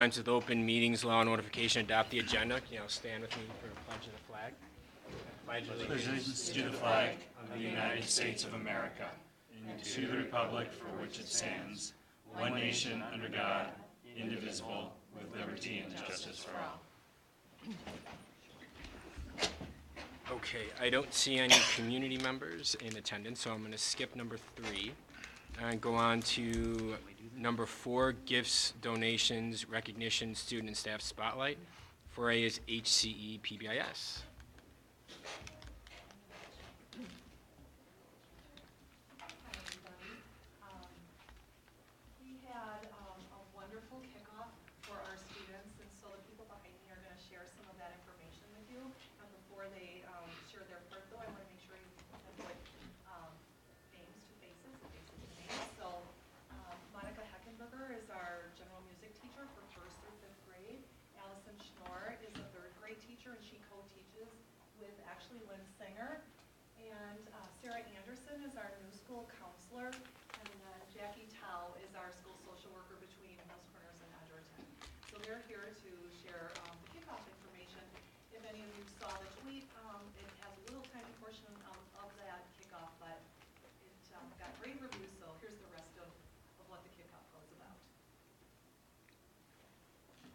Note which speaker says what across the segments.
Speaker 1: Compliance with open meetings law notification, adopt the agenda. Can you all stand with me for a pledge of the flag? Pledge
Speaker 2: Allegiance to the flag of the United States of America and to the republic for which it stands, one nation under God, indivisible, with liberty and justice for all.
Speaker 1: Okay, I don't see any community members in attendance, so I'm going to skip number 3 and go on to number 4, gifts, donations, recognition, student and staff spotlight. 4A is HCE PBIS.
Speaker 3: We had a wonderful kickoff for our students, and so the people behind me are going to share some of that information with you. And before they share their part, though, I want to make sure you have put names to faces and faces to names. So Monica Heckenberger is our general music teacher for 1st through 5th grade. Allison Schnorr is a 3rd grade teacher, and she co-teaches with actually Lynn Singer. And Sarah Anderson is our new school counselor. And then Jackie Tao is our school social worker between Hills Corners and Edgerton. So they're here to share the kickoff information. If any of you saw the tweet, it has a little tiny portion of that kickoff, but it got great reviews, so here's the rest of what the kickoff was about.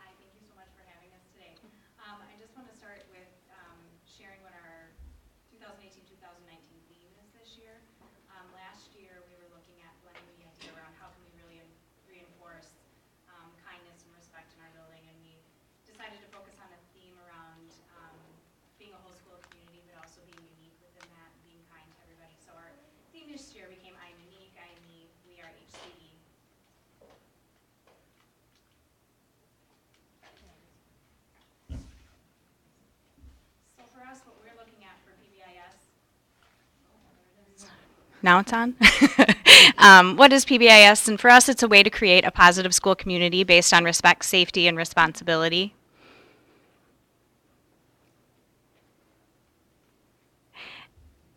Speaker 4: Hi, thank you so much for having us today. I just want to start with sharing what our 2018-2019 theme is this year. Last year, we were looking at blending the idea around how can we really reinforce kindness and respect in our building, and we decided to focus on a theme around being a whole school community, but also being unique within that, being kind to everybody. So our theme this year became I'm unique, I am me, we are HCE. So for us, what we're looking at for PBIS.
Speaker 5: Now it's on. What is PBIS? And for us, it's a way to create a positive school community based on respect, safety, and responsibility.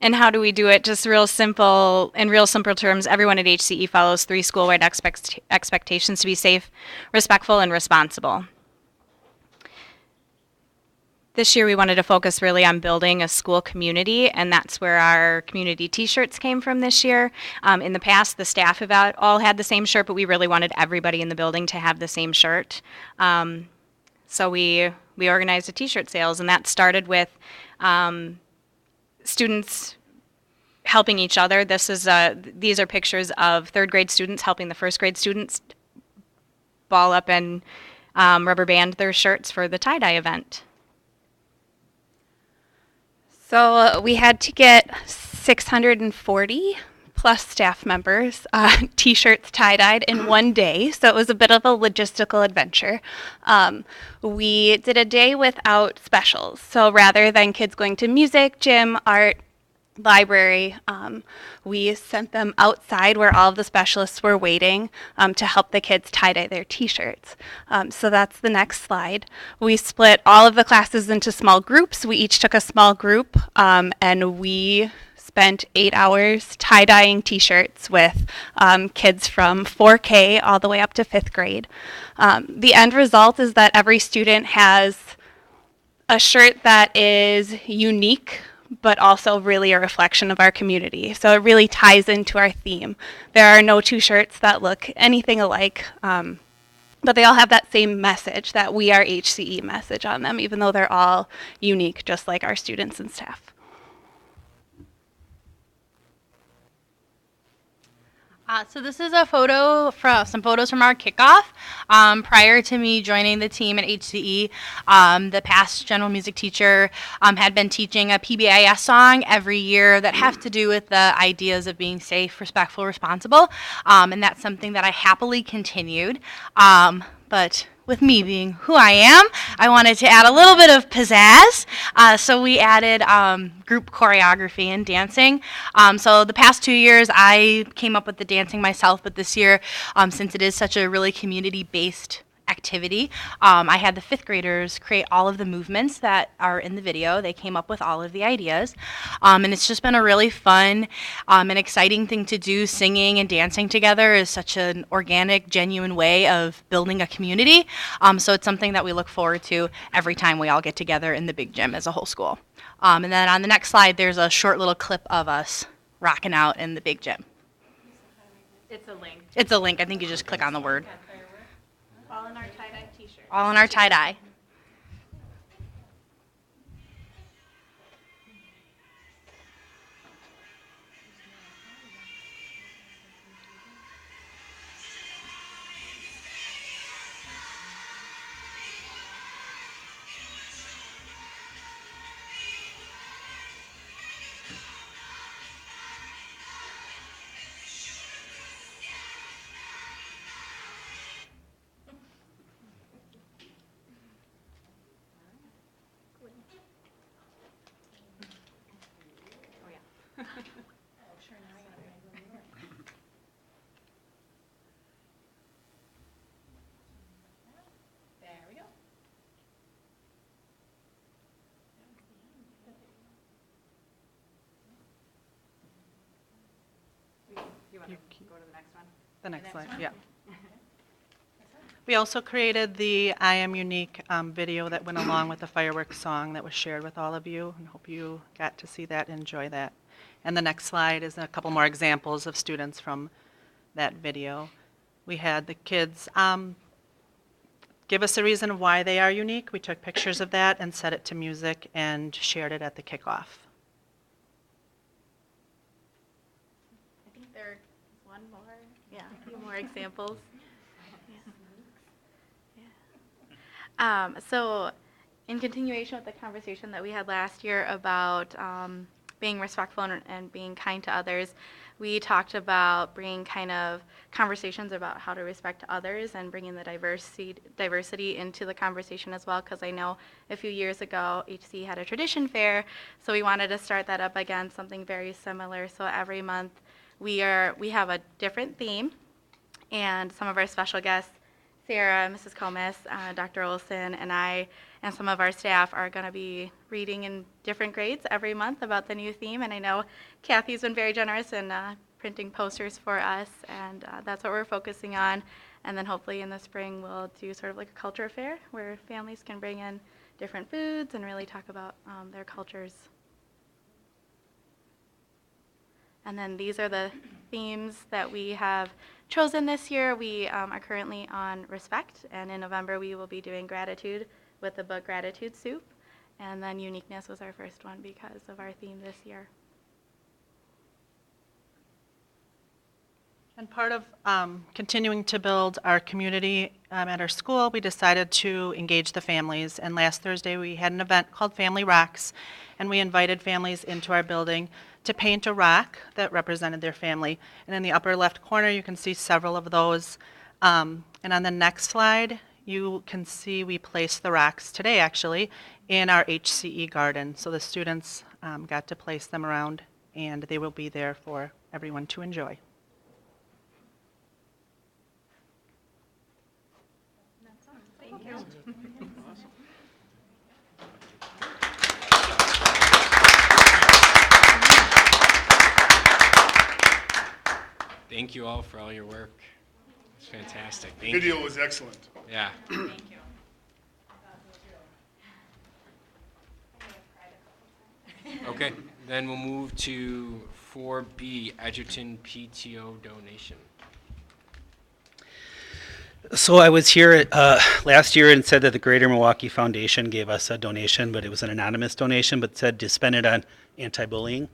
Speaker 5: And how do we do it? Just real simple, in real simple terms, everyone at HCE follows 3 school-wide expectations to be safe, respectful, and responsible. This year we wanted to focus really on building a school community, and that's where our community t-shirts came from this year. In the past, the staff have all had the same shirt, but we really wanted everybody in the building to have the same shirt. So we organized a t-shirt sales, and that started with students helping each other. These are pictures of 3rd grade students helping the 1st grade students ball up and rubber band their shirts for the tie-dye event.
Speaker 6: So we had to get 640 plus staff members t-shirts tie-dyed in one day, so it was a bit of a logistical adventure. We did a day without specials, so rather than kids going to music, gym, art, library, we sent them outside where all of the specialists were waiting to help the kids tie-dye their t-shirts. So that's the next slide. We split all of the classes into small groups. We each took a small group and we spent 8 hours tie-dyeing t-shirts with kids from 4K all the way up to 5th grade. The end result is that every student has a shirt that is unique, but also really a reflection of our community. So it really ties into our theme. There are no 2 shirts that look anything alike, but they all have that same message, that we are HCE message on them, even though they're all unique, just like our students and staff.
Speaker 7: So this is a photo from some photos from our kickoff. Prior to me joining the team at HCE, the past general music teacher had been teaching a PBIS song every year that have to do with the ideas of being safe, respectful, responsible, and that's something that I happily continued. But with me being who I am, I wanted to add a little bit of pizzazz. So we added group choreography and dancing. So the past 2 years, I came up with the dancing myself, but this year, since it is such a really community-based activity, creativity. I had the fifth graders create all of the movements that are in the video. They came up with all of the ideas. And it's just been a really fun and exciting thing to do. Singing and dancing together is such an organic, genuine way of building a community. So it's something that we look forward to every time we all get together in the big gym as a whole school. And then on the next slide, there's a short little clip of us rocking out in the big gym.
Speaker 5: It's a link.
Speaker 7: It's a link. I think you just click on the word.
Speaker 5: All in our tie-dye t-shirt.
Speaker 7: All in our tie-dye.
Speaker 3: There we go.
Speaker 5: You want to go to the next one?
Speaker 8: The next slide, yeah. We also created the I Am Unique video that went along with the fireworks song that was shared with all of you, and hope you got to see that and enjoy that. And the next slide is a couple more examples of students from that video. We had the kids give us a reason why they are unique. We took pictures of that and set it to music and shared it at the kickoff.
Speaker 6: I think there's one more, a few more examples. So in continuation with the conversation that we had last year about being respectful and being kind to others, we talked about bringing kind of conversations about how to respect others and bringing the diversity into the conversation as well, because I know a few years ago HC had a tradition fair, so we wanted to start that up again, something very similar. So every month we have a different theme, and some of our special guests, Sarah, Mrs. Comas, Dr. Olson, and I, and some of our staff are going to be reading in different grades every month about the new theme. And I know Kathy's been very generous in printing posters for us, and that's what we're focusing on. And then hopefully in the spring we'll do sort of like a culture fair where families can bring in different foods and really talk about their cultures. And then these are the themes that we have chosen this year. We are currently on respect, and in November we will be doing gratitude with the book Gratitude Soup. And then uniqueness was our first one because of our theme this year.
Speaker 8: And part of continuing to build our community at our school, we decided to engage the families. And last Thursday we had an event called Family Rocks, and we invited families into our building to paint a rock that represented their family. And in the upper left corner you can see several of those. And on the next slide you can see we placed the rocks today actually in our HCE garden. So the students got to place them around, and they will be there for everyone to enjoy.
Speaker 6: Thank you.
Speaker 1: Thank you all for all your work. It's fantastic.
Speaker 9: The
Speaker 1: Thank you.
Speaker 9: video was excellent.
Speaker 1: Yeah.
Speaker 5: Thank you.
Speaker 1: Okay, then we'll move to 4B, Edgerton PTO donation.
Speaker 10: So I was here last year and said that the Greater Milwaukee Foundation gave us a donation, but it was an anonymous donation, but said to spend it on anti-bullying.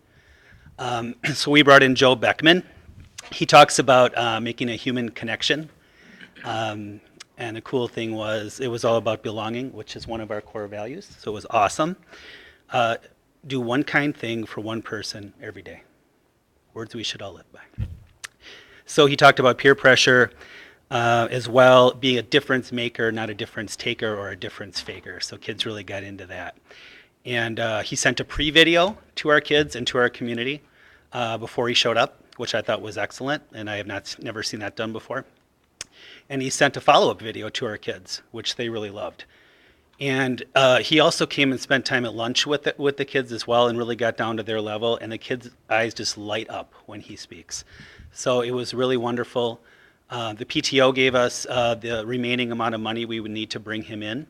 Speaker 10: So we brought in Joe Beckman. He talks about making a human connection. And the cool thing was it was all about belonging, which is one of our core values. So it was awesome. Do one kind thing for one person every day. Words we should all live by. So he talked about peer pressure as well, being a difference maker, not a difference taker or a difference faker. So kids really got into that. And he sent a pre-video to our kids and to our community before he showed up, which I thought was excellent, and I have never seen that done before. And he sent a follow-up video to our kids, which they really loved. And he also came and spent time at lunch with the kids as well, and really got down to their level. And the kids' eyes just light up when he speaks. So it was really wonderful. The PTO gave us the remaining amount of money we would need to bring him in.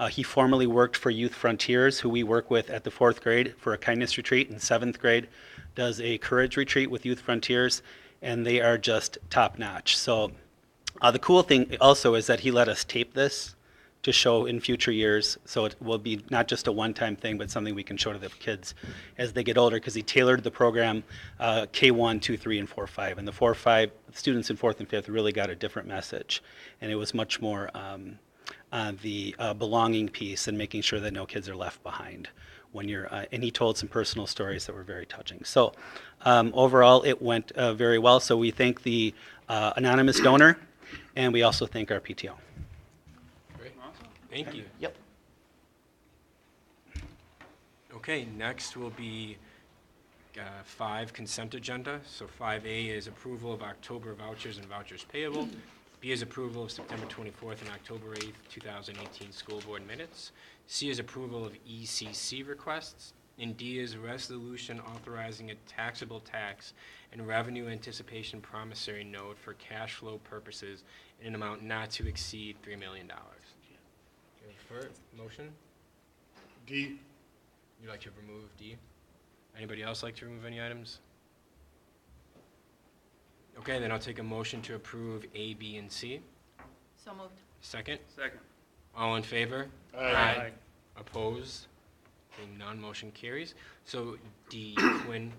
Speaker 10: He formerly worked for Youth Frontiers, who we work with at the 4th grade for a kindness retreat, and 7th grade does a courage retreat with Youth Frontiers, and they are just top notch. So the cool thing also is that he let us tape this to show in future years, so it will be not just a one-time thing, but something we can show to the kids as they get older, because he tailored the program K1, 2, 3, and 4, 5. And the 4, 5 students in 4th and 5th really got a different message, and it was much more on the belonging piece and making sure that no kids are left behind when you're, and he told some personal stories that were very touching. So overall, it went very well. So we thank the anonymous donor, and we also thank our PTO.
Speaker 1: Great. Thank you.
Speaker 10: Yep.
Speaker 1: Okay, next will be 5 consent agenda. So 5A is approval of October vouchers and vouchers payable. B is approval of September 24th and October 8th, 2018 school board minutes. C is approval of ECC requests. And D is resolution authorizing a taxable tax and revenue anticipation promissory note for cash flow purposes in an amount not to exceed $3 million. Motion?
Speaker 9: D.
Speaker 1: You'd like to remove D? Anybody else like to remove any items? Okay, then I'll take a motion to approve A, B, and C.
Speaker 7: So moved.
Speaker 1: Second?
Speaker 9: Second.
Speaker 1: All in favor?
Speaker 9: Aye.
Speaker 1: Opposed? Seeing none, motion carries. So D, Quinn,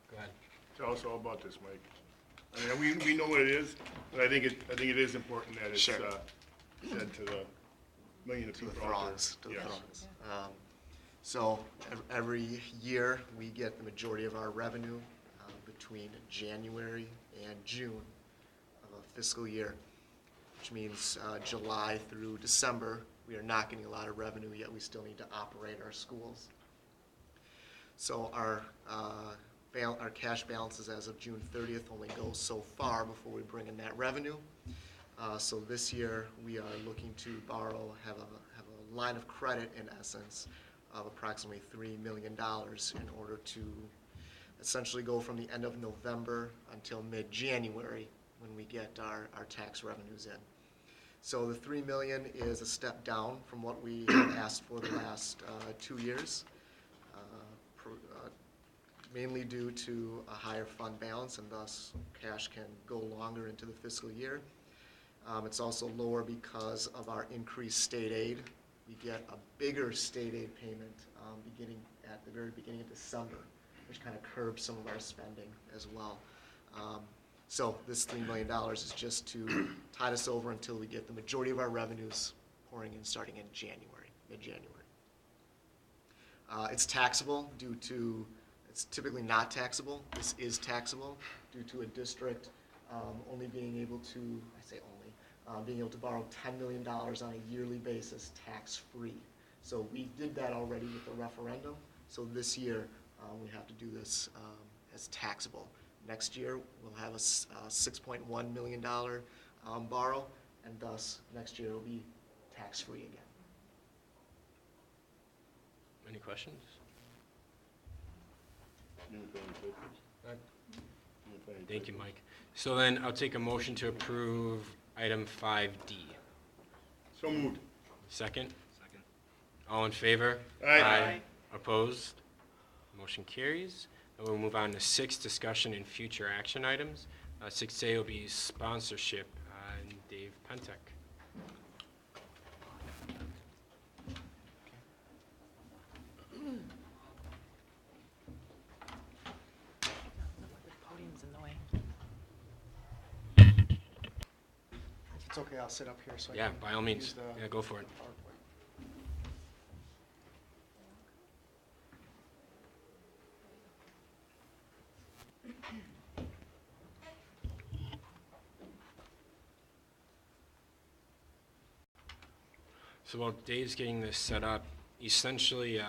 Speaker 1: go ahead.
Speaker 9: Tell us all about this, Mike. I mean, we know what it is, but I think it is important that it's
Speaker 11: Sure.
Speaker 9: said to the million of
Speaker 11: To the
Speaker 9: people out there.
Speaker 11: throngs, to the
Speaker 9: Yes.
Speaker 11: throngs. So every year, we get the majority of our revenue between January and June of a fiscal year, which means July through December, we are not getting a lot of revenue, yet we still need to operate our schools. So our cash balances as of June 30th only go so far before we bring in that revenue. So this year, we are looking to have a line of credit, in essence, of approximately $3 million in order to essentially go from the end of November until mid-January when we get our tax revenues in. So the $3 million is a step down from what we have asked for the last 2 years, mainly due to a higher fund balance, and thus cash can go longer into the fiscal year. It's also lower because of our increased state aid. We get a bigger state aid payment beginning at the very beginning of December, which kind of curbs some of our spending as well. So this $3 million is just to tide us over until we get the majority of our revenues pouring in starting in January, mid-January. It's taxable due to, it's typically not taxable. This is taxable due to a district only being able to, I say only, being able to borrow $10 million on a yearly basis tax-free. So we did that already with the referendum. So this year, we have to do this as taxable. Next year, we'll have a $6.1 million borrow, and thus next year will be tax-free again.
Speaker 1: Any questions? Thank you, Mike. So then I'll take a motion to approve item 5D.
Speaker 9: So moved.
Speaker 1: Second? Second. All in favor?
Speaker 9: Aye.
Speaker 1: Opposed? Motion carries. And we'll move on to 6, discussion and future action items. 6A will be sponsorship, and Dave Pentek.
Speaker 12: Podium's in the way. If it's okay, I'll sit up here so I
Speaker 1: Yeah,
Speaker 12: can
Speaker 1: by all means.
Speaker 12: use the
Speaker 1: Yeah, go for it.
Speaker 12: PowerPoint.
Speaker 1: So while Dave's getting this set up, essentially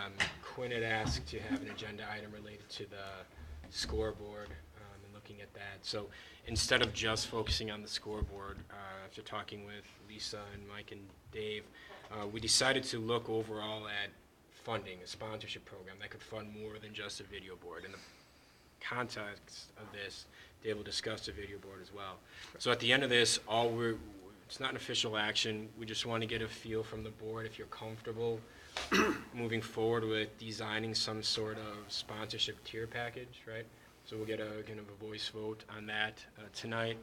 Speaker 1: Quinn had asked to have an agenda item related to the scoreboard and looking looking at that. So instead of just focusing on the scoreboard, after talking with Lisa and Mike and Dave, we decided to look overall at funding, a sponsorship program that could fund more than just a video board. In the context of this, Dave will discuss the video board as well. So at the end of this, it's not an official action. We just want to get a feel from the board if you're comfortable moving forward with designing some sort of sponsorship tier package, right? So we'll get a kind of a voice vote on that tonight,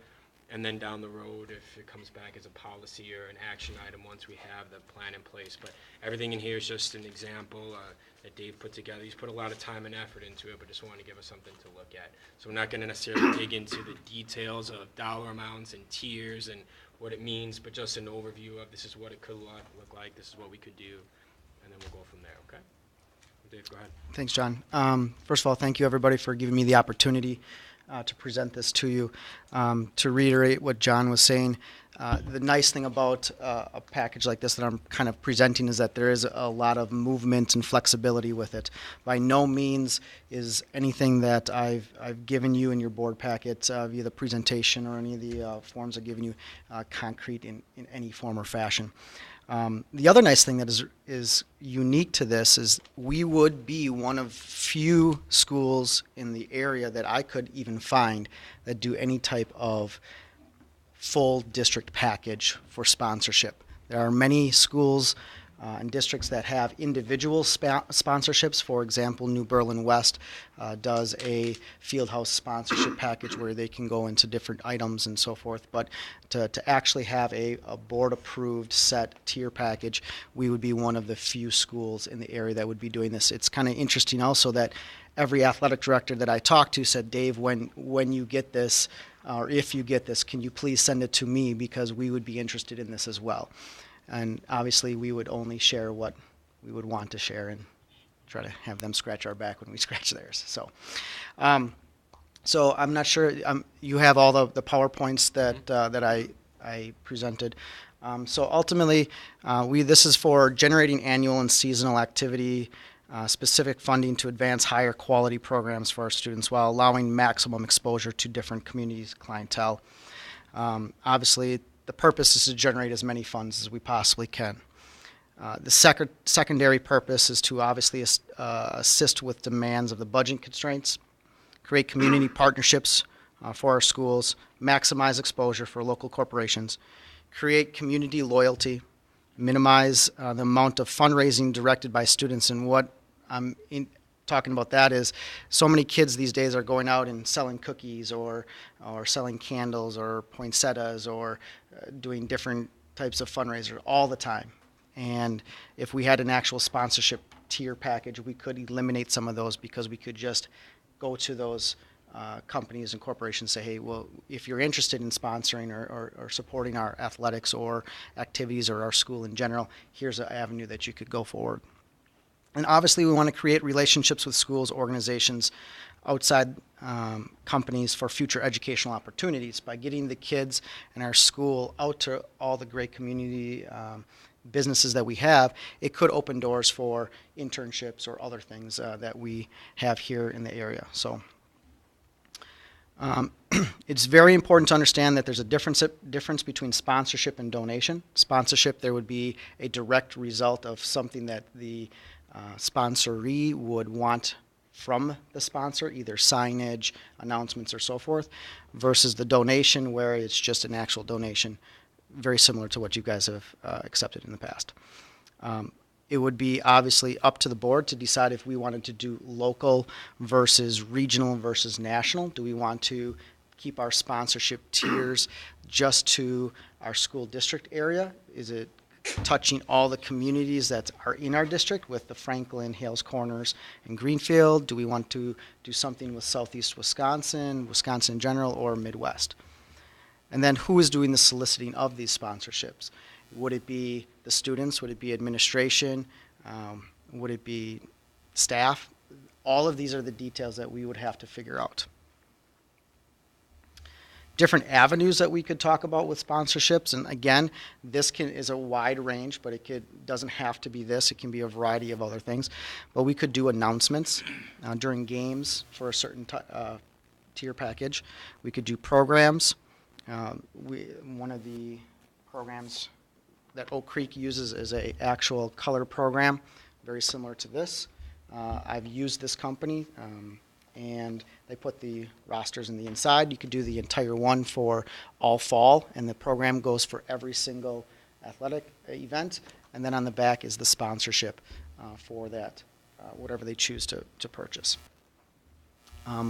Speaker 1: and then down the road, if it comes back as a policy or an action item once we have the plan in place. But everything in here is just an example that Dave put together. He's put a lot of time and effort into it, but just wanted to give us something to look at. So we're not going to necessarily dig into the details of dollar amounts and tiers and what it means, but just an overview of this is what it could look like, this is what we could do, and then we'll go from there, okay? Dave, go ahead.
Speaker 12: Thanks, John. First of all, thank you, everybody, for giving me the opportunity to present this to you. To reiterate what John was saying, the nice thing about a package like this that I'm kind of presenting is that there is a lot of movement and flexibility with it. By no means is anything that I've given you in your board packet via the presentation or any of the forms I've given you concrete in any form or fashion. The other nice thing that is unique to this is we would be one of few schools in the area that I could even find that do any type of full district package for sponsorship. There are many schools and districts that have individual sponsorships. For example, New Berlin West does a Fieldhouse sponsorship package where they can go into different items and so forth. But to actually have a board-approved set tier package, we would be one of the few schools in the area that would be doing this. It's kind of interesting also that every athletic director that I talked to said, Dave, when you get this, or if you get this, can you please send it to me because we would be interested in this as well. And obviously, we would only share what we would want to share and try to have them scratch our back when we scratch theirs. So I'm not sure. You have all the PowerPoints that I presented. So ultimately, this is for generating annual and seasonal activity, specific funding to advance higher quality programs for our students while allowing maximum exposure to different communities, clientele. Obviously, the purpose is to generate as many funds as we possibly can. The secondary purpose is to obviously assist with demands of the budget constraints, create community partnerships for our schools, maximize exposure for local corporations, create community loyalty, minimize the amount of fundraising directed by students. And what I'm talking about that is so many kids these days are going out and selling cookies or selling candles or poinsettias or doing different types of fundraiser all the time. And if we had an actual sponsorship tier package, we could eliminate some of those because we could just go to those companies and corporations and say, hey, well, if you're interested in sponsoring or supporting our athletics or activities or our school in general, here's an avenue that you could go forward. And obviously, we want to create relationships with schools, organizations, outside companies for future educational opportunities by getting the kids in our school out to all the great community businesses that we have. It could open doors for internships or other things that we have here in the area. So it's very important to understand that there's a difference between sponsorship and donation. Sponsorship, there would be a direct result of something that the sponsoree would want from the sponsor, either signage, announcements, or so forth, versus the donation where it's just an actual donation, very similar to what you guys have accepted in the past. It would be obviously up to the board to decide if we wanted to do local versus regional versus national. Do we want to keep our sponsorship tiers just to our school district area? Is it touching all the communities that are in our district with the Franklin, Hales Corners, and Greenfield? Do we want to do something with Southeast Wisconsin, Wisconsin in general, or Midwest? And then who is doing the soliciting of these sponsorships? Would it be the students? Would it be administration? Would it be staff? All of these are the details that we would have to figure out. Different avenues that we could talk about with sponsorships, and again, this is a wide range, but doesn't have to be this. It can be a variety of other things. But we could do announcements during games for a certain tier package. We could do programs. One of the programs that Oak Creek uses is a actual color program, very similar to this. I've used this company, and they put the rosters in the inside. You could do the entire one for all fall, and the program goes for every single athletic event. And then on the back is the sponsorship for that, whatever they choose to purchase.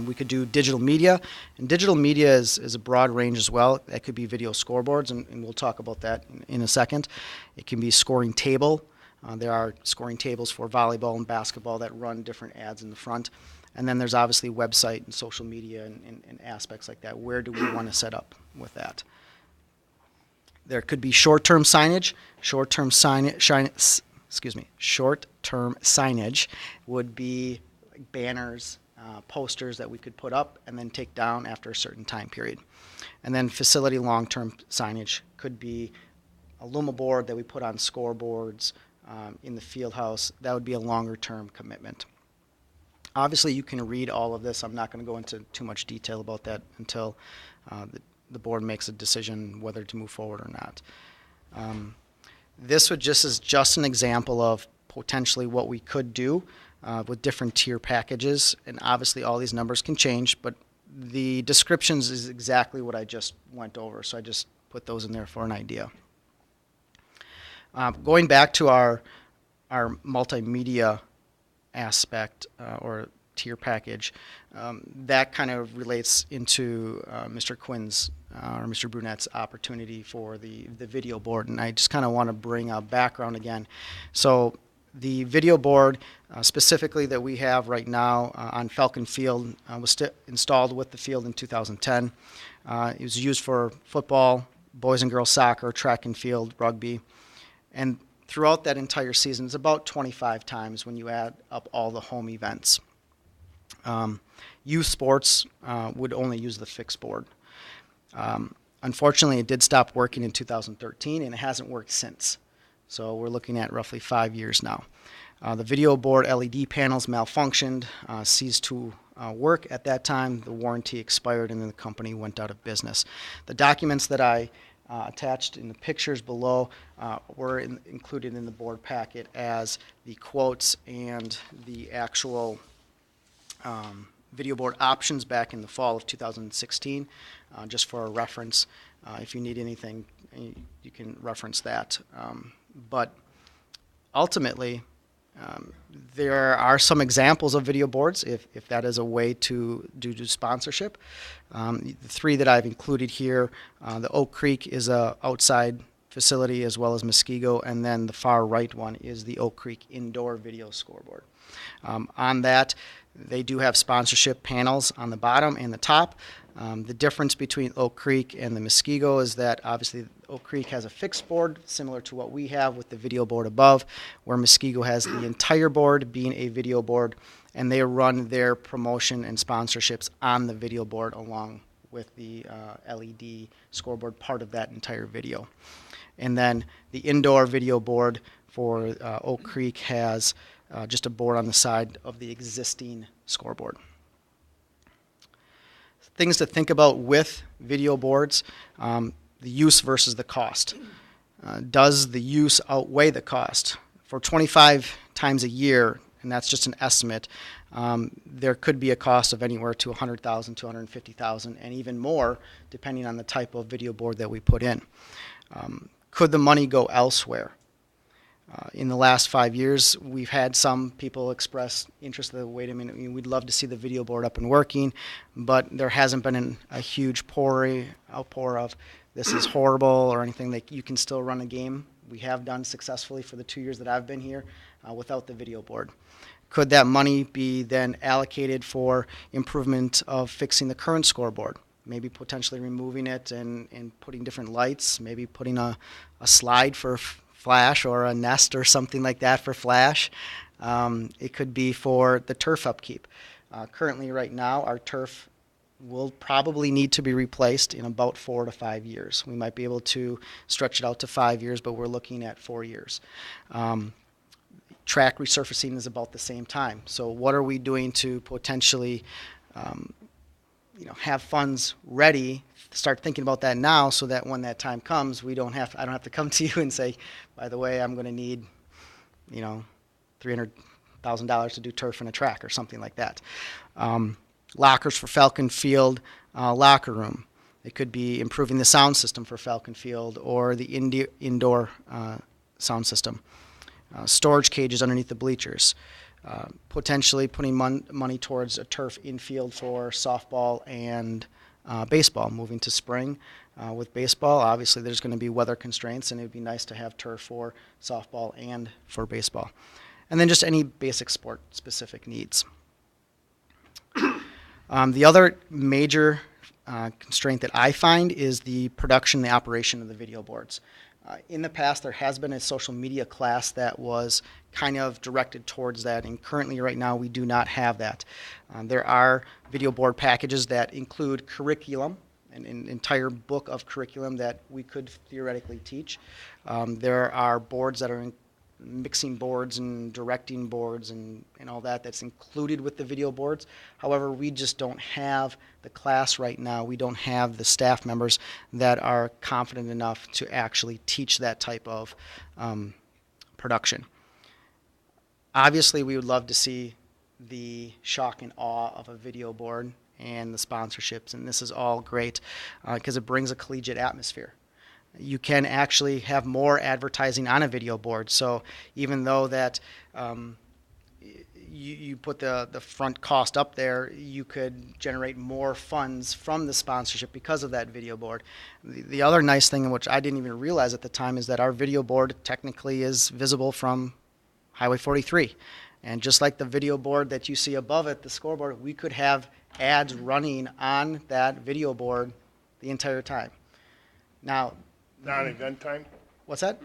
Speaker 12: We could do digital media, and digital media is a broad range as well. That could be video scoreboards, and we'll talk about that in a second. It can be scoring table. There are scoring tables for volleyball and basketball that run different ads in the front. And then there's obviously website and social media and aspects like that. Where do we want to set up with that? There could be short-term signage. Short-term signage would be like banners, posters that we could put up and then take down after a certain time period. And then facility long-term signage could be a Luma board that we put on scoreboards in the field house. That would be a longer-term commitment. Obviously, you can read all of this. I'm not going to go into too much detail about that until the board makes a decision whether to move forward or not. This is just an example of potentially what we could do with different tier packages, and obviously all these numbers can change, but the descriptions is exactly what I just went over, so I just put those in there for an idea. Going back to our multimedia aspect or tier package, that kind of relates into Mr. Quinn's or Mr. Brunette's opportunity for the video board, and I just kind of want to bring a background again. So the video board specifically that we have right now on Falcon Field was installed with the field in 2010. It was used for football, boys and girls soccer, track and field, rugby, and throughout that entire season, it's about 25 times when you add up all the home events. Youth sports would only use the fixed board. Unfortunately, it did stop working in 2013, and it hasn't worked since. So we're looking at roughly 5 years now. The video board LED panels malfunctioned, ceased to work at that time. The warranty expired, and then the company went out of business. The documents that I attached in the pictures below were included in the board packet as the quotes and the actual video board options back in the fall of 2016, just for a reference. If you need anything, you can reference that. But ultimately, there are some examples of video boards if that is a way to do sponsorship. The three that I've included here, the Oak Creek is a outside facility as well as Muskego, and then the far right one is the Oak Creek indoor video scoreboard. On that, they do have sponsorship panels on the bottom and the top. The difference between Oak Creek and the Muskego is that obviously Oak Creek has a fixed board similar to what we have with the video board above, where Muskego has the entire board being a video board, and they run their promotion and sponsorships on the video board along with the LED scoreboard part of that entire video. And then the indoor video board for Oak Creek has just a board on the side of the existing scoreboard. Things to think about with video boards, the use versus the cost. Does the use outweigh the cost? For 25 times a year, and that's just an estimate, there could be a cost of anywhere to $100,000 to $150,000 and even more depending on the type of video board that we put in. Could the money go elsewhere? In the last 5 years, we've had some people express interest that, wait a minute, we'd love to see the video board up and working, but there hasn't been a huge outpour of this is horrible or anything. That you can still run a game. We have done successfully for the 2 years that I've been here without the video board. Could that money be then allocated for improvement of fixing the current scoreboard? Maybe potentially removing it and putting different lights, maybe putting a slide for flash or a nest or something like that for flash. It could be for the turf upkeep. Currently right now our turf will probably need to be replaced in about 4 to 5 years. We might be able to stretch it out to 5 years, but we're looking at 4 years. Track resurfacing is about the same time. So what are we doing to potentially have funds ready, start thinking about that now, so that when that time comes, I don't have to come to you and say, by the way, I'm going to need, $300,000 to do turf and a track or something like that. Lockers for Falcon Field locker room. It could be improving the sound system for Falcon Field or the indoor sound system. Storage cages underneath the bleachers. Potentially putting money towards a turf infield for softball and baseball. Moving to spring with baseball, obviously there's going to be weather constraints, and it would be nice to have turf for softball and for baseball. And then just any basic sport-specific needs. The other major constraint that I find is the production, the operation of the video boards. In the past, there has been a social media class that was kind of directed towards that, and currently right now we do not have that. There are video board packages that include curriculum, an entire book of curriculum that we could theoretically teach. There are boards that are mixing boards and directing boards and all that's included with the video boards. However, we just don't have the class right now. We don't have the staff members that are confident enough to actually teach that type of production. Obviously, we would love to see the shock and awe of a video board and the sponsorships, and this is all great because it brings a collegiate atmosphere. You can actually have more advertising on a video board. So even though that you put the front cost up there, you could generate more funds from the sponsorship because of that video board. The other nice thing, which I didn't even realize at the time, is that our video board technically is visible from Highway 43. And just like the video board that you see above it, the scoreboard, we could have ads running on that video board the entire time. Now,
Speaker 9: Non-event time,
Speaker 12: what's that?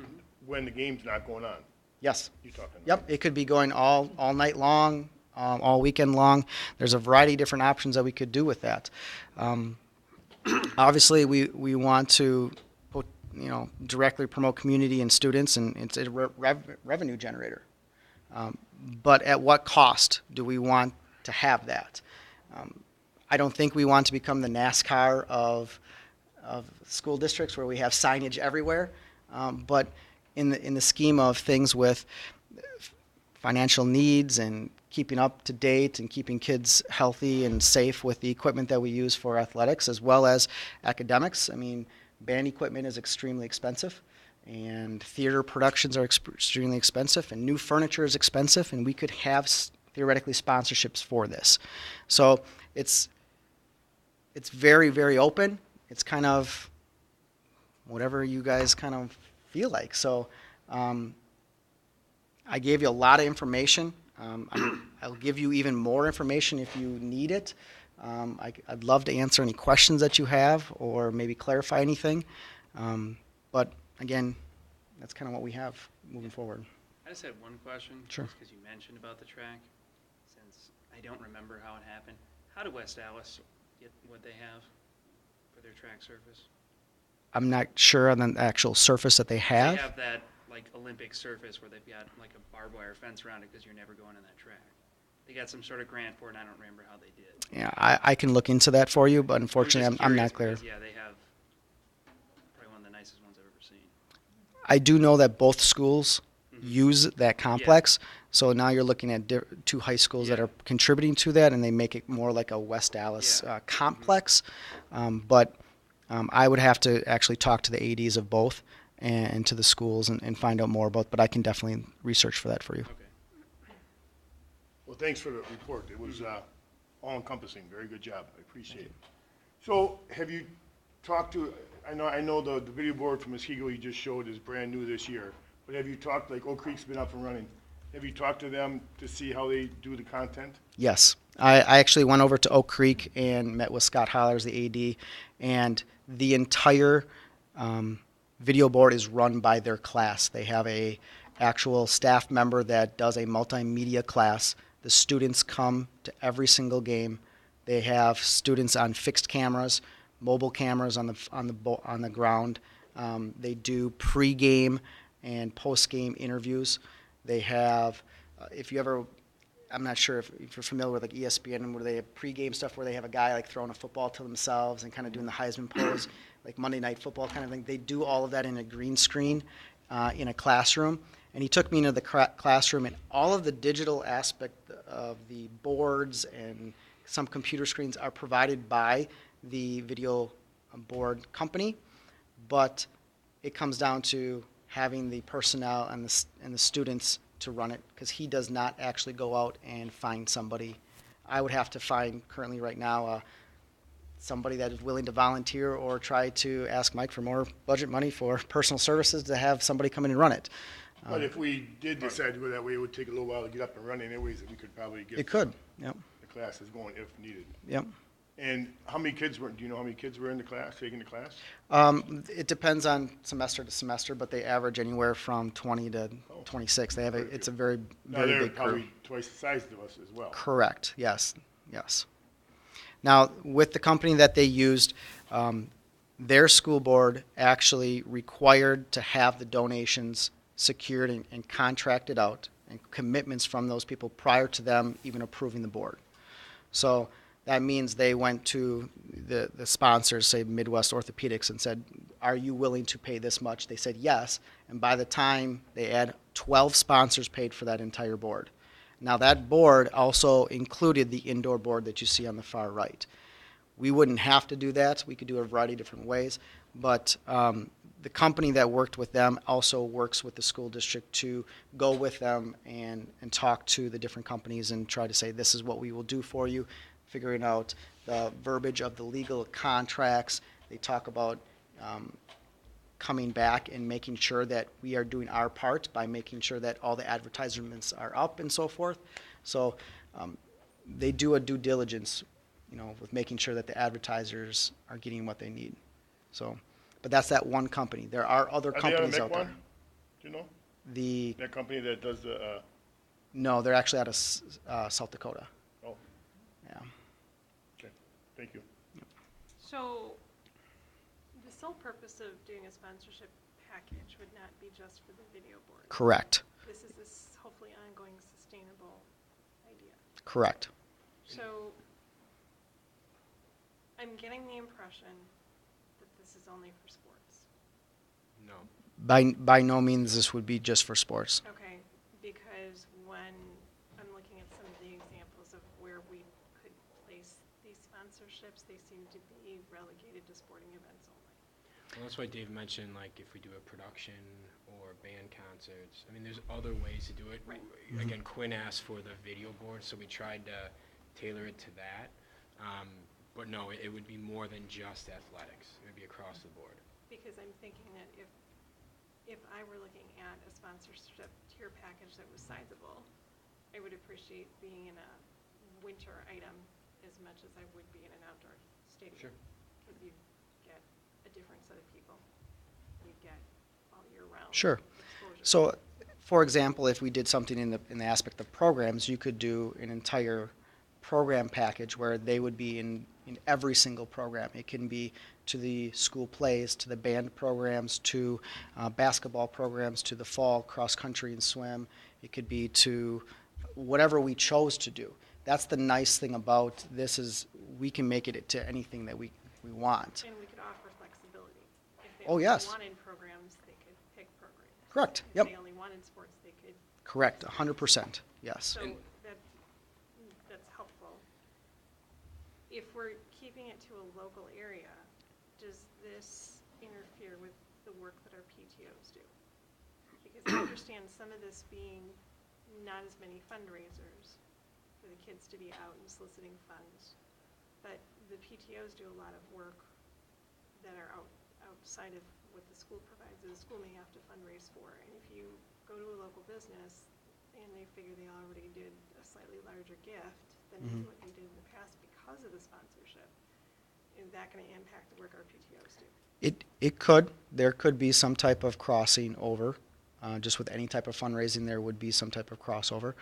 Speaker 9: when the game's not going on,
Speaker 12: Yes.
Speaker 9: you're talking.
Speaker 12: Yep, it could be going all night long, all weekend long. There's a variety of different options that we could do with that. Obviously, we want to directly promote community and students, and it's a revenue generator. But at what cost do we want to have that? I don't think we want to become the NASCAR of school districts where we have signage everywhere, but in the scheme of things with financial needs and keeping up to date and keeping kids healthy and safe with the equipment that we use for athletics as well as academics. I mean, band equipment is extremely expensive, and theater productions are extremely expensive, and new furniture is expensive, and we could have theoretically sponsorships for this. So it's very, very open. It's kind of whatever you guys kind of feel like. So I gave you a lot of information. I'll give you even more information if you need it. I'd love to answer any questions that you have or maybe clarify anything. But again, that's kind of what we have moving forward.
Speaker 13: I just had one question.
Speaker 12: Sure.
Speaker 13: Because you mentioned about the track. Since I don't remember how it happened, how did West Dallas get what they have for their track surface?
Speaker 12: I'm not sure on the actual surface that they have.
Speaker 13: They have that like Olympic surface where they've got like a barbed wire fence around it because you're never going on that track. They got some sort of grant for it, and I don't remember how they did.
Speaker 12: Yeah, I can look into that for you, but unfortunately, I'm not clear.
Speaker 13: Because, yeah, they have probably one of the nicest ones I've ever seen.
Speaker 12: I do know that both schools use that complex, so now you're looking at two high schools that are contributing to that, and they make it more like a West Dallas complex. But I would have to actually talk to the ADs of both and to the schools and find out more about, but I can definitely research for that for you.
Speaker 13: Okay.
Speaker 9: Well, thanks for the report. It was all-encompassing. Very good job. I appreciate it. So have you talked to, I know the video board from Muskego you just showed is brand new this year, but have you talked, like Oak Creek's been up and running, have you talked to them to see how they do the content?
Speaker 12: Yes. I actually went over to Oak Creek and met with Scott Hollers, the AD, and the entire video board is run by their class. They have a actual staff member that does a multimedia class. The students come to every single game. They have students on fixed cameras, mobile cameras on the ground. They do pre-game and post-game interviews. They have, if you ever I'm not sure if you're familiar with like ESPN, where they have pregame stuff where they have a guy like throwing a football to themselves and kind of doing the Heisman pose, like Monday Night Football kind of thing. They do all of that in a green screen in a classroom. And he took me into the classroom, and all of the digital aspect of the boards and some computer screens are provided by the video board company, but it comes down to having the personnel and the students to run it, because he does not actually go out and find somebody. I would have to find currently right now somebody that is willing to volunteer or try to ask Mike for more budget money for personal services to have somebody come in and run it.
Speaker 9: But if we did decide to go that way, it would take a little while to get up and running anyways, and we could probably get
Speaker 12: It could, yep,
Speaker 9: the classes going if needed.
Speaker 12: yep.
Speaker 9: And how many kids do you know how many kids were in the class, taking the class?
Speaker 12: It depends on semester to semester, but they average anywhere from 20 to 26. They have it's a very,
Speaker 9: Now,
Speaker 12: very
Speaker 9: they're
Speaker 12: big crew.
Speaker 9: probably twice the size of us as well.
Speaker 12: Correct, yes, yes. Now, with the company that they used, their school board actually required to have the donations secured and contracted out, and commitments from those people prior to them even approving the board. So that means they went to the sponsors, say Midwest Orthopedics, and said, are you willing to pay this much? They said yes, and by the time they had 12 sponsors paid for that entire board. Now that board also included the indoor board that you see on the far right. We wouldn't have to do that. We could do it a variety of different ways, but the company that worked with them also works with the school district to go with them and talk to the different companies and try to say, this is what we will do for you, figuring out the verbiage of the legal contracts. They talk about coming back and making sure that we are doing our part by making sure that all the advertisements are up and so forth. So they do a due diligence, with making sure that the advertisers are getting what they need. So, but that's that one company. There are other companies out there.
Speaker 9: Do you know?
Speaker 12: The
Speaker 9: That company that does the,
Speaker 12: No, they're actually out of South Dakota.
Speaker 9: oh,
Speaker 12: Yeah.
Speaker 9: okay, thank you.
Speaker 14: So, the sole purpose of doing a sponsorship package would not be just for the video board.
Speaker 12: Correct.
Speaker 14: This is this hopefully ongoing sustainable idea.
Speaker 12: Correct.
Speaker 14: So, I'm getting the impression that this is only for sports.
Speaker 1: No.
Speaker 12: By no means this would be just for sports.
Speaker 14: Okay, because when I'm looking at some of the examples of where we could place these sponsorships, they seem to be relegated to sporting events only.
Speaker 1: Well, that's why Dave mentioned, like, if we do a production or band concerts, I mean, there's other ways to do it.
Speaker 14: Right.
Speaker 1: Again, Quinn asked for the video board, so we tried to tailor it to that. But no, it would be more than just athletics. It would be across the board.
Speaker 14: Because I'm thinking that if I were looking at a sponsorship tier package that was sizable, I would appreciate being in a winter item as much as I would be in an outdoor stadium.
Speaker 1: Sure.
Speaker 14: Because you get a different set of people. You get all year round
Speaker 12: Sure.
Speaker 14: exposure.
Speaker 12: So, for example, if we did something in the aspect of programs, you could do an entire program package where they would be in every single program. It can be to the school plays, to the band programs, to basketball programs, to the fall cross country and swim. It could be to whatever we chose to do. That's the nice thing about this, is we can make it to anything that we want.
Speaker 14: And we could offer flexibility. If they
Speaker 12: Oh,
Speaker 14: only
Speaker 12: yes.
Speaker 14: wanted programs, they could pick programs.
Speaker 12: Correct.
Speaker 14: If
Speaker 12: Yep.
Speaker 14: they only wanted sports, they could.
Speaker 12: Correct. 100%. Yes.
Speaker 14: So that's helpful. If we're keeping it to a local area, does this interfere with the work that our PTOs do? Because I understand some of this being not as many fundraisers for the kids to be out and soliciting funds, but the PTOs do a lot of work that are outside of what the school provides, that the school may have to fundraise for. And if you go to a local business and they figure they already did a slightly larger gift than what they did in the past because of the sponsorship, is that going to impact the work our PTOs do?
Speaker 12: It could. There could be some type of crossing over. Just with any type of fundraising, there would be some type of crossover.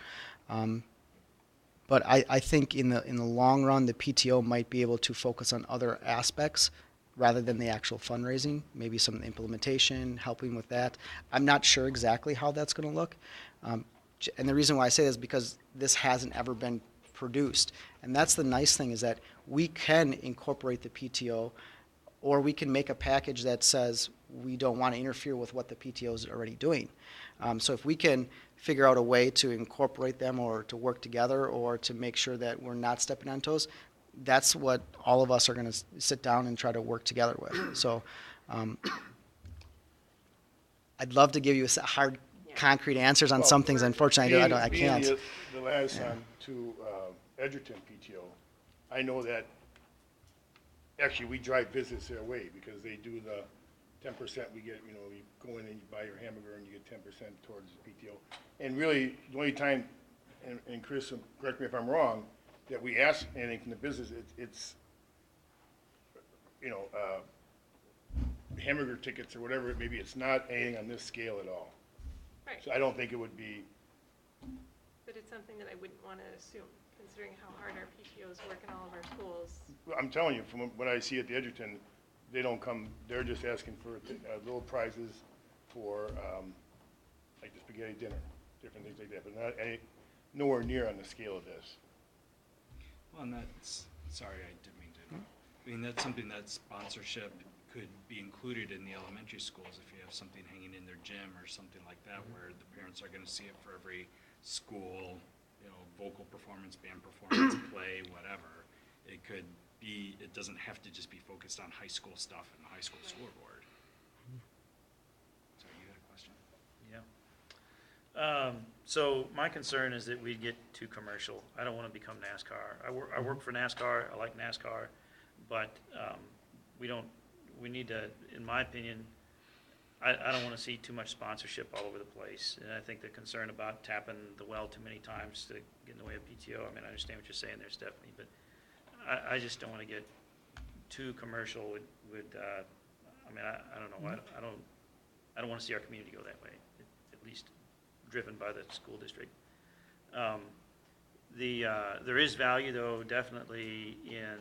Speaker 12: But I think in the long run, the PTO might be able to focus on other aspects rather than the actual fundraising, maybe some implementation, helping with that. I'm not sure exactly how that's going to look. And the reason why I say this is because this hasn't ever been produced. And that's the nice thing, is that we can incorporate the PTO, or we can make a package that says we don't want to interfere with what the PTO is already doing. So if we can figure out a way to incorporate them, or to work together, or to make sure that we're not stepping on toes, that's what all of us are going to sit down and try to work together with. So I'd love to give you hard, concrete answers on some things. Unfortunately, I can't.
Speaker 9: Being the last son to Edgerton PTO, I know that actually we drive business their way, because they do the 10% we get, you go in and you buy your hamburger and you get 10% towards the PTO. And really, the only time, and Chris, correct me if I'm wrong, that we ask anything from the business, it's hamburger tickets or whatever, maybe it's not anything on this scale at all.
Speaker 14: Right.
Speaker 9: So I don't think it would be,
Speaker 14: But it's something that I wouldn't want to assume, considering how hard our PTOs work in all of our schools.
Speaker 9: I'm telling you, from what I see at the Edgerton, they don't come, they're just asking for little prizes for, like the spaghetti dinner, different things like that, but nowhere near on the scale of this.
Speaker 2: Well, and that's, sorry, I didn't mean to interrupt. I mean, that's something that sponsorship could be included in the elementary schools if you have something hanging in their gym or something like that, where the parents are gonna see it for every school, vocal performance, band performance, play, whatever. It could be, it doesn't have to just be focused on high school stuff and the high school scoreboard. Sorry, you had a question?
Speaker 13: Yeah. So my concern is that we get too commercial. I don't want to become NASCAR. I work for NASCAR. I like NASCAR, but we need to, in my opinion, I don't want to see too much sponsorship all over the place. And I think the concern about tapping the well too many times to get in the way of PTO. I mean, I understand what you're saying there, Stephanie, but I just don't want to get too commercial with I mean, I don't know. I don't want to see our community go that way, at least driven by the school district. There is value, though, definitely in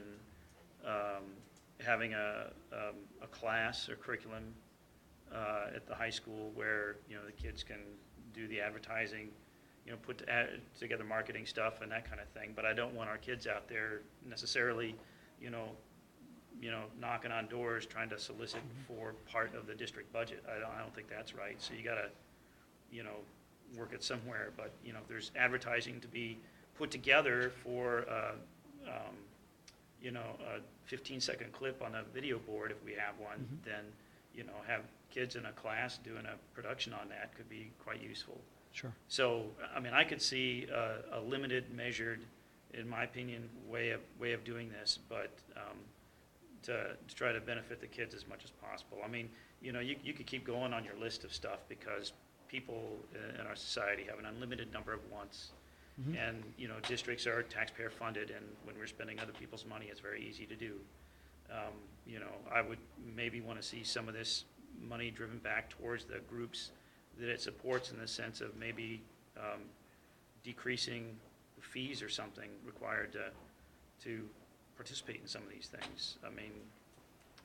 Speaker 13: having a class or curriculum at the high school where the kids can do the advertising, put together marketing stuff and that kind of thing. But I don't want our kids out there necessarily, knocking on doors trying to solicit for part of the district budget. I don't think that's right. So you got to, work it somewhere. But if there's advertising to be put together for, a 15-second clip on a video board, if we have one, then have kids in a class doing a production on that could be quite useful.
Speaker 12: Sure.
Speaker 13: So, I mean, I could see a limited, measured, in my opinion, way of doing this, but to try to benefit the kids as much as possible. I mean, you could keep going on your list of stuff, because people in our society have an unlimited number of wants. And, districts are taxpayer funded, and when we're spending other people's money, it's very easy to do. I would maybe want to see some of this money driven back towards the groups that it supports, in the sense of maybe decreasing the fees or something required to participate in some of these things. I mean,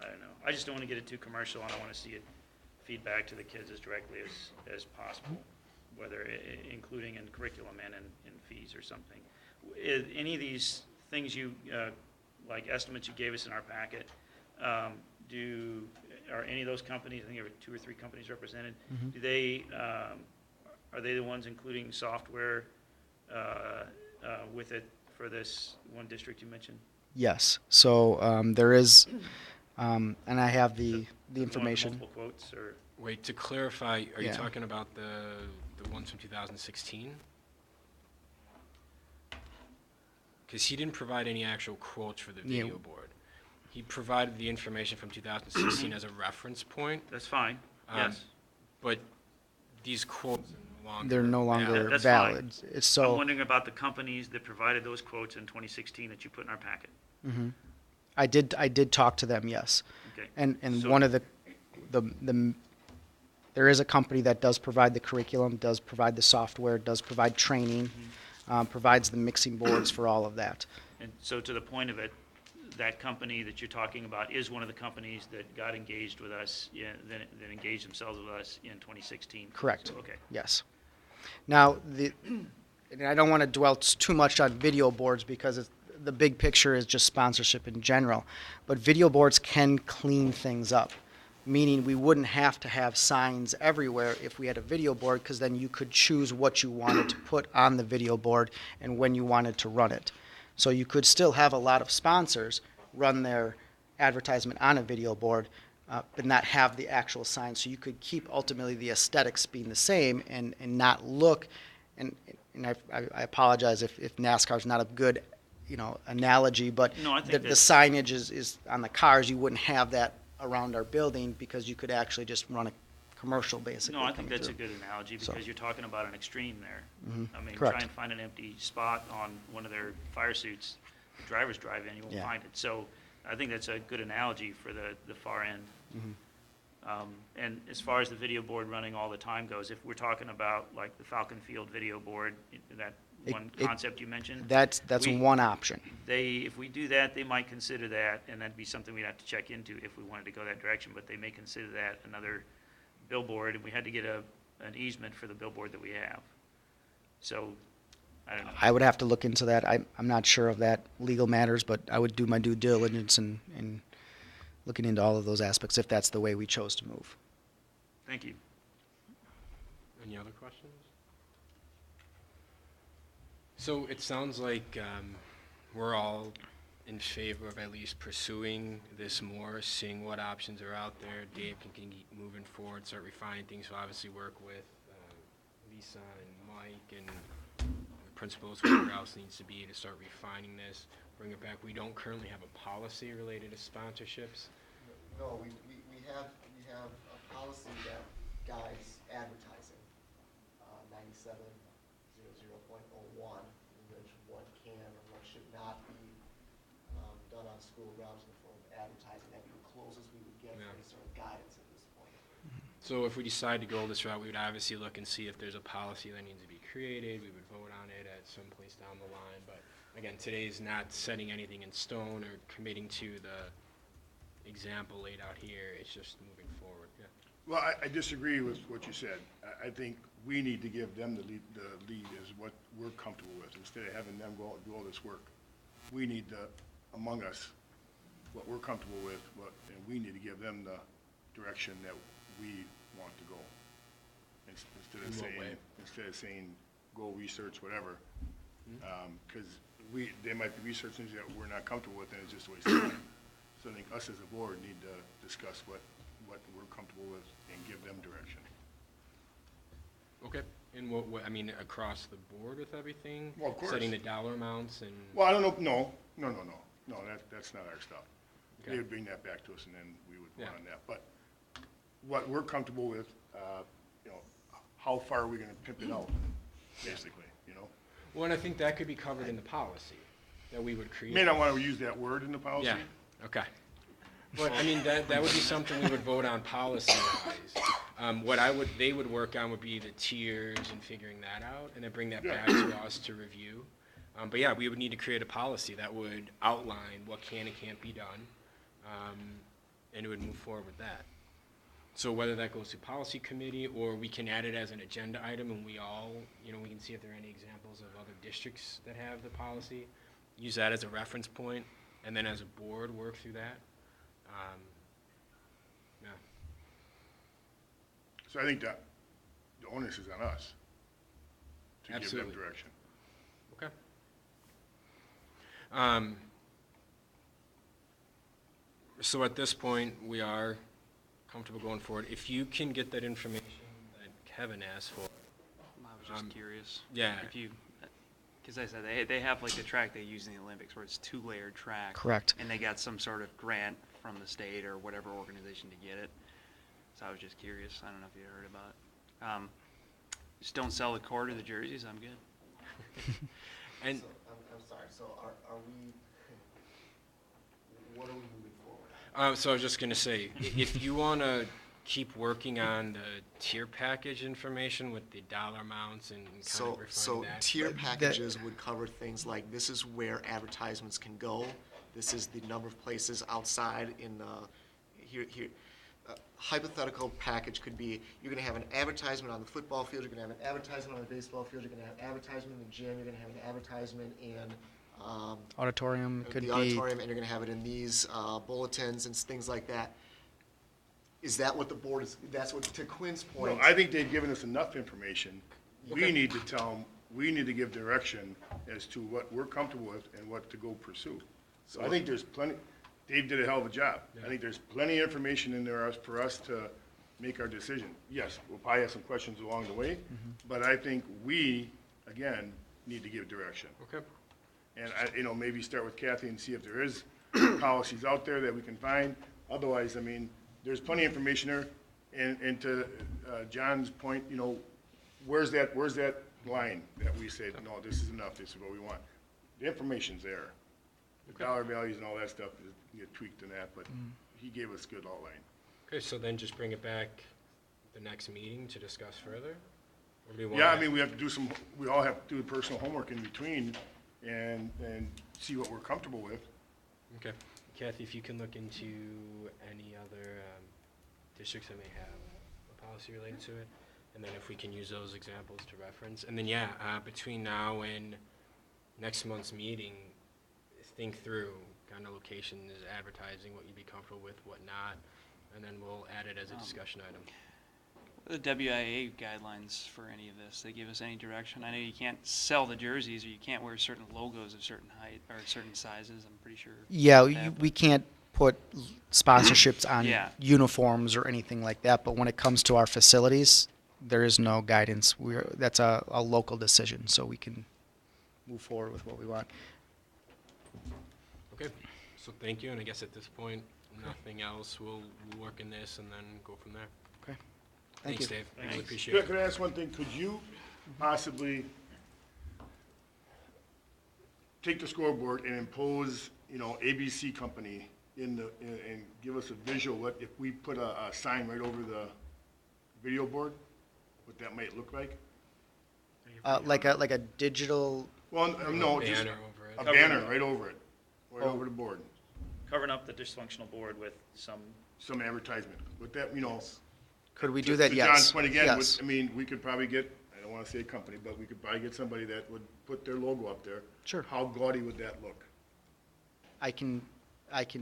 Speaker 13: I don't know. I just don't want to get it too commercial, and I want to see it feed back to the kids as directly as possible, whether including in curriculum and in fees or something. Any of these things like estimates you gave us in our packet, are any of those companies, I think there were 2 or 3 companies represented, do they, are they the ones including software with it for this one district you mentioned?
Speaker 12: Yes. So there is, and I have the information.
Speaker 13: Multiple quotes, or?
Speaker 1: Wait, to clarify, are you
Speaker 12: Yeah.
Speaker 1: talking about the ones from 2016? Because he didn't provide any actual quotes for the
Speaker 12: Yeah.
Speaker 1: video board. He provided the information from 2016 as a reference point,
Speaker 13: That's fine, yes.
Speaker 1: but these quotes are no longer
Speaker 12: They're no
Speaker 1: valid.
Speaker 12: longer
Speaker 13: That's
Speaker 12: valid.
Speaker 13: fine.
Speaker 12: It's
Speaker 13: I'm
Speaker 12: so.
Speaker 13: wondering about the companies that provided those quotes in 2016 that you put in our packet.
Speaker 12: I did talk to them, yes.
Speaker 13: Okay.
Speaker 12: And
Speaker 13: So-
Speaker 12: one of the there is a company that does provide the curriculum, does provide the software, does provide training, provides the mixing boards for all of that.
Speaker 13: And so, to the point of it, that company that you're talking about is one of the companies that got engaged with us, that engaged themselves with us in 2016?
Speaker 12: Correct.
Speaker 13: Okay.
Speaker 12: Yes. Now, and I don't want to dwell too much on video boards because the big picture is just sponsorship in general. But video boards can clean things up, meaning we wouldn't have to have signs everywhere if we had a video board, because then you could choose what you wanted to put on the video board and when you wanted to run it. So you could still have a lot of sponsors run their advertisement on a video board, but not have the actual sign. So you could keep ultimately the aesthetics being the same and not look, and I apologize if NASCAR is not a good analogy, but
Speaker 13: No, I think
Speaker 12: the
Speaker 13: that's-
Speaker 12: signage is on the cars. You wouldn't have that around our building because you could actually just run a commercial basically.
Speaker 13: No, I think
Speaker 12: coming
Speaker 13: that's a
Speaker 12: through.
Speaker 13: good analogy
Speaker 12: So-
Speaker 13: because you're talking about an extreme there.
Speaker 12: Mhm.
Speaker 13: I mean,
Speaker 12: Correct.
Speaker 13: try and find an empty spot on one of their fire suits, the driver's drive in, you won't
Speaker 12: Yeah.
Speaker 13: find it. So I think that's a good analogy for the far end.
Speaker 12: Mhm.
Speaker 13: And as far as the video board running all the time goes, if we're talking about like the Falcon Field video board, that one concept you mentioned.
Speaker 12: That's
Speaker 13: we-
Speaker 12: one option.
Speaker 13: If we do that, they might consider that, and that'd be something we'd have to check into if we wanted to go that direction, but they may consider that another billboard, and we had to get an easement for the billboard that we have. So, I don't know.
Speaker 12: I would have to look into that. I'm not sure of that legal matters, but I would do my due diligence in looking into all of those aspects if that's the way we chose to move.
Speaker 13: Thank you.
Speaker 1: Any other questions? So it sounds like we're all in favor of at least pursuing this more, seeing what options are out there. Dave can keep moving forward, start refining things. We'll obviously work with Lisa and Mike and the principals, whoever else needs to be to start refining this, bring it back. We don't currently have a policy related to sponsorships.
Speaker 11: No, we have a policy that guides advertising, 9700.01, in which what can or what should not be done on school grounds in the form of advertising. That'd be the closest we would get for any sort of guidance at this point.
Speaker 1: So if we decide to go this route, we would obviously look and see if there's a policy that needs to be created. We would vote on it at some place down the line. But again, today is not setting anything in stone or committing to the example laid out here. It's just moving forward. Yeah.
Speaker 9: Well, I disagree with what you said. I think we need to give them the lead is what we're comfortable with, instead of having them go do all this work. We need to, among us, what we're comfortable with, and we need to give them the direction that we want to go. Instead of saying, go research whatever, because they might be researching things that we're not comfortable with, and it's just a waste of time. So I think us as a board need to discuss what we're comfortable with and give them direction.
Speaker 1: Okay. And what I mean, across the board with everything?
Speaker 9: Well, of course.
Speaker 1: Setting the dollar amounts and...
Speaker 9: Well, I don't know, no, that's not our stuff.
Speaker 1: Okay.
Speaker 9: They would bring that back to us and then we would vote
Speaker 1: Yeah.
Speaker 9: on that. But what we're comfortable with, how far are we gonna pimp it out, basically,
Speaker 1: Well, and I think that could be covered in the policy that we would create.
Speaker 9: You may not wanna use that word in the policy.
Speaker 1: Yeah, okay. But, I mean, that would be something we would vote on policy-wise. What they would work on would be the tiers and figuring that out, and then bring that back to us to review. But yeah, we would need to create a policy that would outline what can and can't be done, and it would move forward with that. So whether that goes to policy committee, or we can add it as an agenda item, and we all, we can see if there are any examples of other districts that have the policy, use that as a reference point, and then as a board, work through that. Yeah.
Speaker 9: So I think that the onus is on us to give
Speaker 1: Absolutely.
Speaker 9: them direction.
Speaker 1: Okay. So at this point, we are comfortable going forward. If you can get that information that Kevin asked for.
Speaker 15: I was just curious.
Speaker 1: Yeah.
Speaker 15: If you, because I said they have like the track they use in the Olympics where it's 2-layered track.
Speaker 12: Correct.
Speaker 15: And they got some sort of grant from the state or whatever organization to get it. So I was just curious. I don't know if you heard about it. Just don't sell the cord or the jerseys. I'm good.
Speaker 1: And
Speaker 11: So, I'm sorry, so are we, what are we moving forward?
Speaker 1: so I was just going to say, if you want to keep working on the tier package information with the dollar amounts and kind of
Speaker 11: So
Speaker 1: refining that.
Speaker 11: tier packages would cover things like, this is where advertisements can go. This is the number of places outside in, here, hypothetical package could be, you're gonna have an advertisement on the football field, you're gonna have an advertisement on the baseball field, you're gonna have advertisement in the gym, you're gonna have an advertisement in,
Speaker 12: Auditorium could
Speaker 11: the
Speaker 12: be,
Speaker 11: auditorium, and you're gonna have it in these, bulletins and things like that. Is that what the board is, that's what, to Quinn's point?
Speaker 9: No, I think they've given us enough information. We need to tell them, we need to give direction as to what we're comfortable with and what to go pursue. So I think there's plenty, Dave did a hell of a job. I think there's plenty of information in there for us to make our decision. Yes, we'll probably have some questions along the way, but I think we, again, need to give direction.
Speaker 1: Okay.
Speaker 9: And maybe start with Kathy and see if there is policies out there that we can find. Otherwise, I mean, there's plenty of information there. And to John's point, where's that line that we say, no, this is enough, this is what we want? The information's there. The dollar values and all that stuff is get tweaked in that, but he gave us good outline.
Speaker 1: Okay, so then just bring it back the next meeting to discuss further? Or do you want
Speaker 9: Yeah, I mean, we have to do we all have to do personal homework in between and see what we're comfortable with.
Speaker 1: Okay. Kathy, if you can look into any other districts that may have a policy related to it, and then if we can use those examples to reference. And then, between now and next month's meeting, think through kind of locations, advertising, what you'd be comfortable with, what not, and then we'll add it as a discussion item.
Speaker 15: The WIA guidelines for any of this, they give us any direction? I know you can't sell the jerseys, or you can't wear certain logos of certain height, or certain sizes, I'm pretty sure.
Speaker 12: yeah,
Speaker 15: that,
Speaker 12: we can't put sponsorships on
Speaker 15: Yeah.
Speaker 12: uniforms or anything like that, but when it comes to our facilities, there is no guidance. That's a local decision, so we can move forward with what we want.
Speaker 1: Okay, so thank you, and I guess at this point, nothing else. We'll work in this and then go from there.
Speaker 12: Okay. Thank
Speaker 1: Thanks,
Speaker 12: you.
Speaker 1: Dave. Really appreciate it.
Speaker 9: Could I ask one thing? Could you possibly take the scoreboard and impose, ABC company and give us a visual, what if we put a sign right over the video board, what that might look like?
Speaker 12: Like a digital,
Speaker 9: Well, no, just
Speaker 1: Banner over it.
Speaker 9: a banner right over it, right over the board,
Speaker 13: Covering up the dysfunctional board with some,
Speaker 9: some advertisement. With that,
Speaker 12: could we do that?
Speaker 9: To
Speaker 12: Yes.
Speaker 9: John's point again,
Speaker 12: Yes.
Speaker 9: we could probably get, I don't want to say a company, but we could probably get somebody that would put their logo up there.
Speaker 12: Sure.
Speaker 9: How gaudy would that look?
Speaker 12: I can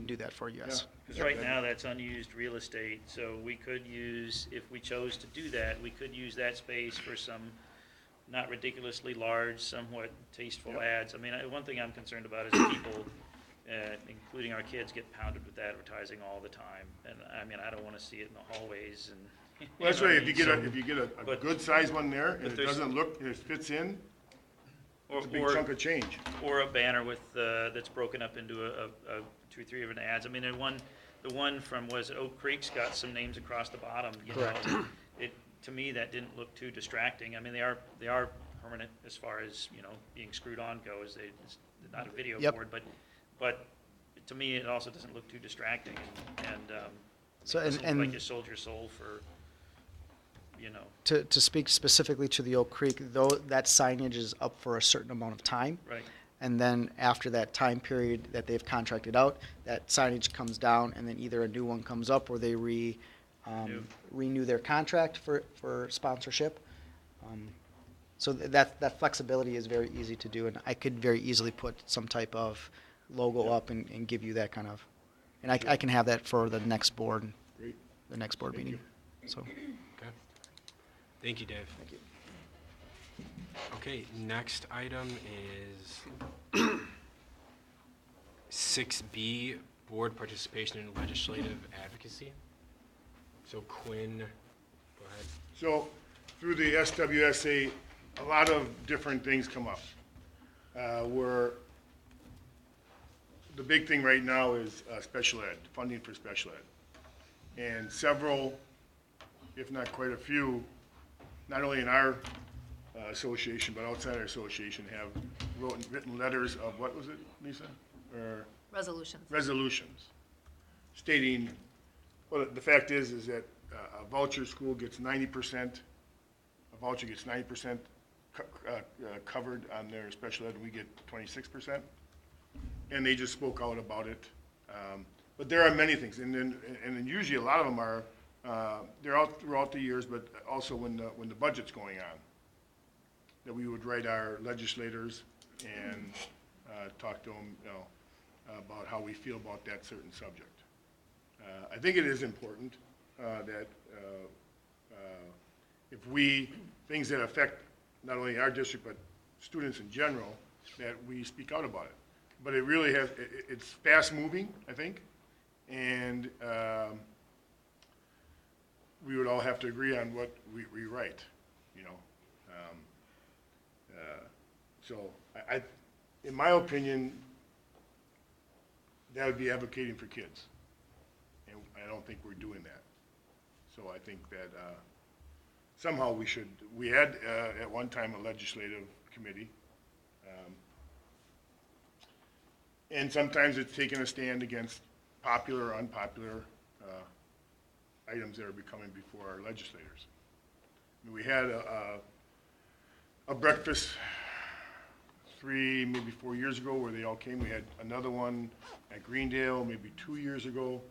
Speaker 12: do that for you, yes.
Speaker 13: because right now that's unused real estate, so we could use, if we chose to do that, we could use that space for some not ridiculously large, somewhat tasteful
Speaker 9: Yep.
Speaker 13: ads. I mean, one thing I'm concerned about is people, including our kids, get pounded with advertising all the time. And I mean, I don't want to see it in the hallways and.
Speaker 9: Well, that's
Speaker 13: know what
Speaker 9: right,
Speaker 13: I
Speaker 9: if
Speaker 13: mean?
Speaker 9: you get a
Speaker 13: but-
Speaker 9: good size one there, and
Speaker 13: but
Speaker 9: it
Speaker 13: there's-
Speaker 9: doesn't look, and it fits in,
Speaker 13: Or-
Speaker 9: it's a big
Speaker 13: or-
Speaker 9: chunk of change.
Speaker 13: Or a banner with, that's broken up into a 2 or 3 different ads. I mean, the one from, was it Oak Creek's got some names across the bottom, you know.
Speaker 12: Correct.
Speaker 13: To me, that didn't look too distracting. I mean, they are permanent as far as, being screwed on goes. It's not a video
Speaker 12: Yep.
Speaker 13: board, but to me, it also doesn't look too distracting. And,
Speaker 12: So,
Speaker 13: it doesn't look
Speaker 12: and
Speaker 13: like you sold your soul for,
Speaker 12: to speak specifically to the Oak Creek, though, that signage is up for a certain amount of time.
Speaker 13: right.
Speaker 12: And then after that time period that they've contracted out, that signage comes down, and then either a new one comes up or they renew their contract for sponsorship. So that flexibility is very easy to do, and I could very easily put some type of logo up and give you that kind of, and I can have that for the next board,
Speaker 9: Great.
Speaker 12: the next board
Speaker 9: Thank
Speaker 12: meeting. So,
Speaker 1: Okay. Thank you, Dave.
Speaker 12: thank you.
Speaker 1: Okay, next item is 6B, board participation in legislative advocacy. So Quinn, go ahead.
Speaker 9: So, through the SWSA, a lot of different things come up. Where the big thing right now is special ed, funding for special ed. And several, if not quite a few, not only in our association, but outside our association, have written letters of, what was it, Lisa? Or
Speaker 3: Resolutions.
Speaker 9: resolutions stating, well, the fact is that a voucher school gets 90%, a voucher gets 90% covered on their special ed, and we get 26%. And they just spoke out about it. But there are many things, and then usually a lot of them are they're out throughout the years, but also when the budget's going on, that we would write our legislators and talk to them, about how we feel about that certain subject. I think it is important that if things that affect not only our district, but students in general, that we speak out about it. But it really it's fast-moving, I think, and we would all have to agree on what we write, you know. So in my opinion, that would be advocating for kids, and I don't think we're doing that. So I think that somehow we had at one time a legislative committee, and sometimes it's taking a stand against popular or unpopular items that are becoming before our legislators. I mean, we had a breakfast 3, maybe 4 years ago where they all came. We had another one at Greendale maybe 2 years ago.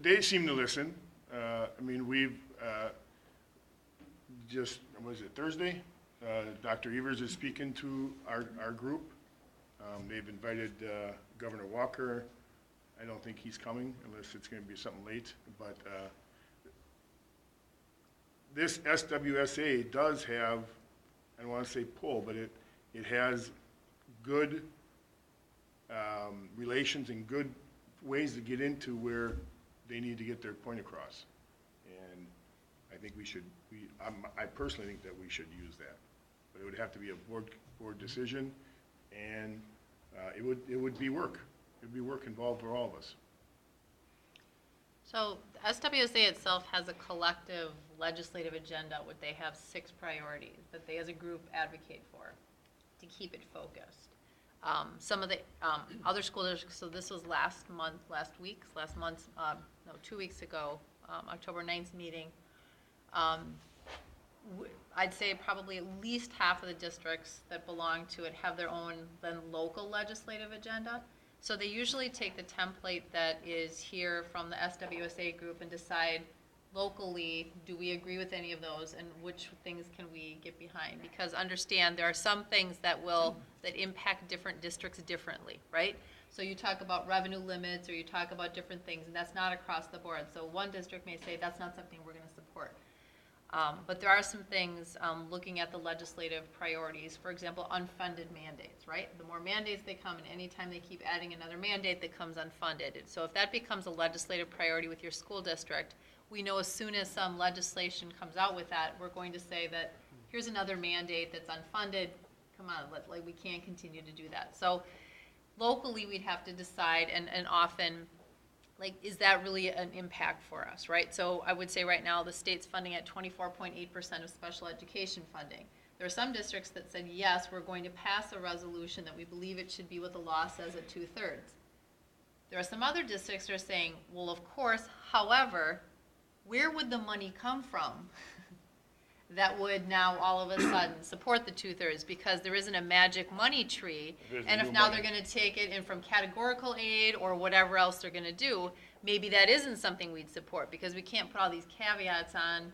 Speaker 9: They seem to listen. I mean, we've just, was it Thursday? Dr. Evers is speaking to our group. They've invited Governor Walker. I don't think he's coming unless it's going to be something late. But this SWSA does have, I don't want to say pull, but it has good relations and good ways to get into where they need to get their point across. And I think I personally think that we should use that. But it would have to be a board decision, and it would be work. It would be work involved for all of us.
Speaker 16: So the SWSA itself has a collective legislative agenda where they have 6 priorities that they as a group advocate for to keep it focused. Some of the other school districts, so this was 2 weeks ago, October 9th meeting. I'd say probably at least half of the districts that belong to it have their own then local legislative agenda. So they usually take the template that is here from the SWSA group and decide locally, do we agree with any of those and which things can we get behind? Because understand there are some things that impact different districts differently, right? So you talk about revenue limits or you talk about different things, and that's not across the board. So one district may say that's not something we're going to support. But there are some things looking at the legislative priorities, for example, unfunded mandates, right? The more mandates they come, and anytime they keep adding another mandate that comes unfunded. And so if that becomes a legislative priority with your school district, we know as soon as some legislation comes out with that, we're going to say that here's another mandate that's unfunded. Come on, we can't continue to do that. So locally, we'd have to decide, and often, is that really an impact for us, right? So I would say right now the state's funding at 24.8% of special education funding. There are some districts that said, yes, we're going to pass a resolution that we believe it should be what the law says at 2/3. There are some other districts that are saying, well, of course, however, where would the money come from that would now all of a sudden support the 2/3? Because there isn't a magic money tree, and if now they're going to take it in from categorical aid or whatever else they're going to do, maybe that isn't something we'd support, because we can't put all these caveats on,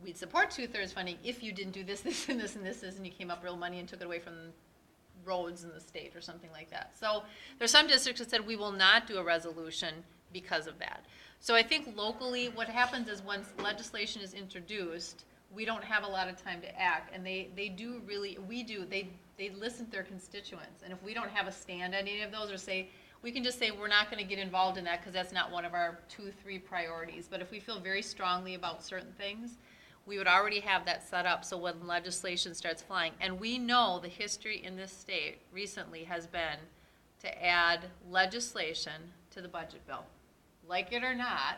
Speaker 16: we'd support 2/3 funding if you didn't do this, this, and this, and this, and you came up real money and took it away from roads in the state or something like that. So there's some districts that said we will not do a resolution because of that. So I think locally what happens is once legislation is introduced, we don't have a lot of time to act, and they listen to their constituents, and if we don't have a stand on any of those, or say, we can just say we're not going to get involved in that because that's not one of our 2-3 priorities, but if we feel very strongly about certain things, we would already have that set up so when legislation starts flying, and we know the history in this state recently has been to add legislation to the budget bill. Like it or not,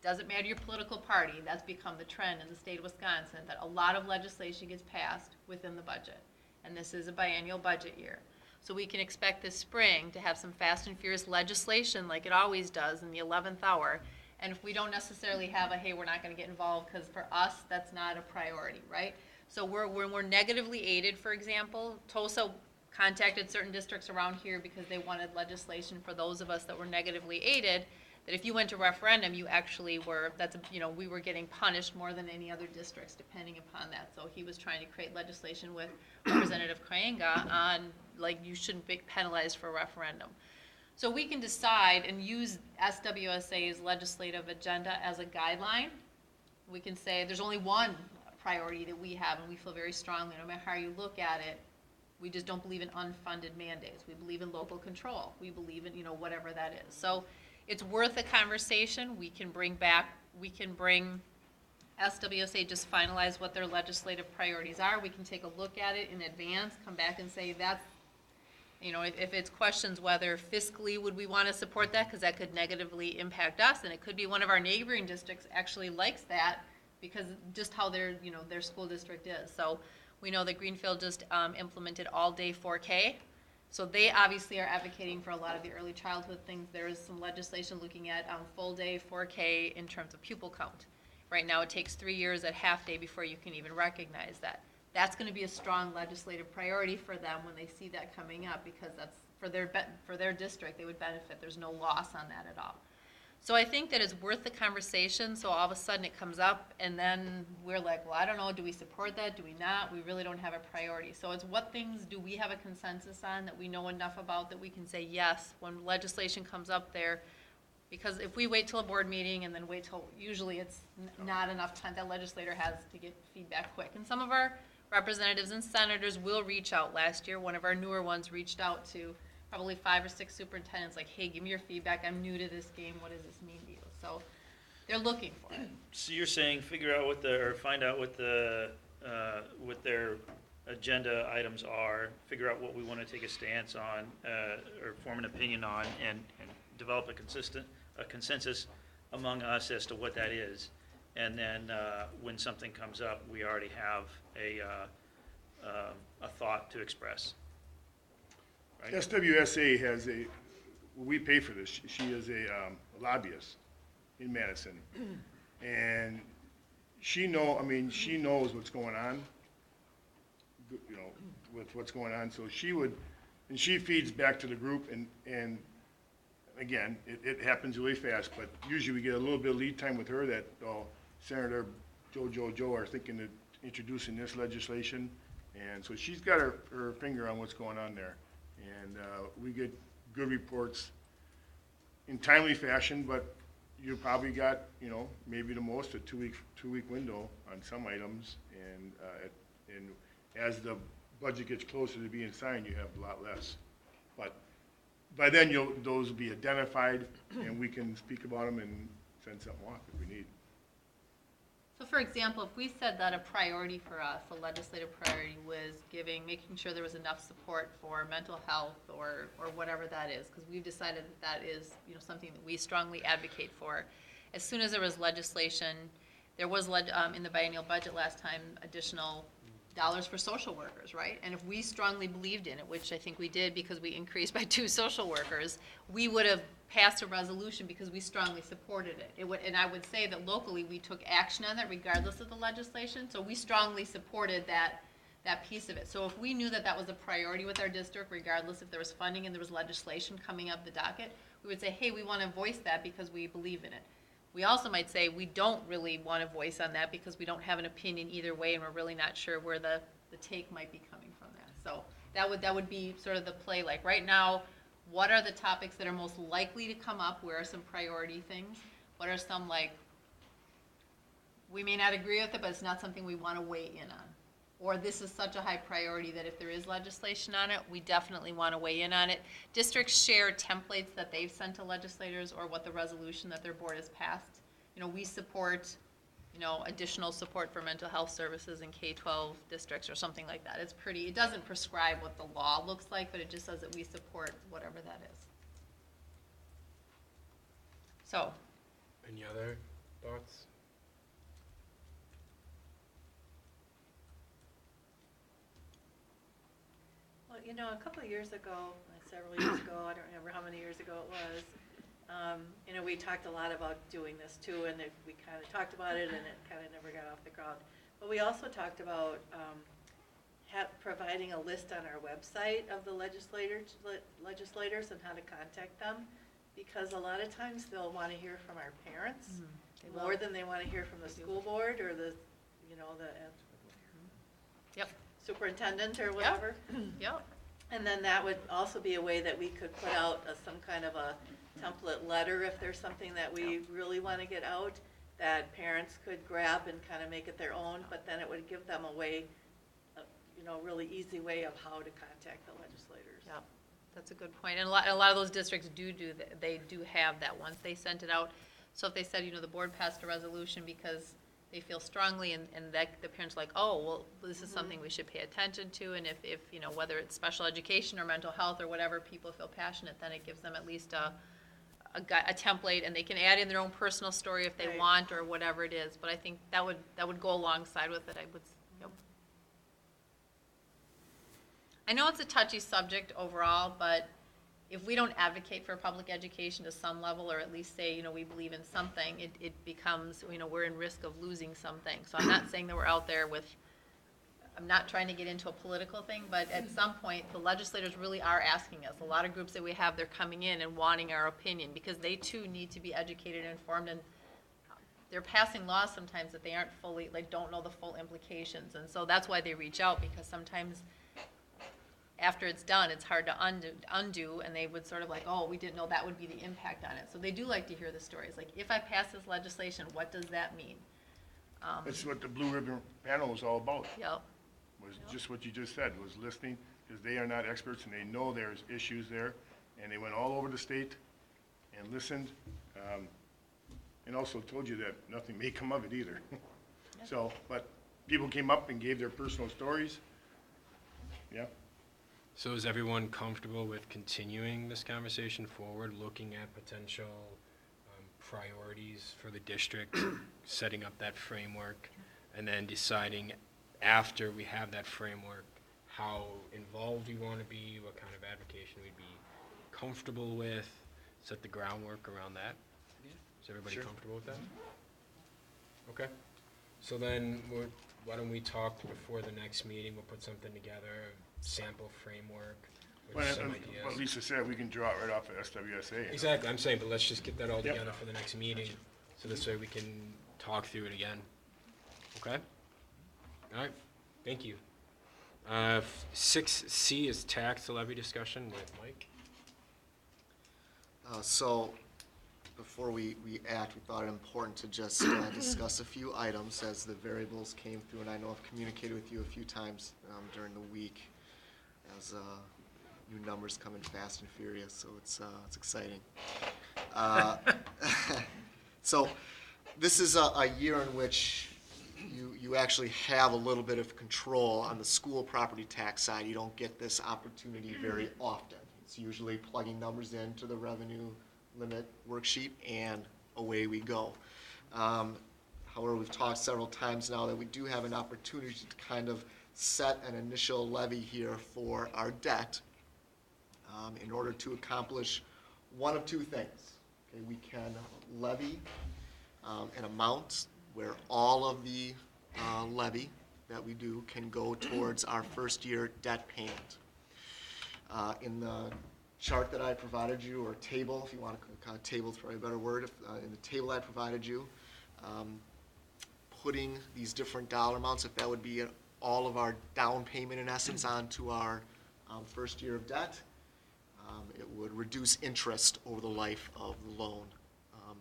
Speaker 16: doesn't matter your political party, that's become the trend in the state of Wisconsin, that a lot of legislation gets passed within the budget. And this is a biennial budget year. So we can expect this spring to have some fast and furious legislation like it always does in the 11th hour. And if we don't necessarily have hey, we're not going to get involved because for us, that's not a priority, right? So when we're negatively aided, for example, TOSA contacted certain districts around here because they wanted legislation for those of us that were negatively aided. that if you went to referendum, you actually were, we were getting punished more than any other districts depending upon that. So he was trying to create legislation with Representative Kayanga on, like, you shouldn't be penalized for a referendum. So we can decide and use SWSA's legislative agenda as a guideline. We can say there's only one priority that we have, and we feel very strongly, no matter how you look at it, we just don't believe in unfunded mandates. We believe in local control. We believe in, whatever that is. So it's worth a conversation. We can bring SWSA, just finalize what their legislative priorities are. We can take a look at it in advance, come back and say that's, if it's questions whether fiscally would we want to support that, because that could negatively impact us, and it could be one of our neighboring districts actually likes that because just how their school district is. So we know that Greenfield just implemented all-day 4K. So they obviously are advocating for a lot of the early childhood things. There is some legislation looking at full-day 4K in terms of pupil count. Right now it takes 3 years at half-day before you can even recognize that. That's going to be a strong legislative priority for them when they see that coming up, because that's for their district, they would benefit. There's no loss on that at all. So I think that it's worth the conversation. So all of a sudden it comes up and then we're like, well, I don't know, do we support that? Do we not? We really don't have a priority. So it's what things do we have a consensus on that we know enough about that we can say yes when legislation comes up there. Because if we wait till a board meeting and then wait till, usually it's not enough time that legislator has to get feedback quick. And some of our representatives and senators will reach out. Last year, one of our newer ones reached out to probably 5 or 6 superintendents, like, hey, give me your feedback. I'm new to this game. What does this mean to you? So they're looking for it.
Speaker 13: So you're saying find out what their agenda items are, figure out what we want to take a stance on, or form an opinion on, and develop a consensus among us as to what that is. And then when something comes up, we already have a thought to express. Right?
Speaker 9: SWSA has we pay for this. She is a lobbyist in Madison. And she knows what's going on, with what's going on. So she feeds back to the group, and again, it happens really fast, but usually we get a little bit of lead time with her that, Senator Joe are thinking of introducing this legislation. And so she's got her finger on what's going on there. And we get good reports in timely fashion, but you probably got, maybe the most a two-week window on some items. And as the budget gets closer to being signed, you have a lot less. But by then, those will be identified, and we can speak about them and send something off if we need.
Speaker 16: So for example, if we said that a priority for us, a legislative priority, was making sure there was enough support for mental health or whatever that is, because we've decided that is something that we strongly advocate for. As soon as there was legislation, there was in the biennial budget last time additional dollars for social workers, right? And if we strongly believed in it, which I think we did because we increased by 2 social workers, we would have passed a resolution because we strongly supported it. And I would say that locally we took action on that regardless of the legislation, so we strongly supported that piece of it. So if we knew that that was a priority with our district, regardless if there was funding and there was legislation coming up the docket, we would say, hey, we want to voice that because we believe in it. We also might say we don't really want to voice on that because we don't have an opinion either way, and we're really not sure where the take might be coming from that. So that would be sort of the play. Like right now, what are the topics that are most likely to come up? Where are some priority things? What are some, like, we may not agree with it, but it's not something we want to weigh in on? Or this is such a high priority that if there is legislation on it, we definitely want to weigh in on it. Districts share templates that they've sent to legislators or what the resolution that their board has passed. We support, additional support for mental health services in K-12 districts or something like that. It doesn't prescribe what the law looks like, but it just says that we support whatever that is. So.
Speaker 1: Any other thoughts?
Speaker 17: Well, a couple of years ago, several years ago, I don't remember how many years ago it was, we talked a lot about doing this too, and we kind of talked about it, and it kind of never got off the ground. But we also talked about providing a list on our website of the legislators and how to contact them.
Speaker 14: because a lot of times they'll want to hear from our parents
Speaker 16: They
Speaker 14: more
Speaker 16: will.
Speaker 14: than they want to hear from the school board or the, the
Speaker 16: Yep.
Speaker 14: superintendent or whatever.
Speaker 16: Yep.
Speaker 14: And then that would also be a way that we could put out some kind of a template letter if there's something that we really want to get out, that parents could grab and kind of make it their own, but then it would give them a way, really easy way of how to contact the legislators.
Speaker 16: Yep, that's a good point. And a lot of those districts do that. They do have that once they sent it out. So if they said, the board passed a resolution because they feel strongly and that the parents are like, oh, well, this is something we should pay attention to. And if whether it's special education or mental health or whatever, people feel passionate, then it gives them at least a template, and they can add in their own personal story if they
Speaker 14: Right.
Speaker 16: want or whatever it is. But I think that would go alongside with it. Yep. I know it's a touchy subject overall, but if we don't advocate for public education to some level, or at least say, we believe in something, it becomes, we're in risk of losing something. So I'm not saying that we're out there I'm not trying to get into a political thing, but at some point, the legislators really are asking us. A lot of groups that we have, they're coming in and wanting our opinion, because they too need to be educated and informed, and they're passing laws sometimes that they aren't fully, don't know the full implications. And so that's why they reach out, because sometimes after it's done, it's hard to undo, and they would sort of oh, we didn't know that would be the impact on it. So they do like to hear the stories. If I pass this legislation, what does that mean?
Speaker 9: That's what the Blue Ribbon panel was all about.
Speaker 16: Yep.
Speaker 9: Was just what you just said, was listening, because they are not experts and they know there's issues there. And they went all over the state and listened, and also told you that nothing may come of it either. So, but people came up and gave their personal stories. Yeah.
Speaker 1: So is everyone comfortable with continuing this conversation forward, looking at potential priorities for the district, setting up that framework, and then deciding after we have that framework how involved we want to be, what kind of advocacy we'd be comfortable with, set the groundwork around that? Is everybody
Speaker 11: Sure.
Speaker 1: comfortable with that? Okay. So then why don't we talk before the next meeting? We'll put something together, sample framework with
Speaker 9: Well,
Speaker 1: some
Speaker 9: and
Speaker 1: ideas.
Speaker 9: what Lisa said, we can draw it right off of SWSA.
Speaker 1: Exactly, I'm saying, but let's just get that all
Speaker 9: Yep.
Speaker 1: together for the next meeting, so this way we can talk through it again. Okay? All right, thank you. 6C is tax levy discussion with Mike.
Speaker 11: So, before we act, we thought it important to just discuss a few items as the variables came through, and I know I've communicated with you a few times during the week as new numbers come in fast and furious, so it's exciting. So, this is a year in which you actually have a little bit of control on the school property tax side. You don't get this opportunity very often. It's usually plugging numbers into the revenue limit worksheet and away we go. However, we've talked several times now that we do have an opportunity to kind of set an initial levy here for our debt in order to accomplish one of two things. Okay, we can levy an amount where all of the levy that we do can go towards our first year debt payment. In the chart that I provided you, or table, if you want to kind of table, is probably a better word, in the table I provided you, putting these different dollar amounts, if that would be all of our down payment in essence onto our first year of debt, it would reduce interest over the life of the loan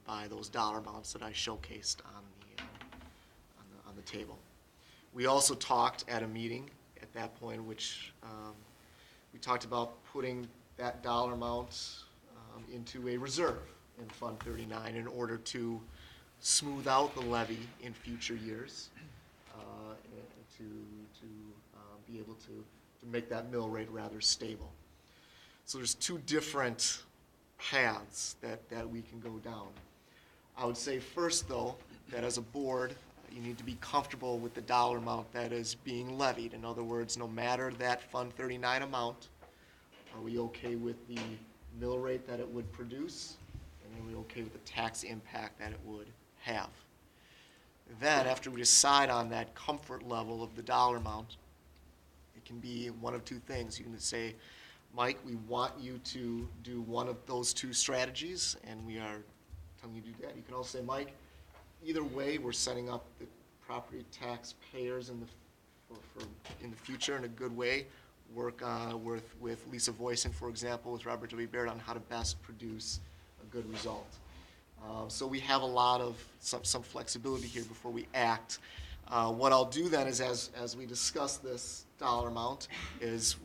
Speaker 11: by those dollar amounts that I showcased on the table. We also talked at a meeting at that point, which we talked about putting that dollar amount into a reserve in Fund 39 in order to smooth out the levy in future years, and to be able to make that mill rate rather stable. So there's two different paths that we can go down. I would say first, though, that as a board, you need to be comfortable with the dollar amount that is being levied. In other words, no matter that Fund 39 amount, are we okay with the mill rate that it would produce? And are we okay with the tax impact that it would have? Then, after we decide on that comfort level of the dollar amount, it can be one of two things. You can say, Mike, we want you to do one of those two strategies, and we are telling you to do that. You can also say, Mike, either way, we're setting up the property tax payers in the future in a good way. Work with Lisa Voisin, for example, with Robert W. Baird on how to best produce a good result. So we have a lot of some flexibility here before we act. What I'll do then is, as we discuss this dollar amount, is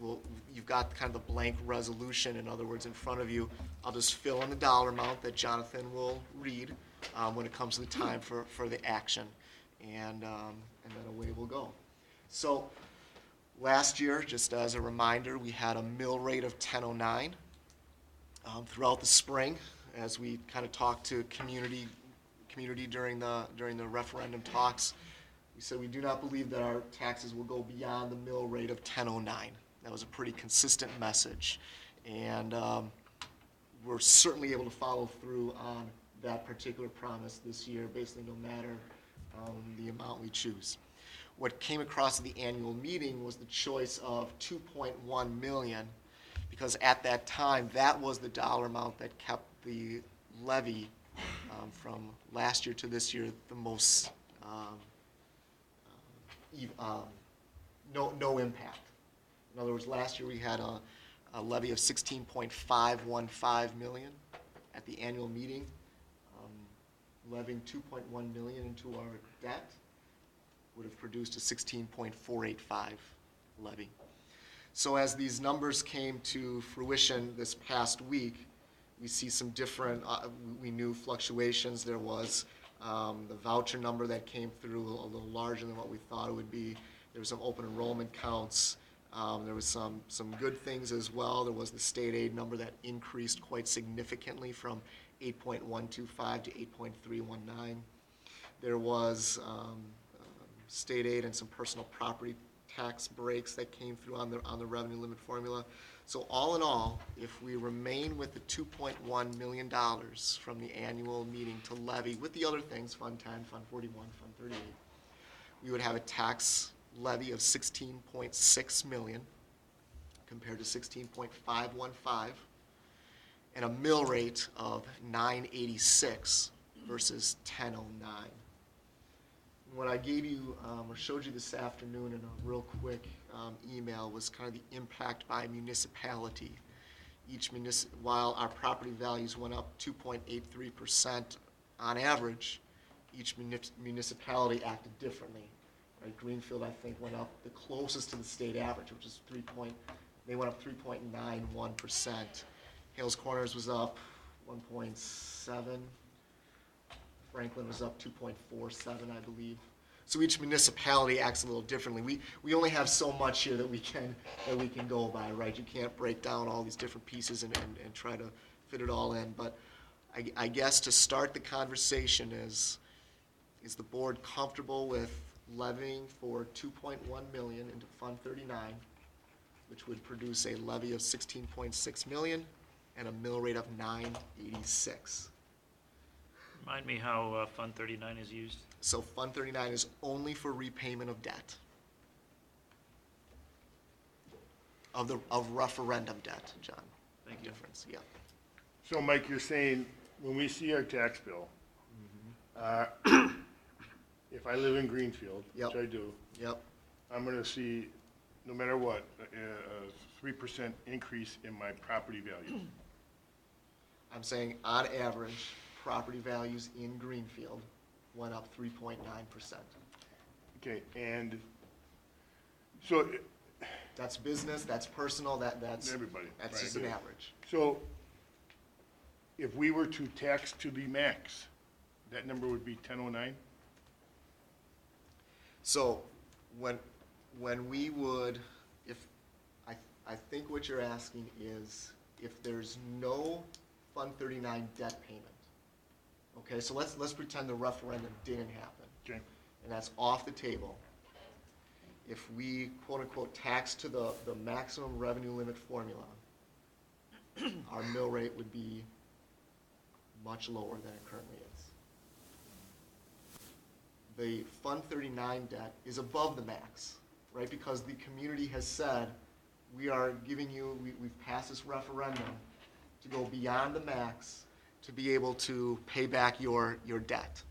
Speaker 11: you've got kind of the blank resolution, in other words, in front of you. I'll just fill in the dollar amount that Jonathan will read when it comes to the time for the action, and then away we'll go. So last year, just as a reminder, we had a mill rate of 10.09. Throughout the spring, as we kind of talked to community during the referendum talks, we said we do not believe that our taxes will go beyond the mill rate of 10.09. That was a pretty consistent message, and we're certainly able to follow through on that particular promise this year, basically no matter the amount we choose. What came across at the annual meeting was the choice of 2.1 million, because at that time, that was the dollar amount that kept the levy from last year to this year the most no impact. In other words, last year we had a levy of 16.515 million at the annual meeting. Levying 2.1 million into our debt would have produced a 16.485 levy. So as these numbers came to fruition this past week, we see some different, we knew fluctuations. There was the voucher number that came through a little larger than what we thought it would be. There was some open enrollment counts. There was some good things as well. There was the state aid number that increased quite significantly from 8.125 to 8.319. There was state aid and some personal property tax breaks that came through on the revenue limit formula. So all in all, if we remain with the $2.1 million from the annual meeting to levy with the other things, Fund 10, Fund 41, Fund 38, we would have a tax levy of 16.6 million compared to 16.515, and a mill rate of 986 versus 1009. What I gave you or showed you this afternoon in a real quick email was kind of the impact by municipality. While our property values went up 2.83% on average, each municipality acted differently. Right? Greenfield, I think, went up the closest to the state average, which is they went up 3.91%. Hales Corners was up 1.7. Franklin was up 2.47, I believe. So each municipality acts a little differently. We only have so much here that we can go by, right? You can't break down all these different pieces and try to fit it all in. But I guess to start the conversation is the board comfortable with levying for 2.1 million into Fund 39, which would produce a levy of 16.6 million and a mill rate of 986.
Speaker 13: Remind me how Fund 39 is used.
Speaker 11: So Fund 39 is only for repayment of debt, of referendum debt, John.
Speaker 13: Thank you.
Speaker 11: Difference, yeah.
Speaker 9: So Mike, you're saying when we see our tax bill, if I live in Greenfield,
Speaker 11: Yep.
Speaker 9: which I do,
Speaker 11: Yep.
Speaker 9: I'm going to see, no matter what, a 3% increase in my property value.
Speaker 11: I'm saying on average, property values in Greenfield went up 3.9%.
Speaker 9: Okay, and so
Speaker 11: That's business, that's personal, that's
Speaker 9: everybody.
Speaker 11: That's
Speaker 9: right,
Speaker 11: just an average.
Speaker 9: So if we were to tax to the max, that number would be 1009?
Speaker 11: So when we would, I think what you're asking is if there's no Fund 39 debt payment. Okay, so let's pretend the referendum didn't happen.
Speaker 9: Okay.
Speaker 11: And that's off the table. If we quote unquote tax to the maximum revenue limit formula, our mill rate would be much lower than it currently is. The Fund 39 debt is above the max, right? Because the community has said we are giving you, we've passed this referendum to go beyond the max to be able to pay back your debt,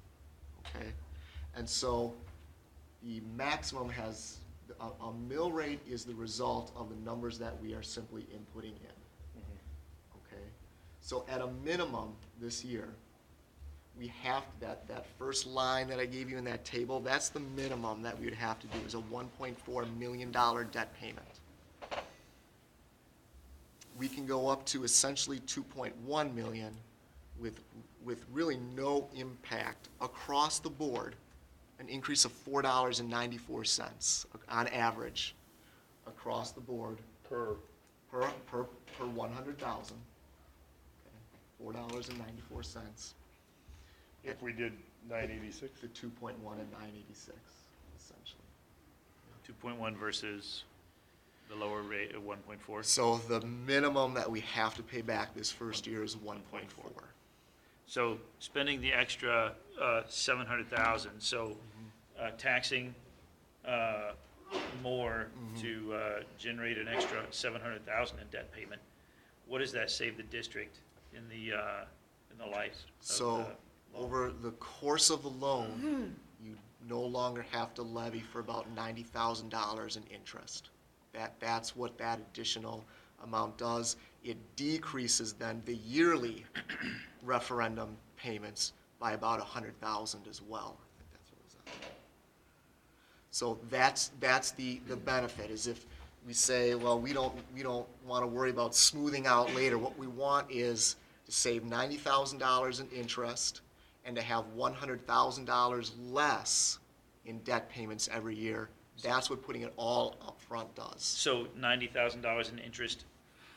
Speaker 11: okay? And so the maximum has, a mill rate is the result of the numbers that we are simply inputting in, okay? So at a minimum this year, we have, that first line that I gave you in that table, that's the minimum that we would have to do, is a $1.4 million debt payment. We can go up to essentially 2.1 million with really no impact across the board, an increase of $4.94 on average across the board per 100,000. Okay, $4.94.
Speaker 9: If we did 986?
Speaker 11: The 2.1 and 986, essentially.
Speaker 13: 2.1 versus the lower rate of 1.4.
Speaker 11: So the minimum that we have to pay back this first year is 1.4.
Speaker 13: So spending the extra 700,000, so taxing more to generate an extra 700,000 in debt payment. What does that save the district in the life?
Speaker 11: So over the course of the loan, you no longer have to levy for about $90,000 in interest. That's what that additional amount does. It decreases then the yearly referendum payments by about $100,000 as well. I think that's what it was. So that's the benefit, is if we say, well, we don't want to worry about smoothing out later. What we want is to save $90,000 in interest and to have $100,000 less in debt payments every year. That's what putting it all up front does.
Speaker 13: So $90,000 in interest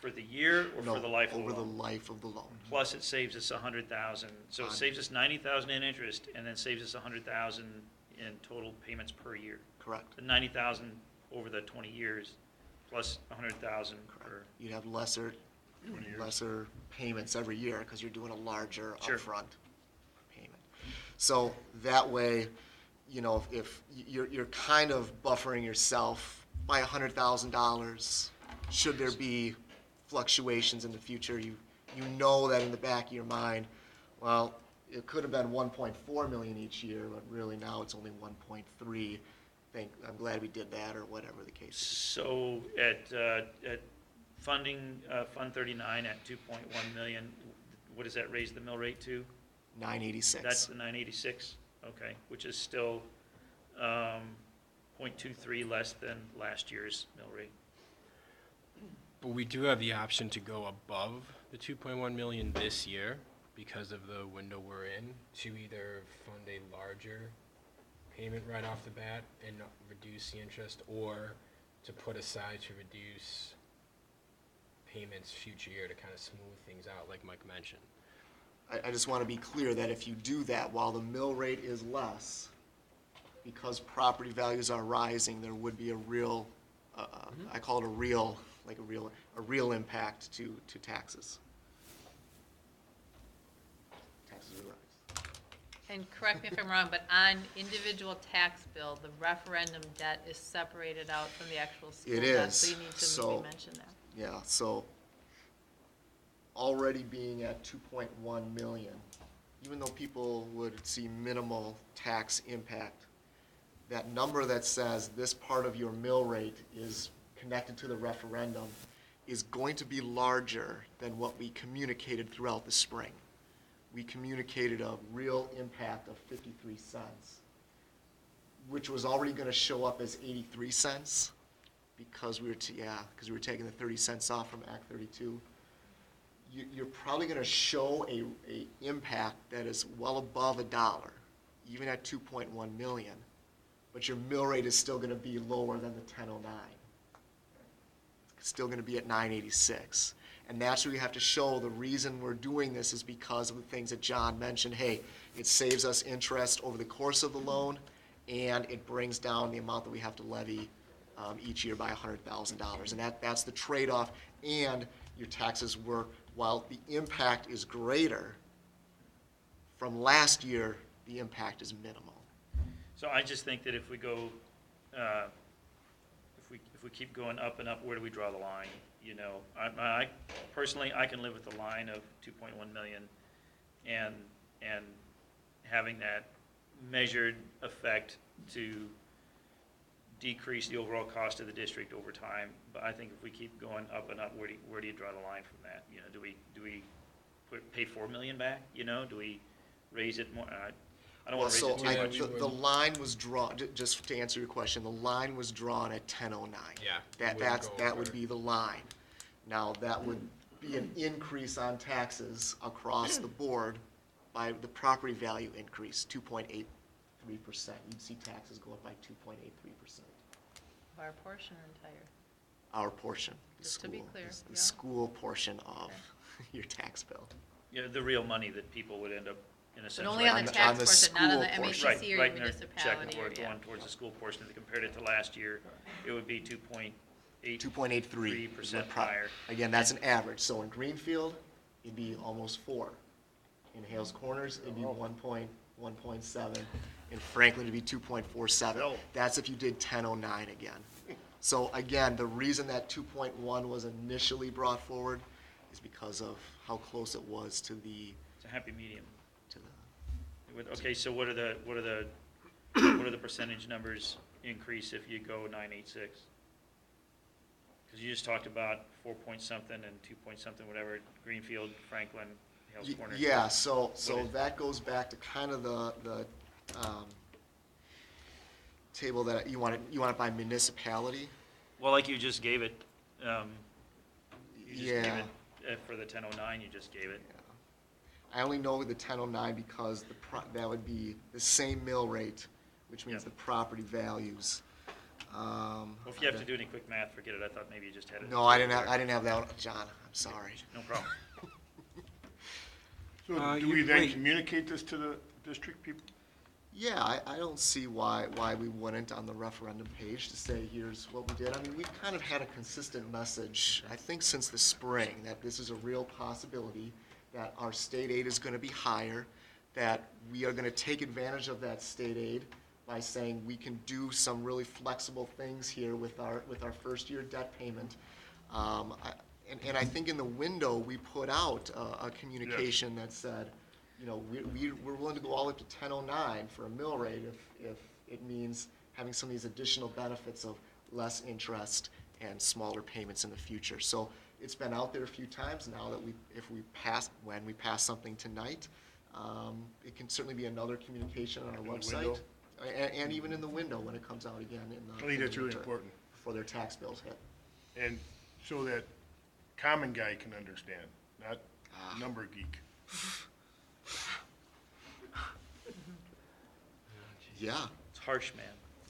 Speaker 13: for the year or for the life of the loan?
Speaker 11: Over the life of the loan.
Speaker 13: Plus it saves us $100,000. So it saves us $90,000 in interest and then saves us $100,000 in total payments per year.
Speaker 11: Correct.
Speaker 13: The $90,000 over the 20 years plus $100,000 per.
Speaker 11: You'd have lesser payments every year because you're doing a larger upfront payment. So that way, you know, if you're kind of buffering yourself by $100,000, should there be fluctuations in the future, you know that in the back of your mind, well, it could have been 1.4 million each year, but really now it's only 1.3. I'm glad we did that, or whatever the case is.
Speaker 13: So at funding Fund 39 at 2.1 million, what does that raise the mill rate to?
Speaker 11: 986.
Speaker 13: That's the 986. Okay, which is still 0.23 less than last year's mill rate.
Speaker 1: But we do have the option to go above the 2.1 million this year because of the window we're in, to either fund a larger payment right off the bat and not reduce the interest, or to put aside to reduce payments future year to kind of smooth things out, like Mike mentioned.
Speaker 11: I just want to be clear that if you do that, while the mill rate is less, because property values are rising, there would be a real, I call it a real impact to taxes. Taxes are rising.
Speaker 16: And correct me if I'm wrong, but on individual tax bill, the referendum debt is separated out from the actual school
Speaker 11: It
Speaker 16: debt,
Speaker 11: is.
Speaker 16: so you need to
Speaker 11: So,
Speaker 16: maybe mention that.
Speaker 11: Yeah, so already being at 2.1 million, even though people would see minimal tax impact, that number that says this part of your mill rate is connected to the referendum is going to be larger than what we communicated throughout the spring. We communicated a real impact of 53 cents, which was already going to show up as 83 cents because we were taking the 30 cents off from Act 32. You're probably going to show a impact that is well above $1, even at 2.1 million, but your mill rate is still going to be lower than the 1009. It's still going to be at 986. And that's where you have to show the reason we're doing this is because of the things that John mentioned. Hey, it saves us interest over the course of the loan, and it brings down the amount that we have to levy each year by $100,000. And that's the trade-off, and your taxes were, while the impact is greater, from last year, the impact is minimal.
Speaker 13: So I just think that if we go, if if we keep going up and up, where do we draw the line? You know, I personally, I can live with the line of 2.1 million and having that measured effect to decrease the overall cost of the district over time. But I think if we keep going up and up, where do you draw the line from that? You know, do we pay 4 million back? You know, do we raise it more? I don't want to raise it too much.
Speaker 11: The line was drawn, just to answer your question, the line was drawn at 10.09.
Speaker 1: Yeah.
Speaker 11: That would be the line. Now, that would be an increase on taxes across the board by the property value increase, 2.83%. You'd see taxes go up by 2.83%.
Speaker 16: Of our portion or entire?
Speaker 11: Our portion, the
Speaker 16: Just to
Speaker 11: school.
Speaker 16: be clear,
Speaker 11: The
Speaker 16: yeah.
Speaker 11: school portion of your tax bill.
Speaker 13: Yeah, the real money that people would end up, in a sense.
Speaker 16: But only on the tax portion, not on the
Speaker 11: school portion.
Speaker 13: Right,
Speaker 16: MECC or
Speaker 13: right in their
Speaker 16: municipality
Speaker 13: check,
Speaker 16: or,
Speaker 13: or going towards the school portion. If you compared it to last year, it would be 2.83%
Speaker 11: is what
Speaker 13: higher.
Speaker 11: Again, that's an average. So in Greenfield, it'd be almost 4. In Hales Corners, it'd be 1.7. In Franklin, it'd be 2.47. That's if you did 10.09 again. So again, the reason that 2.1 was initially brought forward is because of how close it was to the.
Speaker 13: It's a happy medium.
Speaker 11: To the.
Speaker 13: Okay, so what are the percentage numbers increase if you go 986? Because you just talked about 4 point something and 2 point something, whatever, Greenfield, Franklin, Hales Corners.
Speaker 11: Yeah, so that goes back to kind of the table that you want it by municipality.
Speaker 13: Well, like you just gave it, you just gave
Speaker 11: Yeah.
Speaker 13: it, for the 1009, you just gave it.
Speaker 11: I only know the 1009 because that would be the same mill rate, which means
Speaker 13: Yep.
Speaker 11: the property values.
Speaker 13: Well, if you have to do any quick math, forget it. I thought maybe you just had it.
Speaker 11: No, I didn't have that one, John. I'm sorry.
Speaker 13: No problem.
Speaker 9: So do we then communicate this to the district people?
Speaker 11: Yeah, I don't see why we wouldn't on the referendum page to say, here's what we did. I mean, we've kind of had a consistent message, I think since the spring, that this is a real possibility, that our state aid is going to be higher, that we are going to take advantage of that state aid by saying we can do some really flexible things here with our first year debt payment. And I think in the window, we put out a communication that said, you know, we're willing to go all the way up to 1009 for a mill rate if it means having some of these additional benefits of less interest and smaller payments in the future. So it's been out there a few times now that when we pass something tonight, it can certainly be another communication on our website. And even in the window when it comes out again in the.
Speaker 9: I think that's really important.
Speaker 11: Before their tax bills hit.
Speaker 9: And so that common guy can understand, not number geek.
Speaker 11: Yeah.
Speaker 13: It's harsh, man.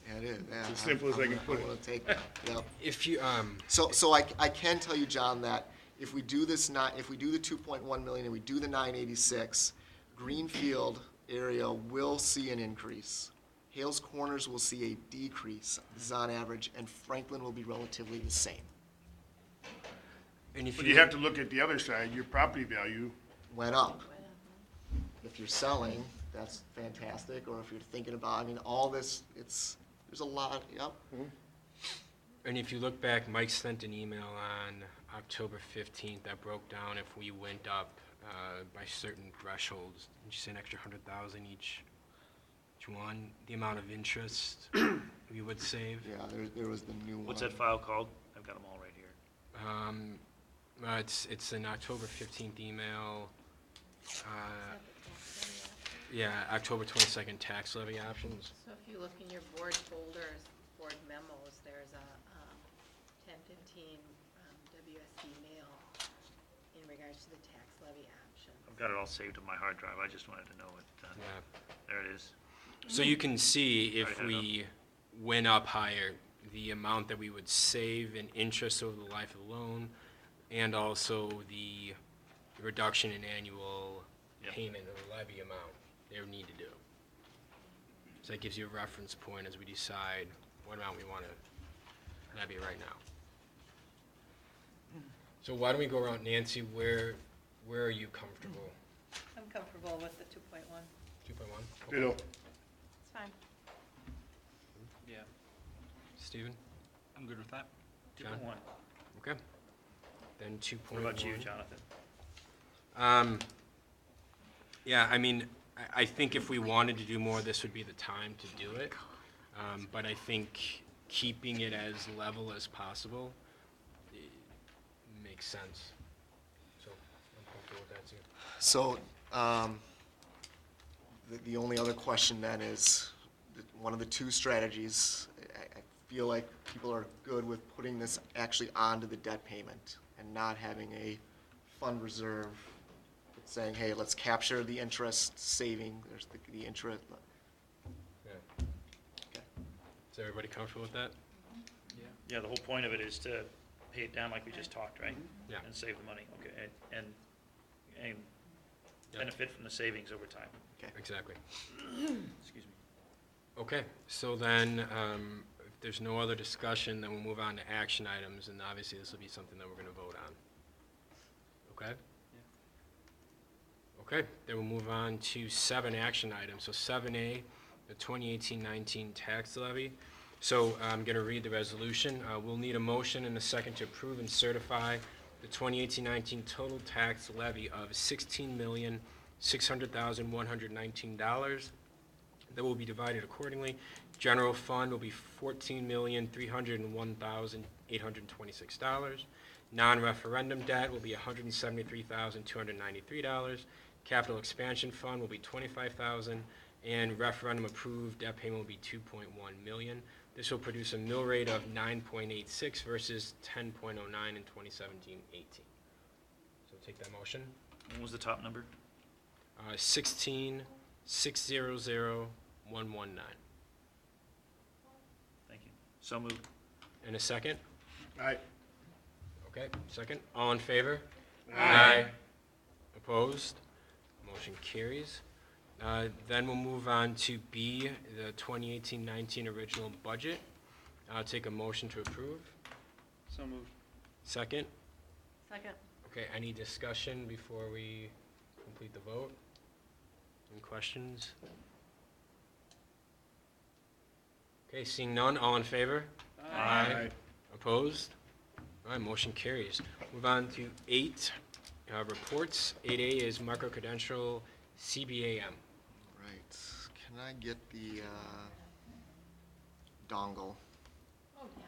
Speaker 11: Yeah, it is. Yeah,
Speaker 9: As simple as I can put it.
Speaker 11: I'm gonna take that. Yep.
Speaker 1: If you,
Speaker 11: So I can tell you, John, that if we do the 2.1 million and we do the 986, Greenfield area will see an increase. Hales Corners will see a decrease. This is on average, and Franklin will be relatively the same.
Speaker 1: and if
Speaker 9: But you have to look at the other side, your property value.
Speaker 11: Went up. If you're selling, that's fantastic. Or if you're thinking about, I mean, all this, there's a lot. Yep.
Speaker 1: And if you look back, Mike sent an email on October 15th that broke down if we went up by certain thresholds, you say an extra 100,000 each one, the amount of interest we would save.
Speaker 11: Yeah, there was the new one.
Speaker 13: What's that file called? I've got them all right here.
Speaker 1: It's an October 15th email. Yeah, October 22nd tax levy options.
Speaker 16: So if you look in your board folders, board memos, there's a 1015 WSD mail in regards to the tax levy option.
Speaker 13: I've got it all saved on my hard drive. I just wanted to know it.
Speaker 1: Yeah.
Speaker 13: There it is.
Speaker 1: So you can see if
Speaker 13: Already had it
Speaker 1: we went up higher, the amount that we would save in interest over the life of the loan, and also the reduction in annual payment of the levy amount they would need to do. So that gives you a reference point as we decide what amount we want to levy right now. So why don't we go around, Nancy, where are you comfortable?
Speaker 16: I'm comfortable with the 2.1.
Speaker 1: 2.1?
Speaker 9: Ditto.
Speaker 16: It's fine.
Speaker 1: Yeah. Stephen?
Speaker 2: I'm good with that.
Speaker 13: 2.1.
Speaker 1: Okay. Then
Speaker 13: What
Speaker 1: 2.1.
Speaker 13: about you, Jonathan?
Speaker 1: Yeah, I mean, I think if we wanted to do more, this would be the time to do it. But I think keeping it as level as possible makes sense. So I'm comfortable with that too.
Speaker 11: So, the only other question then is, one of the two strategies, I feel like people are good with putting this actually onto the debt payment and not having a fund reserve saying, hey, let's capture the interest saving, there's the interest.
Speaker 1: Yeah.
Speaker 11: Okay.
Speaker 1: Is everybody comfortable with that?
Speaker 13: Yeah, the whole point of it is to pay it down like we just talked, right?
Speaker 1: Yeah.
Speaker 13: And save the money, okay, and
Speaker 1: Yeah.
Speaker 13: benefit from the savings over time.
Speaker 11: Okay.
Speaker 1: Exactly.
Speaker 13: Excuse me.
Speaker 1: Okay, so then, if there's no other discussion, then we'll move on to action items, and obviously this will be something that we're gonna vote on. Okay? Okay, then we'll move on to 7 action items. So 7A, the 2018-19 tax levy. So I'm gonna read the resolution. We'll need a motion and a second to approve and certify the 2018-19 total tax levy of $16,600,119. That will be divided accordingly. General fund will be $14,301,826. Non-referendum debt will be $173,293. Capital expansion fund will be $25,000, and referendum approved debt payment will be $2.1 million. This will produce a mill rate of 9.86 versus 10.09 in 2017-18. So take that motion.
Speaker 13: What was the top number?
Speaker 1: 16,600,119.
Speaker 13: Thank you. So moved.
Speaker 1: And a second?
Speaker 9: Aye.
Speaker 1: Okay, second. All in favor?
Speaker 9: Aye.
Speaker 1: Opposed? Motion carries. Then we'll move on to B, the 2018-19 original budget. I'll take a motion to approve.
Speaker 15: So moved.
Speaker 1: Second?
Speaker 14: Second.
Speaker 1: Okay, any discussion before we complete the vote? Any questions? Okay, seeing none, all in favor?
Speaker 9: Aye.
Speaker 1: Opposed? All right, motion carries. Move on to 8, reports. 8A is microcredential CBAM.
Speaker 11: Right. Can I get the dongle?
Speaker 14: Oh, yes.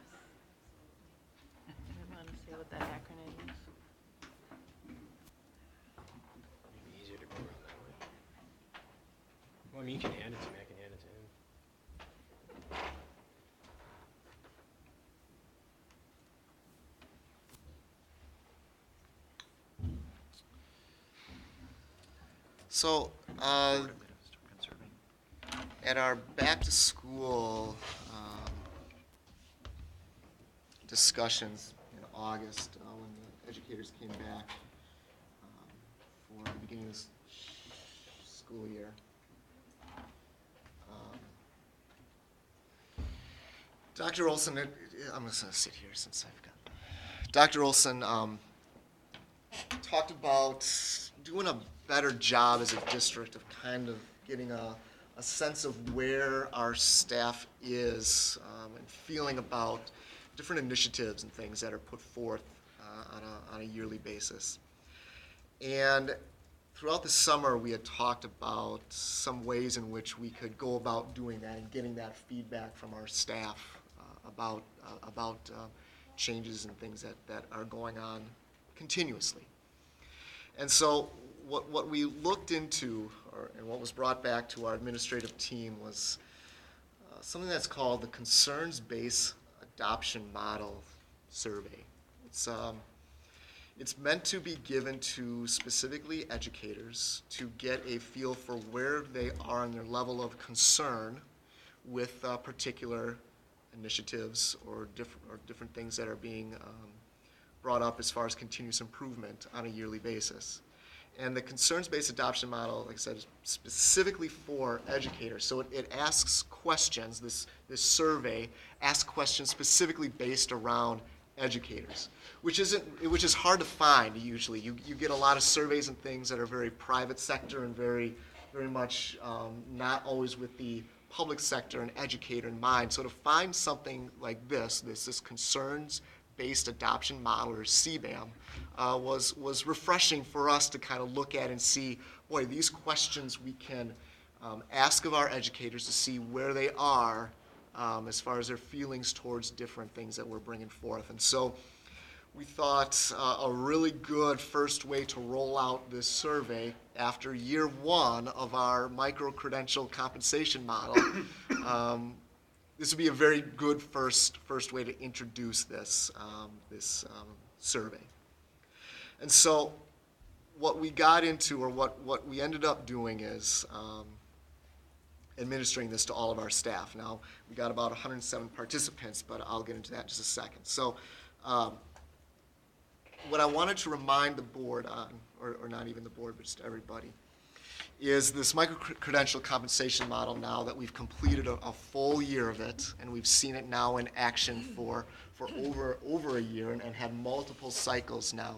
Speaker 14: I want to see what that acronym is.
Speaker 1: Maybe easier to go around that way. Well, I mean, you can hand it to me, I can hand it to him.
Speaker 11: So, at our back-to-school discussions in August, when the educators came back for the beginning of this school year, Dr. Olson, I'm just going to sit here since I've got. Dr. Olson talked about doing a better job as a district of kind of getting a sense of where our staff is and feeling about different initiatives and things that are put forth on a yearly basis. And throughout the summer, we had talked about some ways in which we could go about doing that and getting that feedback from our staff about changes and things that are going on continuously. And so what we looked into, and what was brought back to our administrative team, was something that's called the Concerns-Based Adoption Model Survey. It's meant to be given to specifically educators to get a feel for where they are in their level of concern with particular initiatives or different things that are being brought up as far as continuous improvement on a yearly basis. And the concerns-based adoption model, like I said, is specifically for educators. So it asks questions, this survey asks questions specifically based around educators, which is hard to find usually. You get a lot of surveys and things that are very private sector and very much not always with the public sector and educator in mind. So to find something like this concerns-based adoption model, or CBAM, was refreshing for us to kind of look at and see, boy, these questions we can ask of our educators to see where they are as far as their feelings towards different things that we're bringing forth. And so we thought a really good first way to roll out this survey after year one of our micro-credential compensation model, this would be a very good first way to introduce this survey. And so what we got into, or what we ended up doing, is administering this to all of our staff. Now, we got about 107 participants, but I'll get into that in just a second. So what I wanted to remind the board on, or not even the board, but just everybody, is this micro-credential compensation model, now that we've completed a full year of it, and we've seen it now in action for over a year, and had multiple cycles now.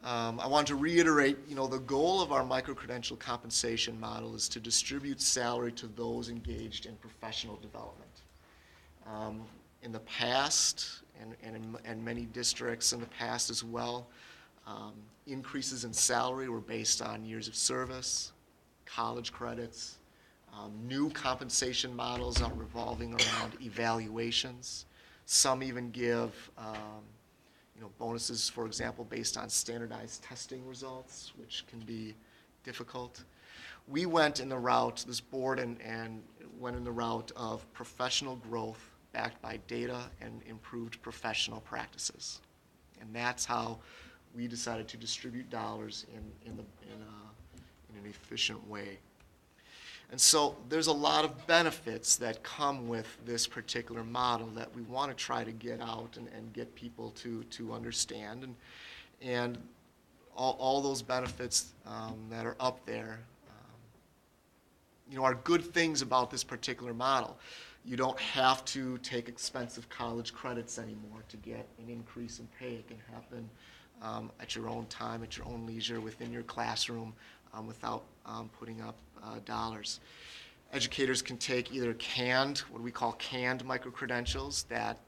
Speaker 11: I want to reiterate, the goal of our micro-credential compensation model is to distribute salary to those engaged in professional development. In the past, and many districts in the past as well, increases in salary were based on years of service, college credits. New compensation models are revolving around evaluations. Some even give bonuses, for example, based on standardized testing results, which can be difficult. We went in the route, this board and went in the route of professional growth backed by data and improved professional practices. And that's how we decided to distribute dollars in an efficient way. And so there's a lot of benefits that come with this particular model that we want to try to get out and get people to understand. And all those benefits that are up there are good things about this particular model. You don't have to take expensive college credits anymore to get an increase in pay. It can happen at your own time, at your own leisure, within your classroom, without putting up dollars. Educators can take either what we call canned micro-credentials that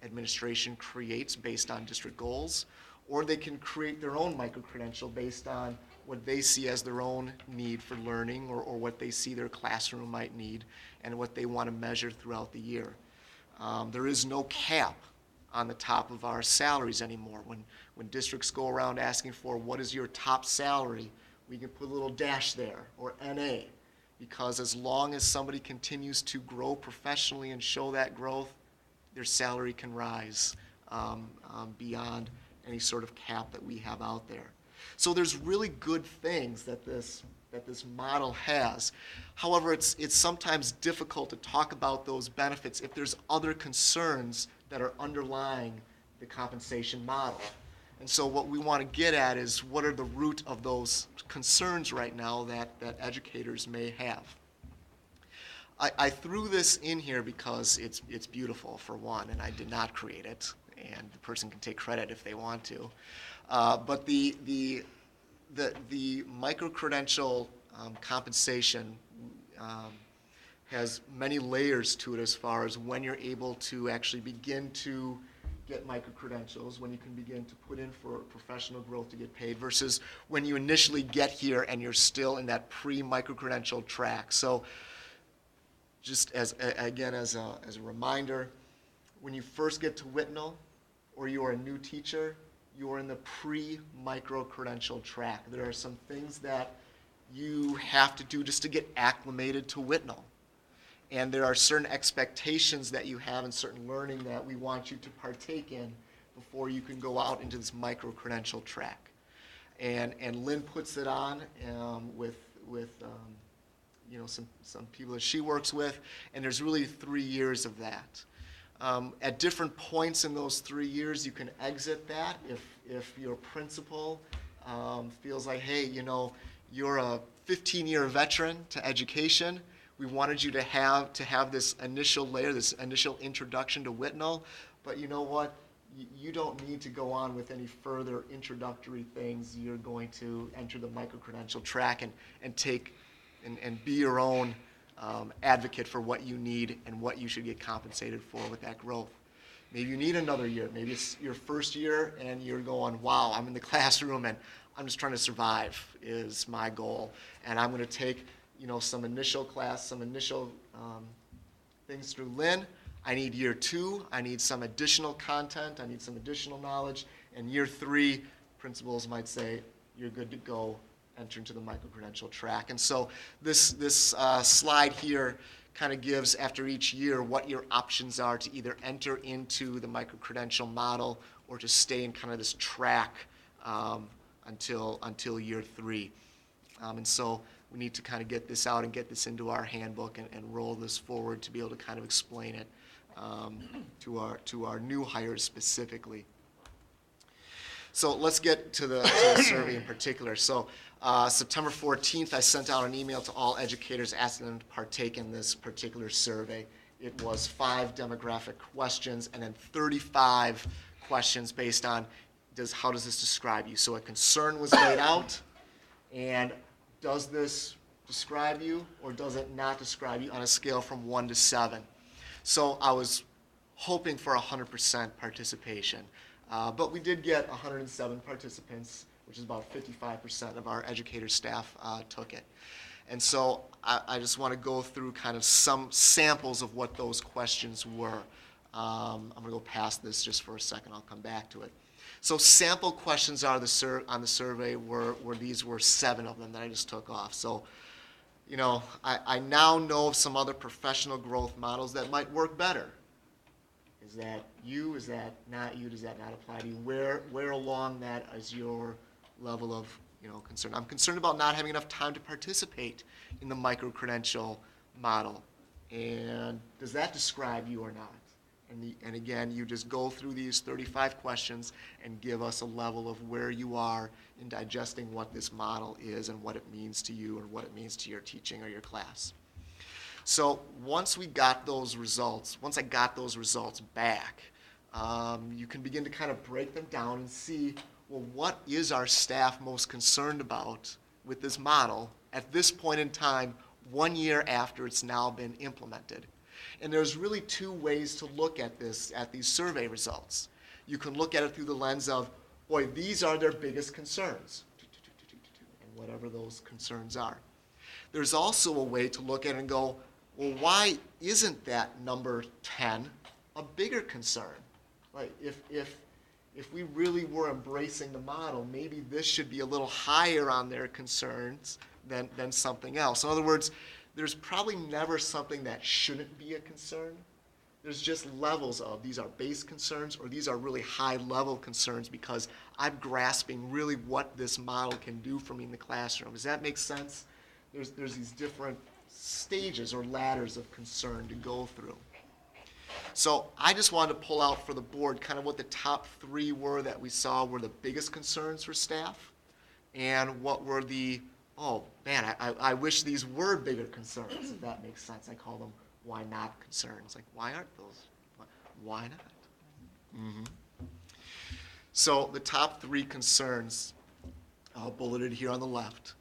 Speaker 11: administration creates based on district goals, or they can create their own micro-credential based on what they see as their own need for learning, or what they see their classroom might need, and what they want to measure throughout the year. There is no cap on the top of our salaries anymore. When districts go around asking for what is your top salary, we can put a little dash there, or NA, because as long as somebody continues to grow professionally and show that growth, their salary can rise beyond any sort of cap that we have out there. So there's really good things that this model has. However, it's sometimes difficult to talk about those benefits if there's other concerns that are underlying the compensation model. And so what we want to get at is, what are the root of those concerns right now that educators may have. I threw this in here because it's beautiful, for one, and I did not create it, and the person can take credit if they want to. But the micro-credential compensation has many layers to it, as far as when you're able to actually begin to get micro-credentials, when you can begin to put in for professional growth to get paid, versus when you initially get here and you're still in that pre-micro-credential track. So just as a reminder, when you first get to Whitnall, or you are a new teacher, you are in the pre-micro-credential track. There are some things that you have to do just to get acclimated to Whitnall. And there are certain expectations that you have and certain learning that we want you to partake in before you can go out into this micro-credential track. And Lynn puts it on with some people that she works with, and there's really 3 years of that. At different points in those 3 years, you can exit that if your principal feels like, hey, you're a 15-year veteran to education. We wanted you to have this initial layer, this initial introduction to Whitnall, but you know what? You don't need to go on with any further introductory things. You're going to enter the micro-credential track and take and be your own advocate for what you need and what you should get compensated for with that growth. Maybe you need another year. Maybe it's your first year and you're going, wow, I'm in the classroom and I'm just trying to survive is my goal. And I'm going to take, some initial class, some initial things through Lynn. I need year 2. I need some additional content. I need some additional knowledge. And year 3, principals might say, you're good to go, enter into the micro-credential track. And so this slide here kind of gives, after each year, what your options are to either enter into the micro-credential model or to stay in kind of this track until year 3. And so we need to kind of get this out and get this into our handbook and roll this forward to be able to kind of explain it to our new hires specifically. So let's get to the survey in particular. So September 14th, I sent out an email to all educators asking them to partake in this particular survey. It was 5 demographic questions and then 35 questions based on how does this describe you. So a concern was laid out, and does this describe you or does it not describe you on a scale from 1 to 7? So I was hoping for 100% participation. But we did get 107 participants, which is about 55% of our educator staff took it. And so I just want to go through kind of some samples of what those questions were. I'm going to go past this just for a second. I'll come back to it. So sample questions on the survey were 7 of them that I just took off. So, I now know of some other professional growth models that might work better. Is that you? Is that not you? Does that not apply to you? Where along that is your level of concern? I'm concerned about not having enough time to participate in the micro-credential model. And does that describe you or not? And again, you just go through these 35 questions and give us a level of where you are in digesting what this model is and what it means to you or what it means to your teaching or your class. So once I got those results back, you can begin to kind of break them down and see, well, what is our staff most concerned about with this model at this point in time, 1 year after it's now been implemented? And there's really 2 ways to look at these survey results. You can look at it through the lens of, boy, these are their biggest concerns, and whatever those concerns are. There's also a way to look at it and go, well, why isn't that number 10 a bigger concern? Like if we really were embracing the model, maybe this should be a little higher on their concerns than something else. In other words, there's probably never something that shouldn't be a concern. There's just levels of these are base concerns or these are really high-level concerns because I'm grasping really what this model can do for me in the classroom. Does that make sense? There's these different stages or ladders of concern to go through. So I just wanted to pull out for the board kind of what the top 3 were that we saw were the biggest concerns for staff and what were the, oh man, I wish these were bigger concerns, if that makes sense. I call them why not concerns. Like, why aren't those? Why not? Mm-hmm. So the top 3 concerns, bulleted here on the left.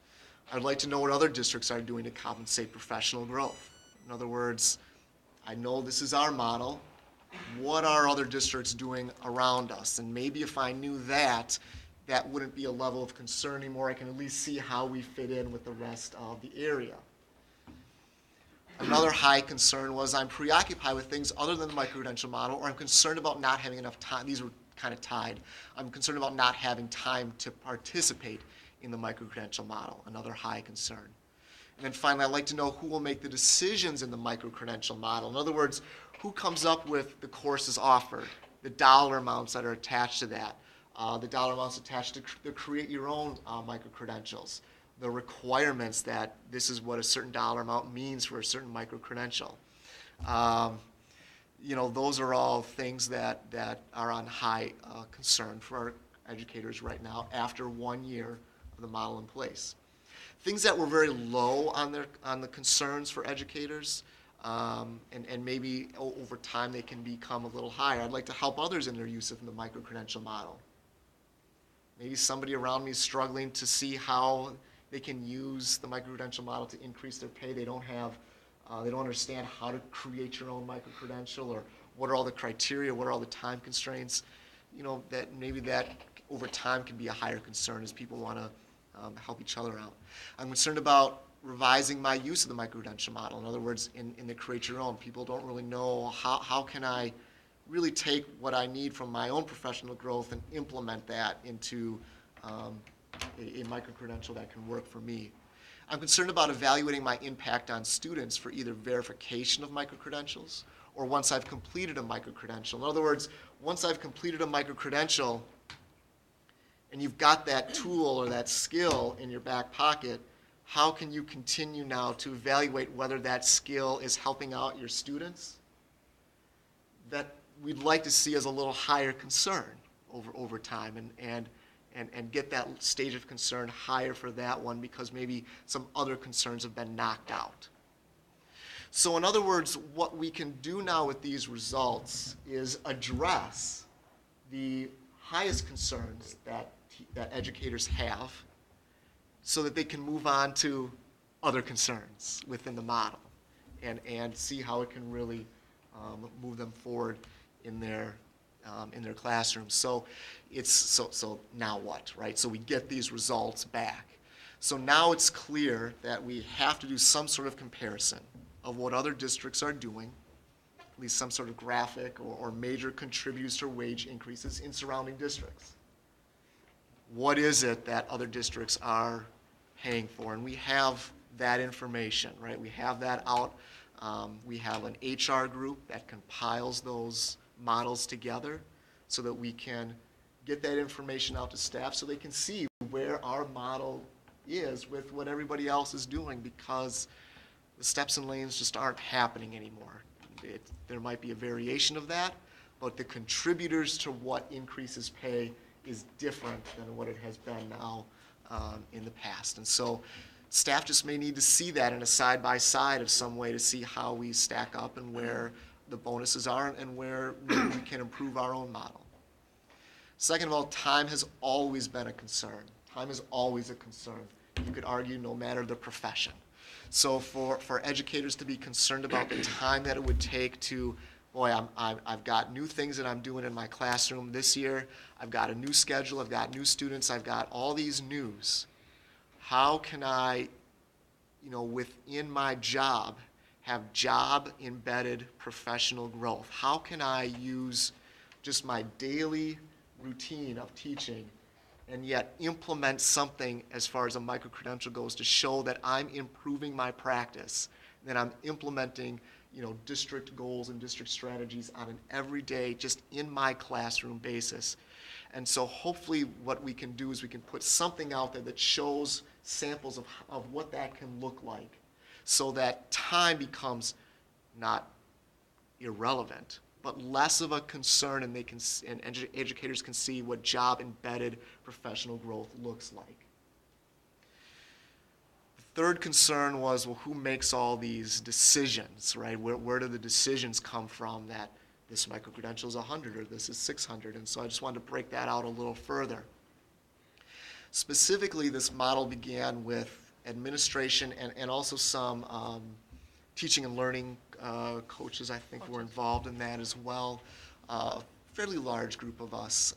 Speaker 11: I'd like to know what other districts are doing to compensate professional growth. In other words, I know this is our model. What are other districts doing around us? And maybe if I knew that, that wouldn't be a level of concern anymore. I can at least see how we fit in with the rest of the area. Another high concern was I'm preoccupied with things other than the micro-credential model, or I'm concerned about not having enough time. These were kind of tied. I'm concerned about not having time to participate in the micro-credential model, another high concern. And then finally, I'd like to know who will make the decisions in the micro-credential model. In other words, who comes up with the courses offered, the dollar amounts that are attached to that, the dollar amounts attached to create your own micro-credentials, the requirements that this is what a certain dollar amount means for a certain micro-credential. Those are all things that are on high concern for our educators right now after 1 year of the model in place. Things that were very low on the concerns for educators, and maybe over time they can become a little higher. I'd like to help others in their use of the micro-credential model. Maybe somebody around me is struggling to see how they can use the micro-credential model to increase their pay. They don't have They don't understand how to create your own micro-credential, or what are all the criteria, what are all the time constraints. That maybe that over time can be a higher concern as people want to help each other out. I'm concerned about revising my use of the micro-credential model. In other words, in the create your own, people don't really know how can I really take what I need from my own professional growth and implement that into a micro-credential that can work for me. I'm concerned about evaluating my impact on students for either verification of micro-credentials or once I've completed a micro-credential. In other words, once I've completed a micro-credential and you've got that tool or that skill in your back pocket, how can you continue now to evaluate whether that skill is helping out your students? That we'd like to see as a little higher concern over time, and get that stage of concern higher for that one because maybe some other concerns have been knocked out. So in other words, what we can do now with these results is address the highest concerns that educators have so that they can move on to other concerns within the model and see how it can really move them forward in their classrooms. So so now what, right? So we get these results back. So now it's clear that we have to do some sort of comparison of what other districts are doing, at least some sort of graphic or major contributors to wage increases in surrounding districts. What is it that other districts are paying for? And we have that information, right? We have that out. We have an HR group that compiles those models together so that we can get that information out to staff so they can see where our model is with what everybody else is doing, because the steps and lanes just aren't happening anymore. There might be a variation of that, but the contributors to what increases pay is different than what it has been now in the past. And so staff just may need to see that in a side-by-side of some way to see how we stack up and where the bonuses are and where maybe we can improve our own model. Second of all, time has always been a concern. Time is always a concern. You could argue no matter the profession. So for educators to be concerned about the time that it would take to, boy, I've got new things that I'm doing in my classroom this year. I've got a new schedule. I've got new students. I've got all these news. How can I, within my job, have job-embedded professional growth? How can I use just my daily routine of teaching and yet implement something as far as a micro-credential goes to show that I'm improving my practice, that I'm implementing district goals and district strategies on an everyday, just in my classroom basis. And so hopefully what we can do is we can put something out there that shows samples of what that can look like so that time becomes not irrelevant, but less of a concern, and educators can see what job-embedded professional growth looks like. The third concern was, well, who makes all these decisions, right? Where do the decisions come from that this micro-credential is 100 or this is 600? And so I just wanted to break that out a little further. Specifically, this model began with administration and also some teaching and learning coaches, I think, were involved in that as well. A fairly large group of us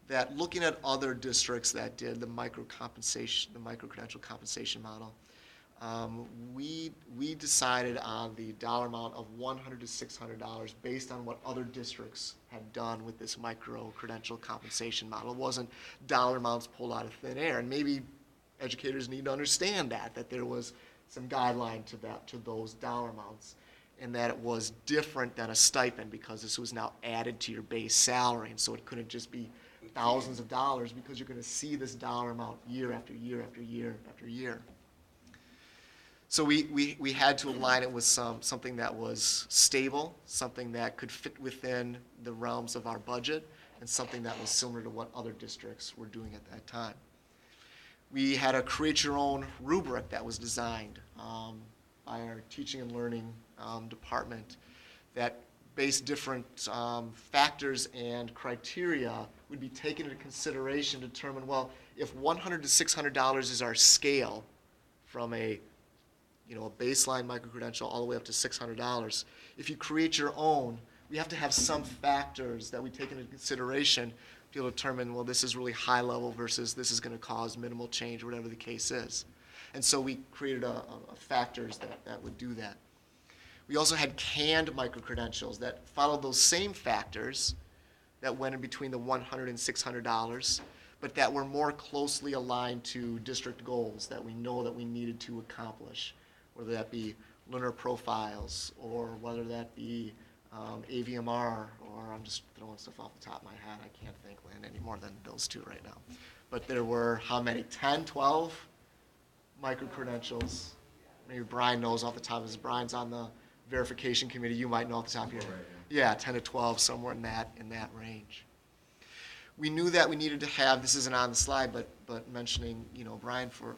Speaker 11: that looking at other districts that did the micro-credential compensation model, we decided on the dollar amount of $100 to $600 based on what other districts had done with this micro-credential compensation model. It wasn't dollar amounts pulled out of thin air, and maybe educators need to understand that there was some guideline to those dollar amounts, and that it was different than a stipend because this was now added to your base salary, and so it couldn't just be thousands of dollars because you're going to see this dollar amount year after year after year after year. So we had to align it with something that was stable, something that could fit within the realms of our budget, and something that was similar to what other districts were doing at that time. We had a create your own rubric that was designed by our teaching and learning department that based different factors and criteria would be taken into consideration to determine, well, if $100 to $600 is our scale from a a baseline micro-credential all the way up to $600. If you create your own, we have to have some factors that we take into consideration to be able to determine, well, this is really high level versus this is going to cause minimal change, whatever the case is. And so we created a factors that would do that. We also had canned micro-credentials that followed those same factors that went in between the $100 and $600, but that were more closely aligned to district goals that we know that we needed to accomplish, whether that be learner profiles or whether that be AVMR, or I'm just throwing stuff off the top of my head. I can't think, Lynn, any more than those two right now. But there were how many? 10, 12 micro-credentials. Maybe Brian knows off the top of his, Brian's on the verification committee. You might know off the top of your head. Yeah, 10 to 12, somewhere in that range. We knew that we needed to have, this isn't on the slide, but mentioning, Brian for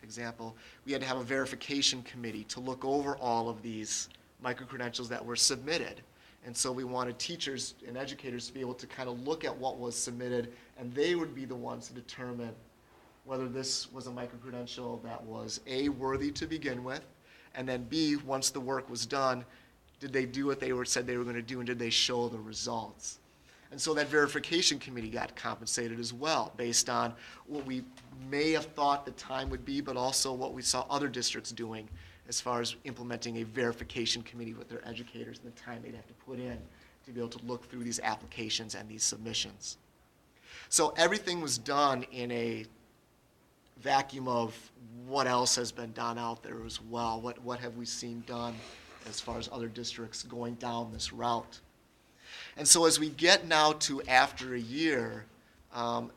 Speaker 11: example, we had to have a verification committee to look over all of these micro-credentials that were submitted. And so we wanted teachers and educators to be able to kind of look at what was submitted, and they would be the ones to determine whether this was a micro-credential that was A, worthy to begin with, and then B, once the work was done, did they do what they said they were going to do, and did they show the results? And so that verification committee got compensated as well, based on what we may have thought the time would be, but also what we saw other districts doing as far as implementing a verification committee with their educators and the time they'd have to put in to be able to look through these applications and these submissions. So everything was done in a vacuum of what else has been done out there as well. What have we seen done as far as other districts going down this route? And so as we get now to after a year, and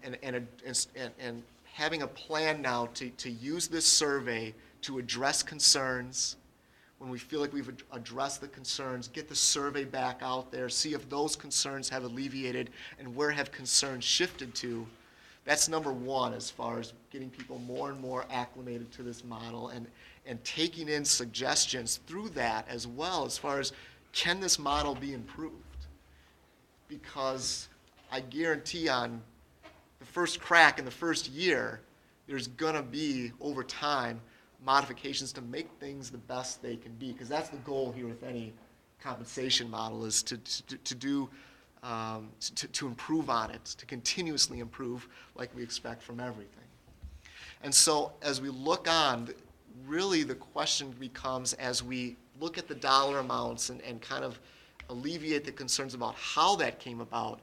Speaker 11: having a plan now to use this survey to address concerns, when we feel like we've addressed the concerns, get the survey back out there, see if those concerns have alleviated and where have concerns shifted to. That's number one as far as getting people more and more acclimated to this model and taking in suggestions through that as well as far as, can this model be improved? Because I guarantee on the first crack in the first year, there's going to be, over time, modifications to make things the best they can be. Because that's the goal here with any compensation model, is to improve on it, to continuously improve like we expect from everything. And so as we look on, really the question becomes, as we look at the dollar amounts and kind of alleviate the concerns about how that came about,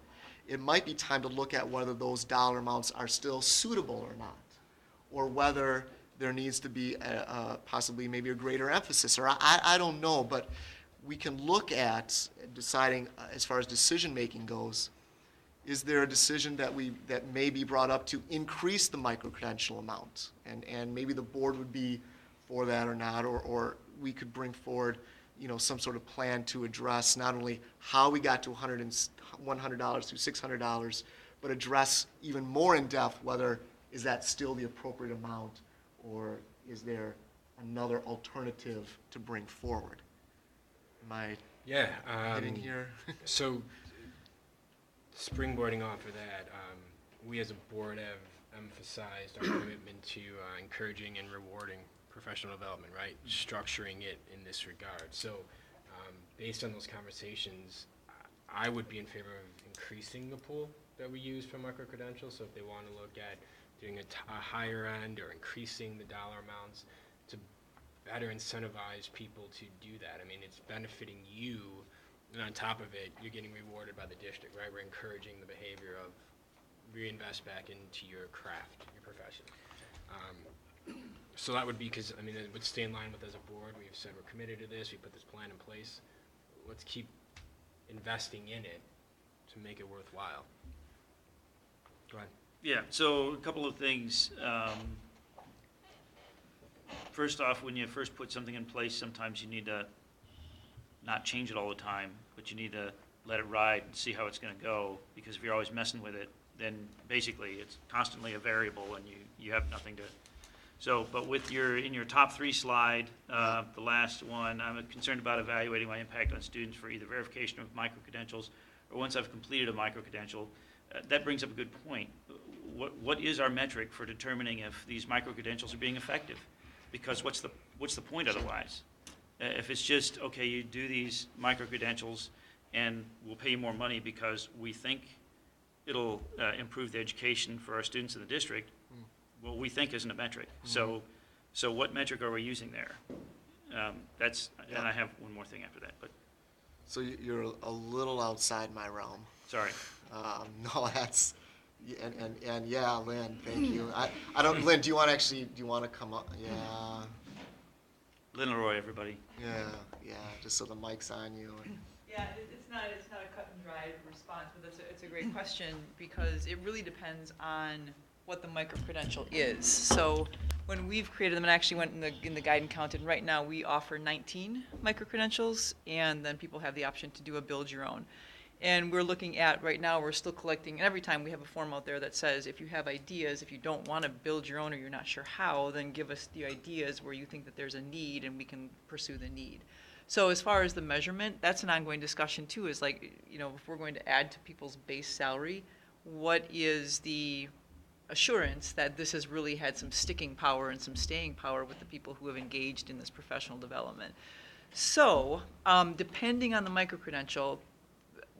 Speaker 11: it might be time to look at whether those dollar amounts are still suitable or not, or whether there needs to be possibly maybe a greater emphasis, or I don't know, but we can look at deciding as far as decision making goes, is there a decision that may be brought up to increase the micro-credential amount, and maybe the board would be for that or not, or we could bring forward some sort of plan to address not only how we got to $100 to $600, but address even more in depth whether is that still the appropriate amount, or is there another alternative to bring forward? Am I getting here?
Speaker 1: So springboarding off of that, we as a board have emphasized our commitment to encouraging and rewarding professional development, right? Structuring it in this regard. So based on those conversations, I would be in favor of increasing the pool that we use for micro-credentials. So if they want to look at doing a higher end or increasing the dollar amounts to better incentivize people to do that. I mean, it's benefiting you, and on top of it, you're getting rewarded by the district, right? We're encouraging the behavior of reinvest back into your craft, your profession. So that would be, because, I mean, it would stay in line with, as a board, we've said we're committed to this, we put this plan in place. Let's keep investing in it to make it worthwhile. Go ahead.
Speaker 13: Yeah, so a couple of things. First off, when you first put something in place, sometimes you need to not change it all the time, but you need to let it ride and see how it's going to go, because if you're always messing with it, then basically it's constantly a variable and you have nothing to. So, but with in your top three slide, the last one, I'm concerned about evaluating my impact on students for either verification of micro-credentials or once I've completed a micro-credential. That brings up a good point. What is our metric for determining if these micro-credentials are being effective? because what's the point otherwise? If it's just, okay, you do these micro-credentials and we'll pay you more money because we think it'll improve the education for our students in the district, well, we think isn't a metric. So what metric are we using there? And I have one more thing after that, but.
Speaker 11: So you're a little outside my realm.
Speaker 13: Sorry.
Speaker 11: No, that's, and yeah, Lynn, thank you. I don't, Lynn, do you want to come up? Yeah.
Speaker 13: Lynn Leroy, everybody.
Speaker 11: Yeah, just so the mic's on you.
Speaker 18: Yeah, it's not a cut and dried response, but it's a great question because it really depends on what the micro-credential is. So when we've created them, and I actually went in the guide and counted, right now we offer 19 micro-credentials, and then people have the option to do a build your own. And we're looking at, right now, we're still collecting, and every time we have a form out there that says, if you have ideas, if you don't want to build your own or you're not sure how, then give us the ideas where you think that there's a need and we can pursue the need. So as far as the measurement, that's an ongoing discussion too, is like, if we're going to add to people's base salary, what is the assurance that this has really had some sticking power and some staying power with the people who have engaged in this professional development? So, depending on the micro-credential,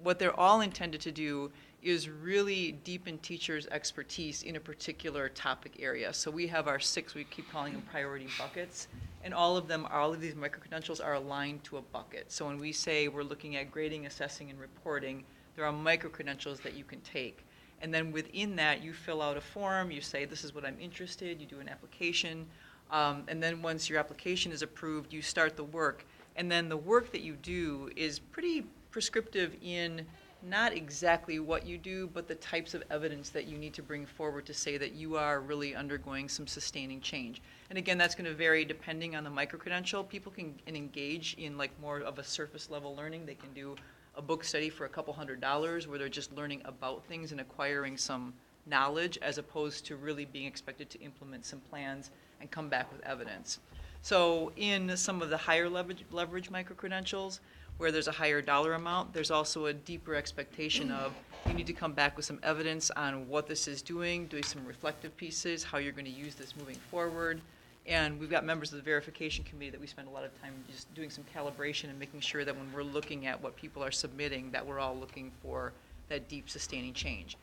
Speaker 18: what they're all intended to do is really deepen teachers' expertise in a particular topic area. So we have our 6, we keep calling them priority buckets, and all of these micro-credentials are aligned to a bucket. So when we say we're looking at grading, assessing, and reporting, there are micro-credentials that you can take. And then within that, you fill out a form, you say, this is what I'm interested, you do an application, and then once your application is approved, you start the work. And then the work that you do is pretty prescriptive in not exactly what you do, but the types of evidence that you need to bring forward to say that you are really undergoing some sustaining change. And again, that's going to vary depending on the micro-credential. People can engage in like more of a surface level learning. They can do a book study for a couple $100s where they're just learning about things and acquiring some knowledge as opposed to really being expected to implement some plans and come back with evidence. So in some of the higher leverage micro-credentials, where there's a higher dollar amount, there's also a deeper expectation of you need to come back with some evidence on what this is doing some reflective pieces, how you're going to use this moving forward. And we've got members of the verification committee that we spend a lot of time just doing some calibration and making sure that when we're looking at what people are submitting, that we're all looking for that deep sustaining change.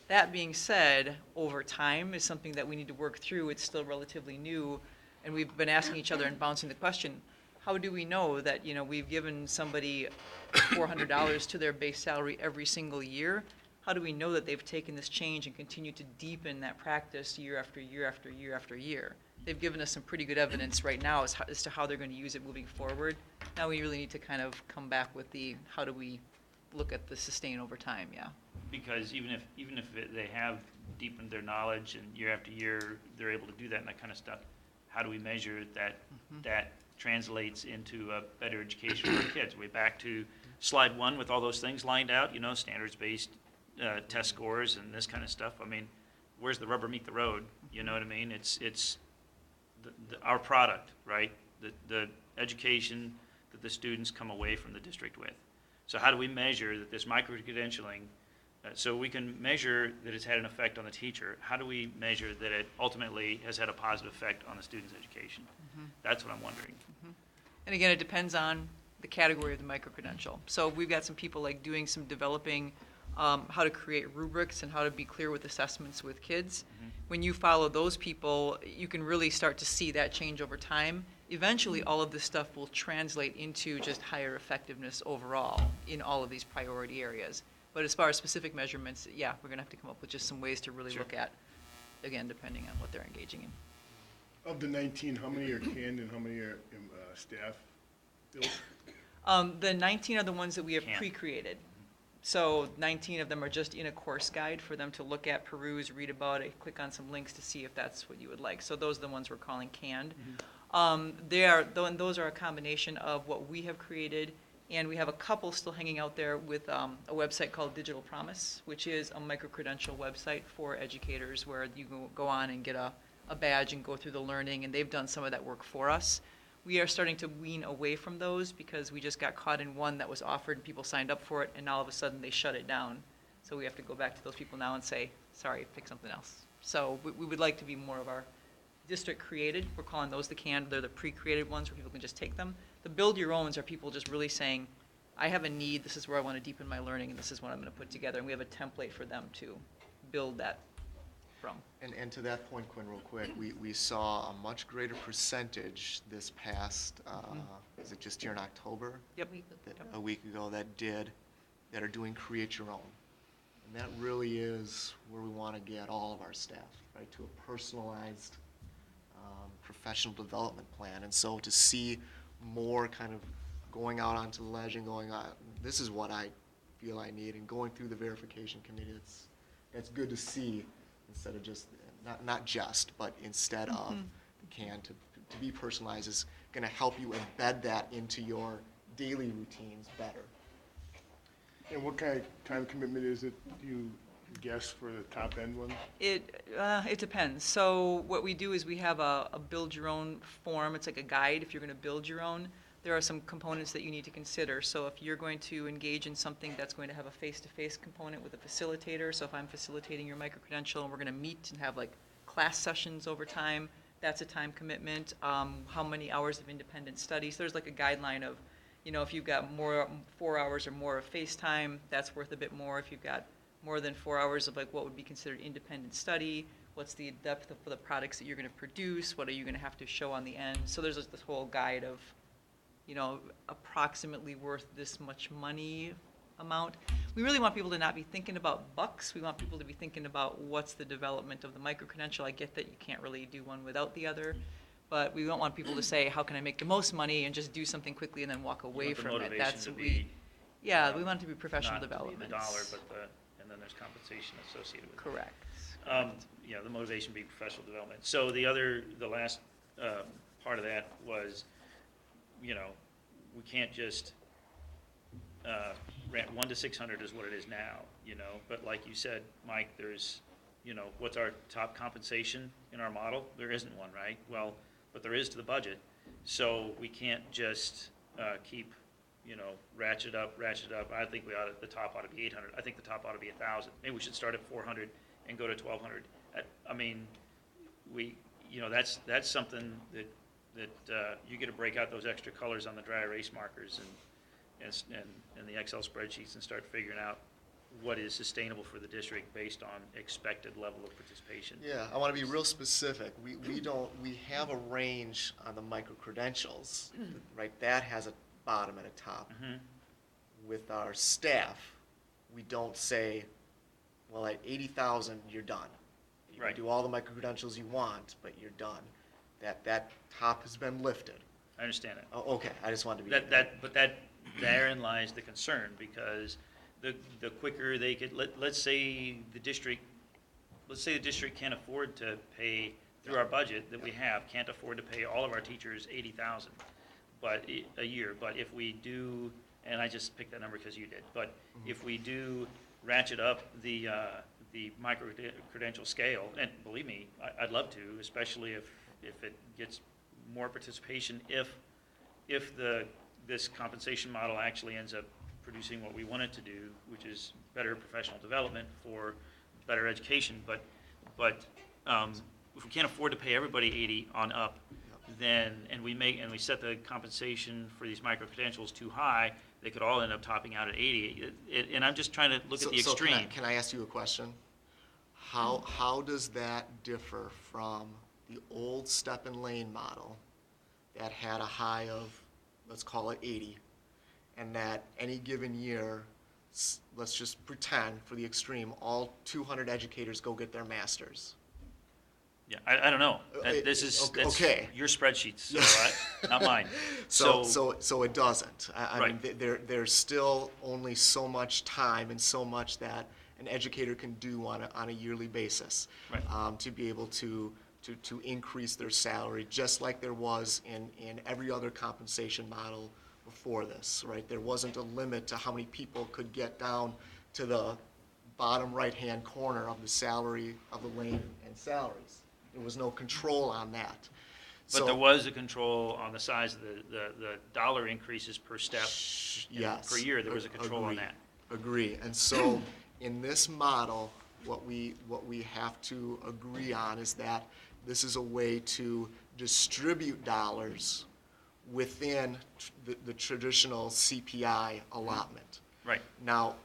Speaker 18: That being said, over time is something that we need to work through. It's still relatively new, and we've been asking each other and bouncing the question, how do we know that, we've given somebody $400 to their base salary every single year? How do we know that they've taken this change and continue to deepen that practice year after year after year after year? They've given us some pretty good evidence right now as to how they're going to use it moving forward. Now we really need to kind of come back with how do we look at the sustain over time, yeah.
Speaker 13: Because even if they have deepened their knowledge and year after year they're able to do that and that kind of stuff, how do we measure that that translates into a better education for our kids? We're back to slide 1 with all those things lined out, standards-based test scores and this kind of stuff. I mean, where's the rubber meet the road? You know what I mean? It's our product, right? The education that the students come away from the district with. So how do we measure that this micro-credentialing, so we can measure that it's had an effect on the teacher, how do we measure that it ultimately has had a positive effect on the student's education? That's what I'm wondering.
Speaker 18: And again, it depends on the category of the micro-credential. So we've got some people like doing some developing how to create rubrics and how to be clear with assessments with kids. When you follow those people, you can really start to see that change over time. Eventually, all of this stuff will translate into just higher effectiveness overall in all of these priority areas. But as far as specific measurements, yeah, we're going to have to come up with just some ways to really look at, again, depending on what they're engaging in.
Speaker 9: Of the 19, how many are canned and how many are staff built?
Speaker 18: The 19 are the ones that we have pre-created. So 19 of them are just in a course guide for them to look at, peruse, read about it, click on some links to see if that's what you would like. So those are the ones we're calling canned. Those are a combination of what we have created, and we have a couple still hanging out there with a website called Digital Promise, which is a micro-credential website for educators where you can go on and get a badge and go through the learning, and they've done some of that work for us. We are starting to wean away from those because we just got caught in one that was offered and people signed up for it, and all of a sudden they shut it down. So we have to go back to those people now and say, sorry, pick something else. So we would like to be more of our district created. We're calling those they're the pre-created ones where people can just take them. The build your owns are people just really saying, I have a need, this is where I want to deepen my learning, and this is what I'm going to put together. And we have a template for them to build that from.
Speaker 11: And to that point, Quinn, real quick, we saw a much greater percentage this past, is it just here in October?
Speaker 18: Yep.
Speaker 11: A week ago that are doing Create Your Own. And that really is where we want to get all of our staff, right, to a personalized professional development plan. And so to see more kind of going out onto the ledge and going, this is what I feel I need, and going through the verification committee, it's good to see, instead of just, not just, but instead of, to be personalized is going to help you embed that into your daily routines better.
Speaker 9: And what kind of time commitment is it, do you guess, for the top end one?
Speaker 18: It depends. So what we do is we have a build your own form. It's like a guide if you're going to build your own. There are some components that you need to consider. So if you're going to engage in something that's going to have a face-to-face component with a facilitator, so if I'm facilitating your micro-credential and we're going to meet and have like class sessions over time, that's a time commitment. How many hours of independent study? So there's like a guideline of, if you've got 4 hours or more of face time, that's worth a bit more. If you've got more than 4 hours of like what would be considered independent study, what's the depth of the products that you're going to produce, what are you going to have to show on the end. So there's this whole guide of, approximately worth this much money amount. We really want people to not be thinking about bucks. We want people to be thinking about what's the development of the micro-credential. I get that you can't really do one without the other, but we don't want people to say, how can I make the most money, and just do something quickly and then walk away from it. That's what we want it to be professional development.
Speaker 13: Not the dollar, but and then there's compensation associated with it.
Speaker 18: Correct.
Speaker 13: The motivation being professional development. So the last part of that was, we can't just rent 1 to 600 is what it is now, but like you said, Mike, there's, what's our top compensation in our model? There isn't one, right? Well, but there is to the budget. So we can't just keep, ratchet up. I think the top ought to be 800. I think the top ought to be 1,000. Maybe we should start at 400 and go to 1,200. I mean, that's something that you get to break out those extra colors on the dry erase markers and the Excel spreadsheets and start figuring out what is sustainable for the district based on expected level of participation.
Speaker 11: Yeah, I want to be real specific. We have a range on the micro-credentials, right? That has a bottom and a top. With our staff, we don't say, well, at 80,000, you're done. You can do all the micro-credentials you want, but you're done. That top has been lifted.
Speaker 13: I understand it.
Speaker 11: Oh, okay, I just wanted to be...
Speaker 13: But therein lies the concern, because the quicker they could, let's say the district can't afford to pay, through our budget that we have, can't afford to pay all of our teachers $80,000 a year. But if we do, and I just picked that number because you did, but if we do ratchet up the micro-credential scale, and believe me, I'd love to, especially if it gets more participation, if this compensation model actually ends up producing what we want it to do, which is better professional development for better education. But if we can't afford to pay everybody 80 on up, then and we set the compensation for these micro credentials too high, they could all end up topping out at 80. And I'm just trying to look at the extreme.
Speaker 11: So can I ask you a question? How does that differ from the old step and lane model that had a high of, let's call it 80, and that any given year, let's just pretend for the extreme, all 200 educators go get their masters?
Speaker 13: Yeah, I don't know. That's
Speaker 11: okay.
Speaker 13: Your spreadsheets, not mine.
Speaker 11: So it doesn't. I mean, there's still only so much time and so much that an educator can do on a yearly basis to be able to increase their salary, just like there was in every other compensation model before this, right? There wasn't a limit to how many people could get down to the bottom right-hand corner of the salary of the lane and salaries. There was no control on that.
Speaker 13: But there was a control on the size of the dollar increases per step per year. There was a control on that.
Speaker 11: Agree. And so in this model, what we have to agree on is that this is a way to distribute dollars within the traditional CPI allotment.
Speaker 13: Right.
Speaker 11: Now,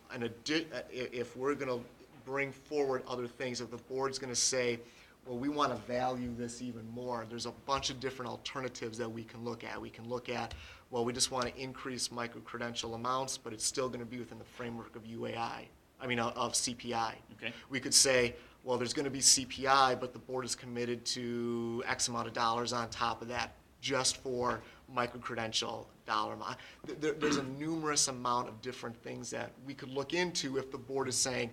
Speaker 11: if we're going to bring forward other things, if the board's going to say, well, we want to value this even more, there's a bunch of different alternatives that we can look at. We can look at, well, we just want to increase micro-credential amounts, but it's still going to be within the framework of of CPI.
Speaker 13: Okay.
Speaker 11: We could say, well, there's going to be CPI, but the board is committed to X amount of dollars on top of that just for micro-credential dollar amount. There's a numerous amount of different things that we could look into if the board is saying,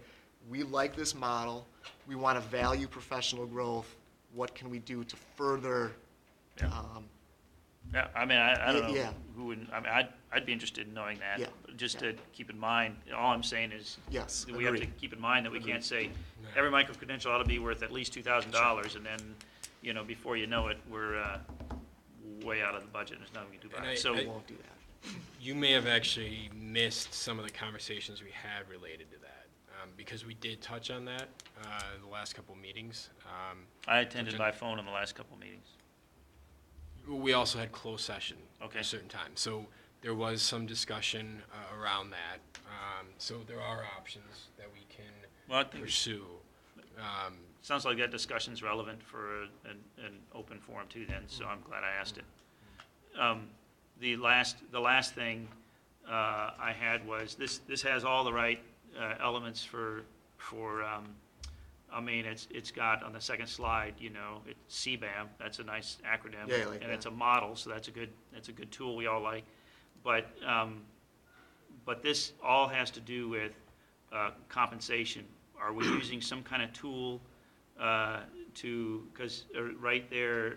Speaker 11: we like this model, we want to value professional growth, what can we do to further?
Speaker 13: Yeah. Yeah, I mean, I don't know
Speaker 11: yeah.
Speaker 13: who would, I mean, I'd be interested in knowing that.
Speaker 11: Yeah.
Speaker 13: But just to keep in mind, all I'm saying is
Speaker 11: Yes,
Speaker 13: that we have to
Speaker 11: agreed.
Speaker 13: keep in mind that we can't say every micro-credential ought to be worth at least $2,000, and then, before you know it, we're way out of the budget, and there's nothing we can do about it. So
Speaker 11: We won't do that.
Speaker 1: You may have actually missed some of the conversations we had related to that, because we did touch on that the last couple meetings.
Speaker 13: I attended by phone in the last couple meetings.
Speaker 1: We also had closed session
Speaker 13: Okay.
Speaker 1: at a certain time, so there was some discussion around that. So there are options that we can
Speaker 13: Well, I think
Speaker 1: pursue.
Speaker 13: sounds like that discussion's relevant for an open forum too then, so I'm glad I asked it. The last thing I had was, this has all the right elements for I mean, it's got on the second slide, it's CBAM, that's a nice acronym.
Speaker 11: Yeah, I like
Speaker 13: and
Speaker 11: that.
Speaker 13: it's a model, so that's a good tool we all like. But this all has to do with compensation. Are we using some kind of tool because right there,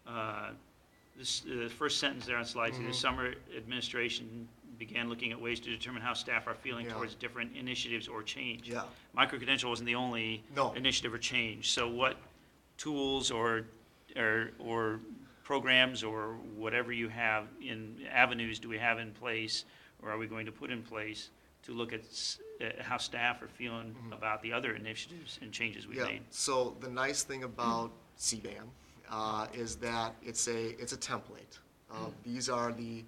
Speaker 13: the first sentence there on slide 2, the summer administration began looking at ways to determine how staff are feeling
Speaker 11: Yeah.
Speaker 13: towards different initiatives or change.
Speaker 11: Yeah.
Speaker 13: Micro-credential wasn't the only
Speaker 11: No.
Speaker 13: initiative or change. So what tools or programs or whatever you have in avenues do we have in place, or are we going to put in place to look at how staff are feeling about the other initiatives and changes we've made?
Speaker 11: So the nice thing about CBAM is that it's a template. These are the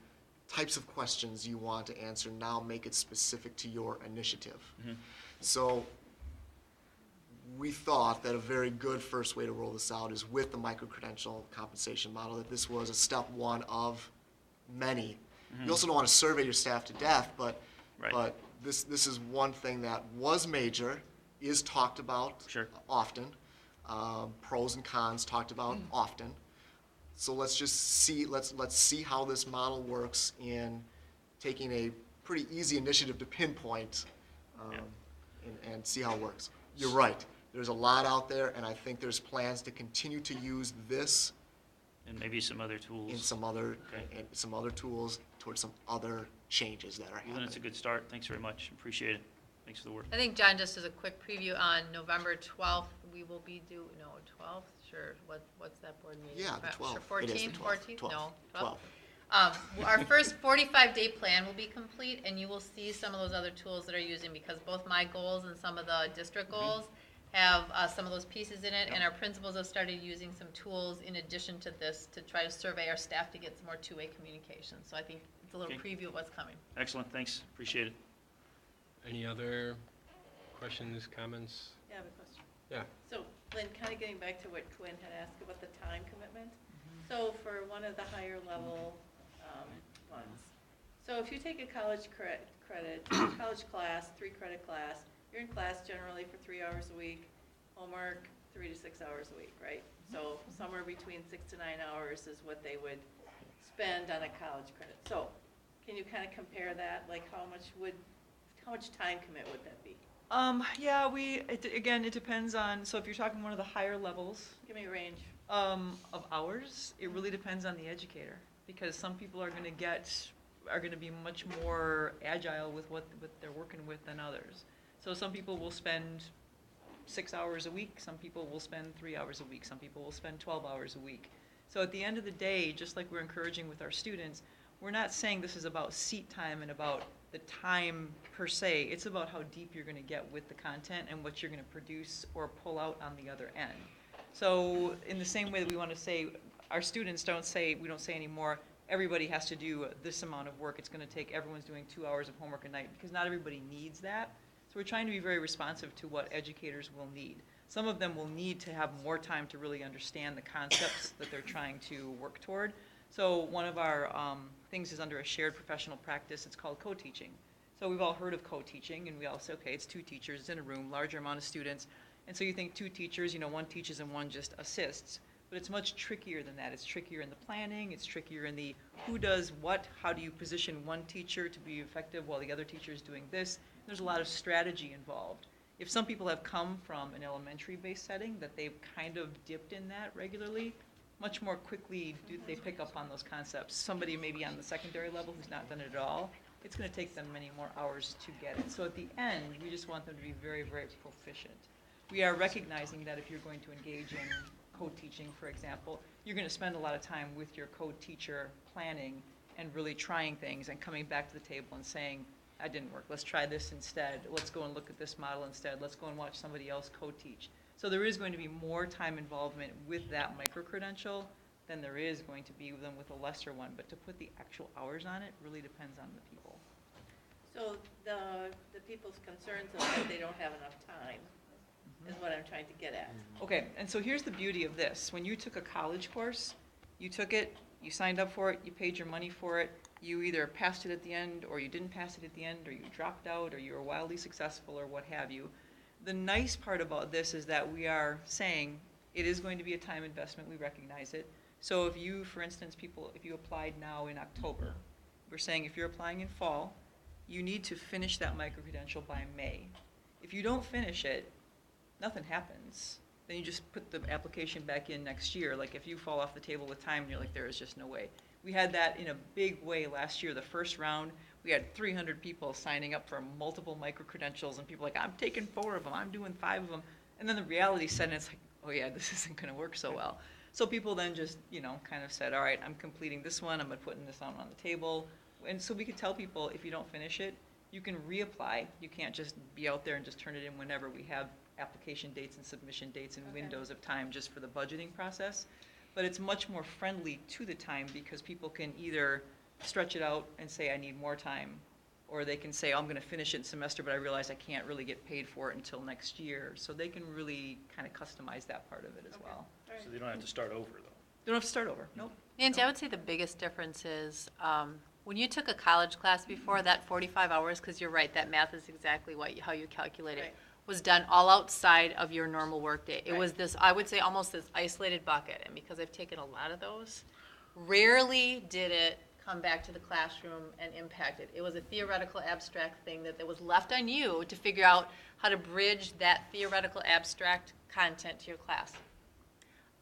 Speaker 11: types of questions you want to answer. Now make it specific to your initiative. So we thought that a very good first way to roll this out is with the micro-credential compensation model, that this was a step one of many. You also don't want to survey your staff to death, but
Speaker 13: Right.
Speaker 11: but this is one thing that was major, is talked about often, pros and cons talked about often. So let's just see, let's see how this model works in taking a pretty easy initiative to pinpoint and see how it works. You're right. There's a lot out there, and I think there's plans to continue to use this
Speaker 13: And maybe some other tools.
Speaker 11: in some other tools towards some other changes that are
Speaker 13: Well,
Speaker 11: happening.
Speaker 13: then it's a good start. Thanks very much. Appreciate it. Thanks for the work.
Speaker 16: I think, John, just as a quick preview, on November 12th, we will be 12th? Sure, what's that board meeting?
Speaker 11: Yeah, the
Speaker 16: Sure,
Speaker 11: 12th. It is the
Speaker 16: 14th,
Speaker 11: 12th.
Speaker 16: 14th?
Speaker 11: 12th.
Speaker 16: No,
Speaker 11: 12th.
Speaker 16: 12th. Our first 45-day plan will be complete, and you will see some of those other tools that are using, because both my goals and some of the district goals have some of those pieces in it, and our principals have started using some tools in addition to this to try to survey our staff to get some more two-way communication. So I think it's a little
Speaker 13: Okay.
Speaker 16: preview of what's coming.
Speaker 13: Excellent. Thanks. Appreciate it.
Speaker 1: Any other questions, comments?
Speaker 14: Yeah, I have a question.
Speaker 1: Yeah.
Speaker 14: So, Lynn, kind of getting back to what Quinn had asked about the time commitment. So for one of the higher level ones, so if you take a college college class, 3-credit class, you're in class generally for 3 hours a week, homework 3 to 6 hours a week, right? So somewhere between 6 to 9 hours is what they would spend on a college credit. So can you kind of compare that? Like how much time commit would that be?
Speaker 18: Yeah, again, it depends on, so if you're talking one of the higher levels
Speaker 14: Give me a range.
Speaker 18: of hours, it really depends on the educator, because some people are gonna be much more agile with what they're working with than others. So some people will spend 6 hours a week, some people will spend 3 hours a week, some people will spend 12 hours a week. So at the end of the day, just like we're encouraging with our students, we're not saying this is about seat time and about the time per se. It's about how deep you're gonna get with the content and what you're gonna produce or pull out on the other end. So in the same way that we wanna say, our students we don't say anymore, everybody has to do this amount of work. It's gonna take, everyone's doing 2 hours of homework a night, because not everybody needs that. So we're trying to be very responsive to what educators will need. Some of them will need to have more time to really understand the concepts that they're trying to work toward. So one of our things is under a shared professional practice. It's called co-teaching. So we've all heard of co-teaching, and we all say, okay, it's 2 teachers, it's in a room, larger amount of students. And so you think 2 teachers, one teaches and one just assists. But it's much trickier than that. It's trickier in the planning, it's trickier in the who does what, how do you position one teacher to be effective while the other teacher is doing this. There's a lot of strategy involved. If some people have come from an elementary-based setting, that they've kind of dipped in that regularly, much more quickly do they pick up on those concepts. Somebody maybe on the secondary level who's not done it at all, it's going to take them many more hours to get it. So at the end, we just want them to be very, very proficient. We are recognizing that if you're going to engage in co-teaching, for example, you're going to spend a lot of time with your co-teacher planning and really trying things and coming back to the table and saying, that didn't work, let's try this instead, let's go and look at this model instead, let's go and watch somebody else co-teach. So there is going to be more time involvement with that micro-credential than there is going to be with them with a lesser one, but to put the actual hours on it really depends on the people.
Speaker 19: So the people's concerns are that they don't have enough time, is what I'm trying to get at.
Speaker 18: Okay, and so here's the beauty of this. When you took a college course, you took it, you signed up for it, you paid your money for it, you either passed it at the end, or you didn't pass it at the end, or you dropped out, or you were wildly successful, or what have you. The nice part about this is that we are saying it is going to be a time investment, we recognize it. So if you, for instance, if you applied now in October, we're saying if you're applying in fall, you need to finish that micro-credential by May. If you don't finish it, nothing happens. Then you just put the application back in next year. Like if you fall off the table with time, you're like, there is just no way. We had that in a big way last year. The first round, we had 300 people signing up for multiple micro-credentials, and people like, I'm taking 4 of them, I'm doing 5 of them. And then the reality set in, it's like, oh yeah, this isn't gonna work so well. So people then just, kind of said, all right, I'm completing this one, I'm putting this on the table. And so we could tell people, if you don't finish it, you can reapply. You can't just be out there and just turn it in whenever. We have application dates and submission dates and windows of time just for the budgeting process. But it's much more friendly to the time because people can either stretch it out and say, I need more time, or they can say, oh, I'm going to finish it in semester, but I realize I can't really get paid for it until next year. So they can really kind of customize that part of it as well.
Speaker 13: So they don't have to start over, though.
Speaker 18: They don't have to start over, nope.
Speaker 16: Nancy, I would say the biggest difference is when you took a college class before, that 45 hours, because you're right, that math is exactly how you calculate it, was done all outside of your normal workday. It was this, I would say, almost this isolated bucket. And because I've taken a lot of those, rarely did it come back to the classroom and impact it. It was a theoretical abstract thing that was left on you to figure out how to bridge that theoretical abstract content to your class.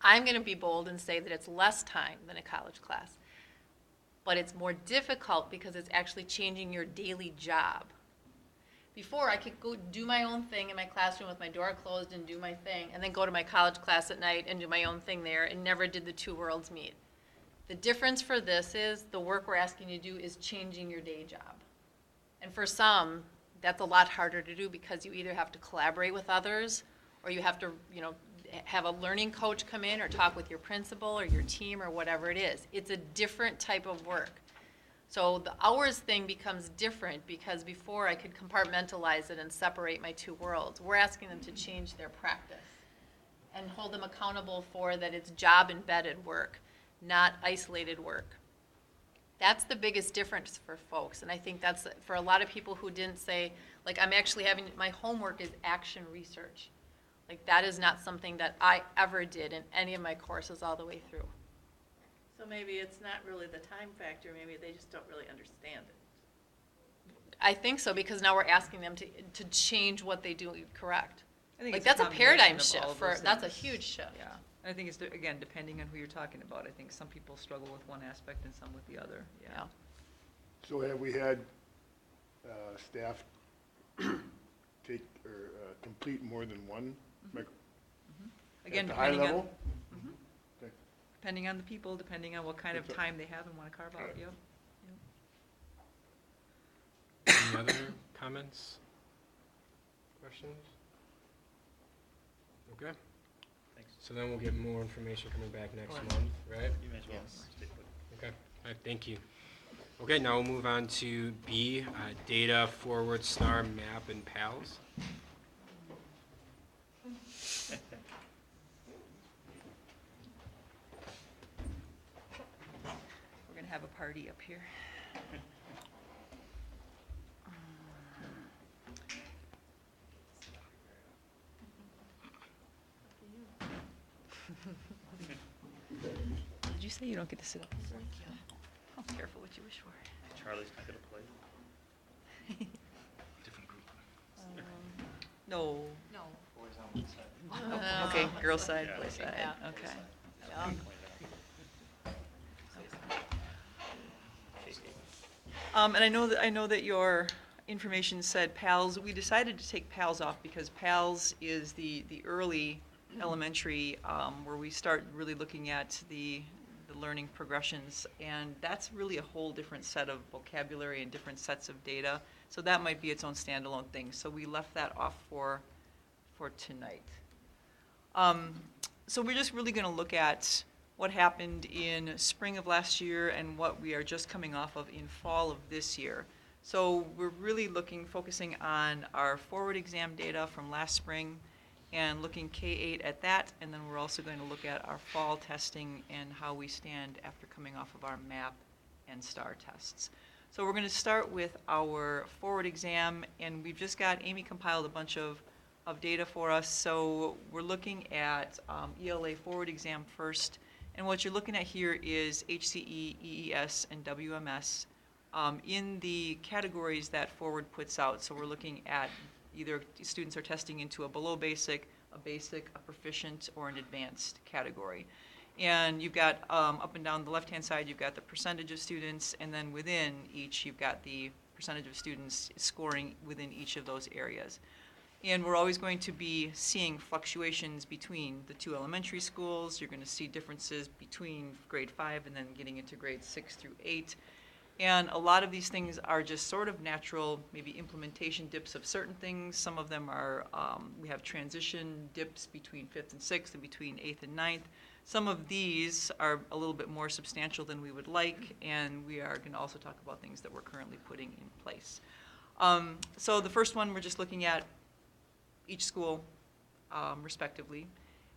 Speaker 16: I'm going to be bold and say that it's less time than a college class, but it's more difficult because it's actually changing your daily job. Before, I could go do my own thing in my classroom with my door closed and do my thing, and then go to my college class at night and do my own thing there, and never did the two worlds meet. The difference for this is the work we're asking you to do is changing your day job. And for some, that's a lot harder to do because you either have to collaborate with others, or you have to, have a learning coach come in or talk with your principal or your team or whatever it is. It's a different type of work. So the hours thing becomes different because before I could compartmentalize it and separate my two worlds. We're asking them to change their practice and hold them accountable for that it's job-embedded work, not isolated work. That's the biggest difference for folks. And I think that's for a lot of people who didn't say, like, I'm actually having, my homework is action research. Like, that is not something that I ever did in any of my courses all the way through.
Speaker 19: So maybe it's not really the time factor, maybe they just don't really understand it.
Speaker 16: I think so, because now we're asking them to change what they do correct.
Speaker 18: I think
Speaker 16: like,
Speaker 18: it's
Speaker 16: that's a
Speaker 18: combination
Speaker 16: paradigm
Speaker 18: of
Speaker 16: shift.
Speaker 18: all of those
Speaker 16: That's a
Speaker 18: things.
Speaker 16: huge shift.
Speaker 18: Yeah. I think it's, again, depending on who you're talking about. I think some people struggle with one aspect and some with the other. Yeah.
Speaker 9: So have we had staff take or complete more than one micro?
Speaker 18: Again,
Speaker 9: at the high
Speaker 18: depending
Speaker 9: level?
Speaker 18: depending on the people, depending on what kind of time they have and want to carve out. Yep.
Speaker 1: Any other comments? Questions? Okay.
Speaker 13: Thanks.
Speaker 1: So then we'll get more information coming back next
Speaker 13: Go ahead.
Speaker 1: month, right?
Speaker 13: You may as well
Speaker 11: Yes.
Speaker 13: stay put.
Speaker 1: Okay, all right, thank you. Okay, now we'll move on to B, data forward star map and PALs.
Speaker 18: We're gonna have a party up here. Did you say you don't get to sit up here? Oh, careful what you wish for.
Speaker 13: Charlie's not gonna play.
Speaker 15: Different group.
Speaker 18: No.
Speaker 16: No.
Speaker 18: Okay, girl side,
Speaker 13: Yeah.
Speaker 18: boy side,
Speaker 16: Yeah.
Speaker 18: okay.
Speaker 16: Yeah.
Speaker 18: And I know that your information said PALS. We decided to take PALS off because PALS is the early elementary, where we start really looking at the learning progressions. And that's really a whole different set of vocabulary and different sets of data. So that might be its own standalone thing. So we left that off for tonight. So we're just really gonna look at what happened in spring of last year and what we are just coming off of in fall of this year. So we're really focusing on our forward exam data from last spring and looking K-8 at that, and then we're also going to look at our fall testing and how we stand after coming off of our MAP and STAR tests. So we're going to start with our forward exam, and we've just got, Amy compiled a bunch of data for us. So we're looking at ELA forward exam first, and what you're looking at here is HCE, EES, and WMS in the categories that forward puts out. So we're looking at either students are testing into a below basic, a proficient, or an advanced category. And you've got up and down the left-hand side, you've got the percentage of students, and then within each, you've got the percentage of students scoring within each of those areas. And we're always going to be seeing fluctuations between the two elementary schools. You're going to see differences between grade 5 and then getting into grades 6 through 8. And a lot of these things are just sort of natural, maybe implementation dips of certain things. Some of them are, we have transition dips between 5th and 6th and between 8th and 9th. Some of these are a little bit more substantial than we would like, and we are going to also talk about things that we're currently putting in place. So the first one, we're just looking at each school respectively.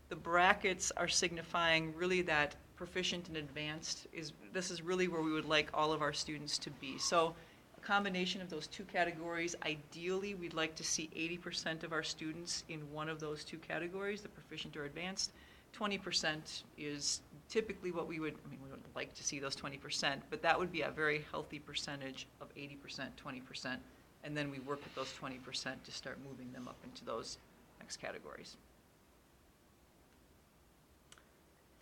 Speaker 18: The brackets are signifying really that proficient and advanced this is really where we would like all of our students to be. So a combination of those two categories, ideally we'd like to see 80% of our students in one of those two categories, the proficient or advanced. 20% is typically what we would like to see those 20%, but that would be a very healthy percentage of 80%, 20%, and then we work with those 20% to start moving them up into those next categories.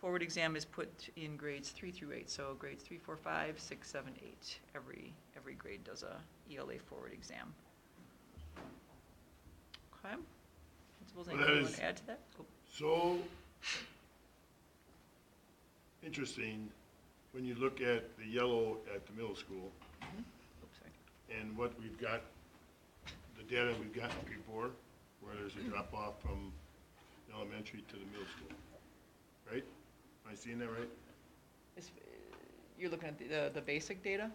Speaker 18: Forward exam is put in grades 3 through 8, so grades 3, 4, 5, 6, 7, 8. Every grade does a ELA forward exam. Okay. Principals, anything you want to add to that? Cool.
Speaker 9: So interesting when you look at the yellow at the middle school and what we've got, the data we've gotten before, where there's a drop off from elementary to the middle school, right? Am I seeing that right?
Speaker 18: You're looking at the basic data?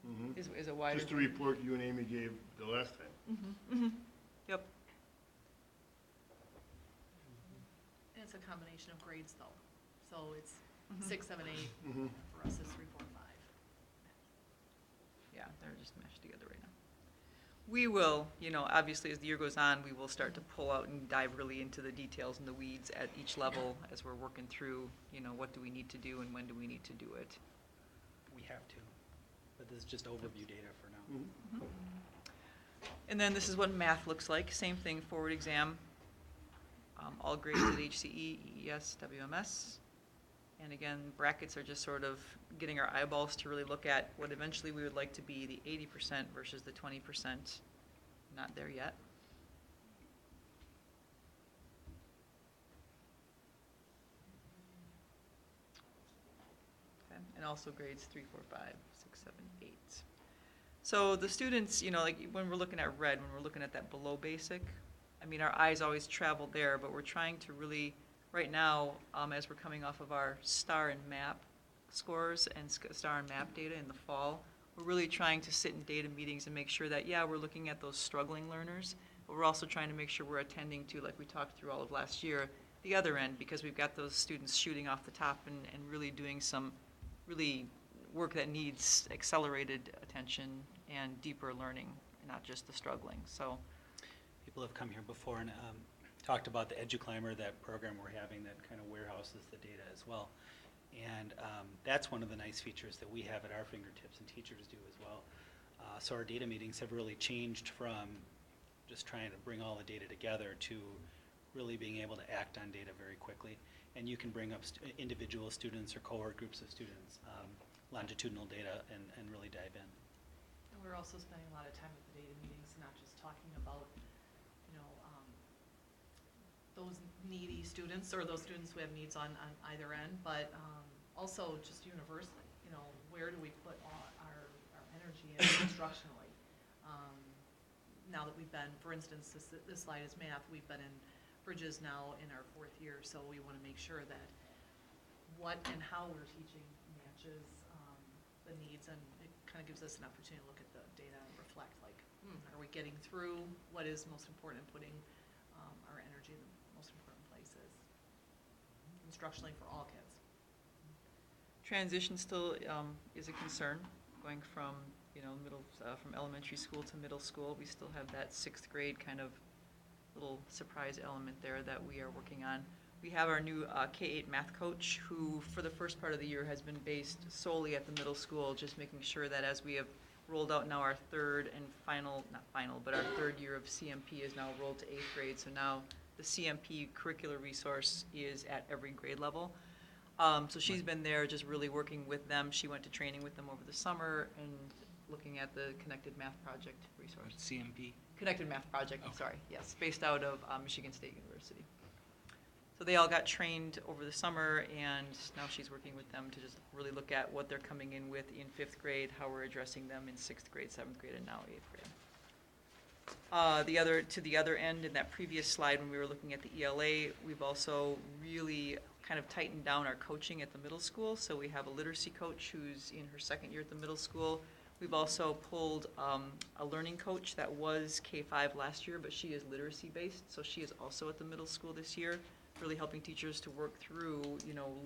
Speaker 9: Mm-hmm.
Speaker 18: Is it wider?
Speaker 9: Just the report you and Amy gave the last time.
Speaker 18: Mm-hmm. Mm-hmm. Yep.
Speaker 16: And it's a combination of grades though. So it's
Speaker 18: Mhm.
Speaker 16: 6, 7, 8.
Speaker 9: Mm-hmm.
Speaker 16: For us, it's 3, 4, 5.
Speaker 18: Yeah, they're just meshed together right now. We will, obviously as the year goes on, we will start to pull out and dive really into the details and the weeds at each level as we're working through, what do we need to do and when do we need to do it.
Speaker 10: We have to, but this is just overview data for now.
Speaker 9: Mm-hmm.
Speaker 18: And then this is what math looks like. Same thing, forward exam. All grades at HCE, EES, WMS. And again, brackets are just sort of getting our eyeballs to really look at what eventually we would like to be the 80% versus the 20%. Not there yet. Okay. And also grades 3, 4, 5, 6, 7, 8. So the students, like when we're looking at red, when we're looking at that below basic, I mean, our eyes always travel there, but we're trying to really, right now, as we're coming off of our STAR and MAP scores and STAR and MAP data in the fall, we're really trying to sit in data meetings and make sure that, yeah, we're looking at those struggling learners, but we're also trying to make sure we're attending to, like we talked through all of last year, the other end, because we've got those students shooting off the top and really doing some really work that needs accelerated attention and deeper learning, not just the struggling. So
Speaker 10: People have come here before and talked about the EduClimber, that program we're having that kind of warehouses the data as well. And that's one of the nice features that we have at our fingertips, and teachers do as well. So our data meetings have really changed from just trying to bring all the data together to really being able to act on data very quickly. And you can bring up individual students or cohort groups of students, longitudinal data, and really dive in.
Speaker 20: And we're also spending a lot of time at the data meetings, not just talking about, those needy students or those students who have needs on either end, but also just universally, where do we put our energy in instructionally? Now that we've been, for instance, this slide is math, we've been in Bridges now in our 4th year, so we want to make sure that what and how we're teaching matches the needs, and it kind of gives us an opportunity to look at the data and reflect, like, are we getting through what is most important and putting our energy in the most important places, instructionally for all kids.
Speaker 18: transition still is a concern, going from, from elementary school to middle school. We still have that 6th grade kind of little surprise element there that we are working on. We have our new K-8 math coach, who for the first part of the year has been based solely at the middle school, just making sure that as we have rolled out now our third and final, not final, but our 3rd year of CMP is now rolled to 8th grade. So now the CMP curricular resource is at every grade level. So she's been there just really working with them. She went to training with them over the summer and looking at the Connected Math Project resource.
Speaker 1: CMP?
Speaker 18: Connected Math Project, I'm sorry, yes, based out of Michigan State University. So they all got trained over the summer, and now she's working with them to just really look at what they're coming in with in 5th grade, how we're addressing them in 6th grade, 7th grade, and now 8th grade. To the other end, in that previous slide when we were looking at the ELA, we've also really kind of tightened down our coaching at the middle school. So we have a literacy coach who's in her 2nd year at the middle school. We've also pulled a learning coach that was K-5 last year, but she is literacy based, so she is also at the middle school this year, really helping teachers to work through,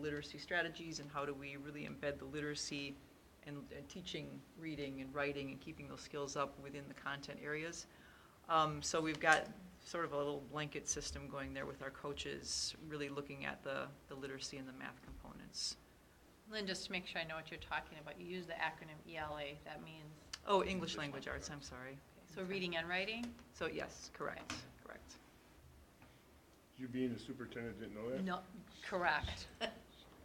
Speaker 18: literacy strategies and how do we really embed the literacy and teaching reading and writing and keeping those skills up within the content areas. So we've got sort of a little blanket system going there with our coaches, really looking at the literacy and the math components.
Speaker 16: Lynn, just to make sure I know what you're talking about, you use the acronym ELA, that means?
Speaker 18: Oh, English Language Arts, I'm sorry.
Speaker 16: So reading and writing?
Speaker 18: So yes, correct.
Speaker 9: You being a superintendent didn't know that?
Speaker 16: No, correct.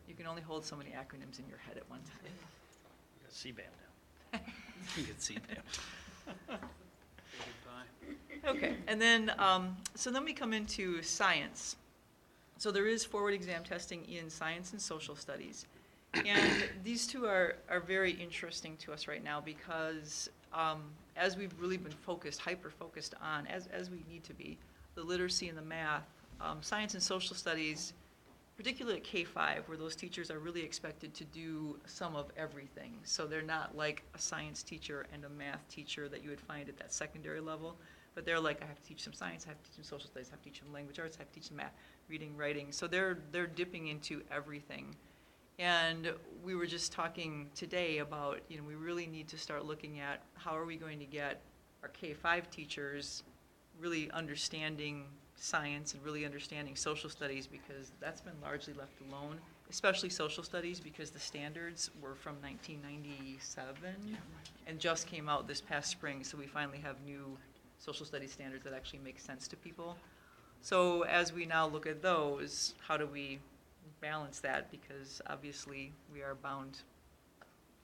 Speaker 18: You can only hold so many acronyms in your head at one time.
Speaker 13: You got CBAM now.
Speaker 10: You get CBAM.
Speaker 18: Okay, and then, so then we come into science. So there is forward exam testing in science and social studies. And these two are very interesting to us right now because as we've really been hyper-focused on, as we need to be, the literacy and the math, science and social studies, particularly at K-5, where those teachers are really expected to do some of everything. So they're not like a science teacher and a math teacher that you would find at that secondary level, but they're like, I have to teach them science, I have to teach them social studies, I have to teach them language arts, I have to teach them math, reading, writing. So they're dipping into everything. And we were just talking today about, we really need to start looking at how are we going to get our K-5 teachers really understanding science and really understanding social studies, because that's been largely left alone, especially social studies, because the standards were from 1997 and just came out this past spring, so we finally have new social studies standards that actually make sense to people. So as we now look at those, how do we balance that? Because obviously we are bound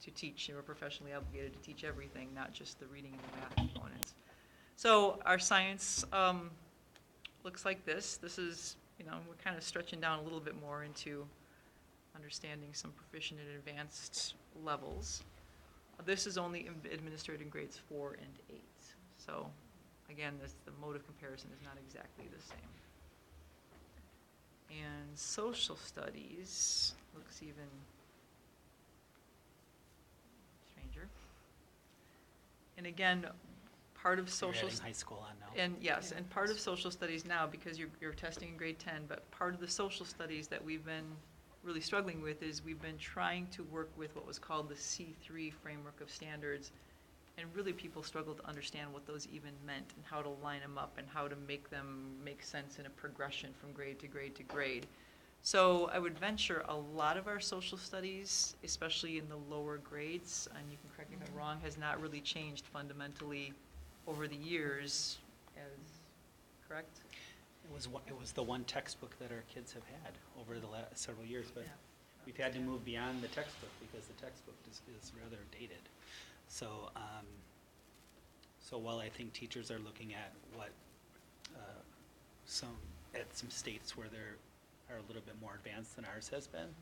Speaker 18: to teach, we're professionally obligated to teach everything, not just the reading and the math components. So our science looks like this. This is, we're kind of stretching down a little bit more into understanding some proficient and advanced levels. This is only administered in grades 4 and 8. So again, the mode of comparison is not exactly the same. And social studies looks even stranger. And again, part of
Speaker 10: So you're
Speaker 18: social
Speaker 10: adding high school on now.
Speaker 18: and yes, and part of social studies now, because you're testing in grade 10, but part of the social studies that we've been really struggling with is we've been trying to work with what was called the C3 framework of standards, and really people struggle to understand what those even meant and how to line them up and how to make them make sense in a progression from grade to grade to grade. So I would venture a lot of our social studies, especially in the lower grades, and you can correct me if I'm wrong, has not really changed fundamentally over the years, correct?
Speaker 10: It was the one textbook that our kids have had over the last several years, but
Speaker 18: Yeah.
Speaker 10: we've had to move beyond the textbook because the textbook is rather dated. So, so while I think teachers are looking at what some states where they're are a little bit more advanced than ours has been,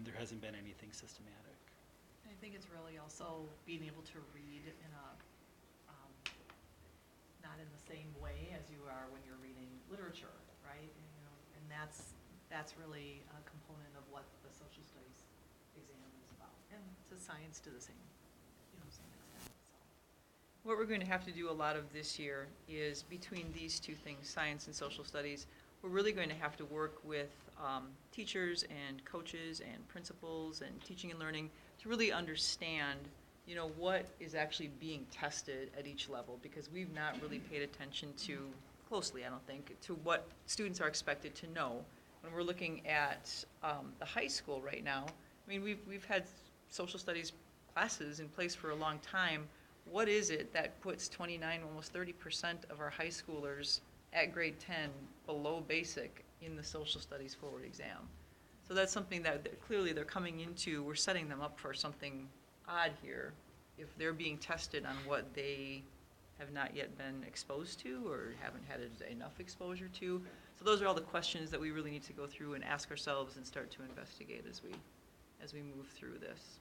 Speaker 10: there hasn't been anything systematic.
Speaker 20: I think it's really also being able to read in a, not in the same way as you are when you're reading literature, right? And, you know, and that's really a component of what the social studies exam is about. And to science to the same, same extent, so.
Speaker 18: What we're going to have to do a lot of this year is between these two things, science and social studies, we're really going to have to work with teachers and coaches and principals and teaching and learning to really understand, what is actually being tested at each level, because we've not really paid attention to closely, I don't think, to what students are expected to know. When we're looking at the high school right now, I mean, we've had social studies classes in place for a long time. What is it that puts 29, almost 30% of our high schoolers at grade 10 below basic in the social studies forward exam? So that's something that clearly they're coming into, we're setting them up for something odd here if they're being tested on what they have not yet been exposed to or haven't had enough exposure to. So those are all the questions that we really need to go through and ask ourselves and start to investigate as we move through this.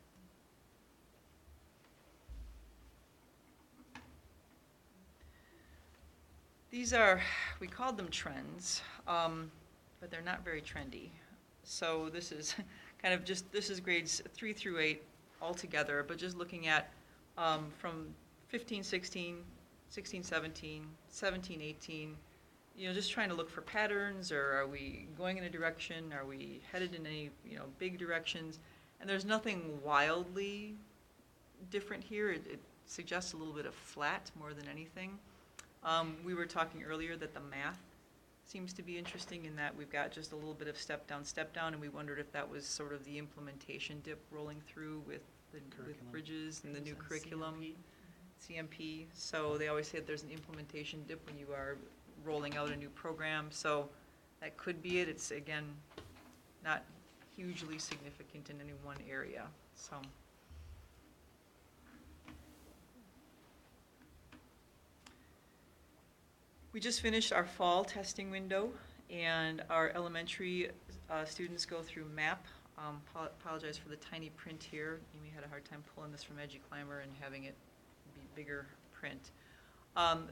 Speaker 18: These are, we called them trends, but they're not very trendy. So this is kind of this is grades 3 through 8 altogether, but just looking at from 15, 16, 16, 17, 17, 18, just trying to look for patterns, or are we going in a direction? Are we headed in any, big directions? And there's nothing wildly different here. It suggests a little bit of flat more than anything. We were talking earlier that the math seems to be interesting in that we've got just a little bit of step down, and we wondered if that was sort of the implementation dip rolling through with Bridges and the new curriculum, CMP. So they always say that there's an implementation dip when you are rolling out a new program. So that could be it. It's, again, not hugely significant in any one area. So. We just finished our fall testing window, and our elementary students go through MAP. Apologize for the tiny print here. Amy had a hard time pulling this from EduClimber and having it be bigger print.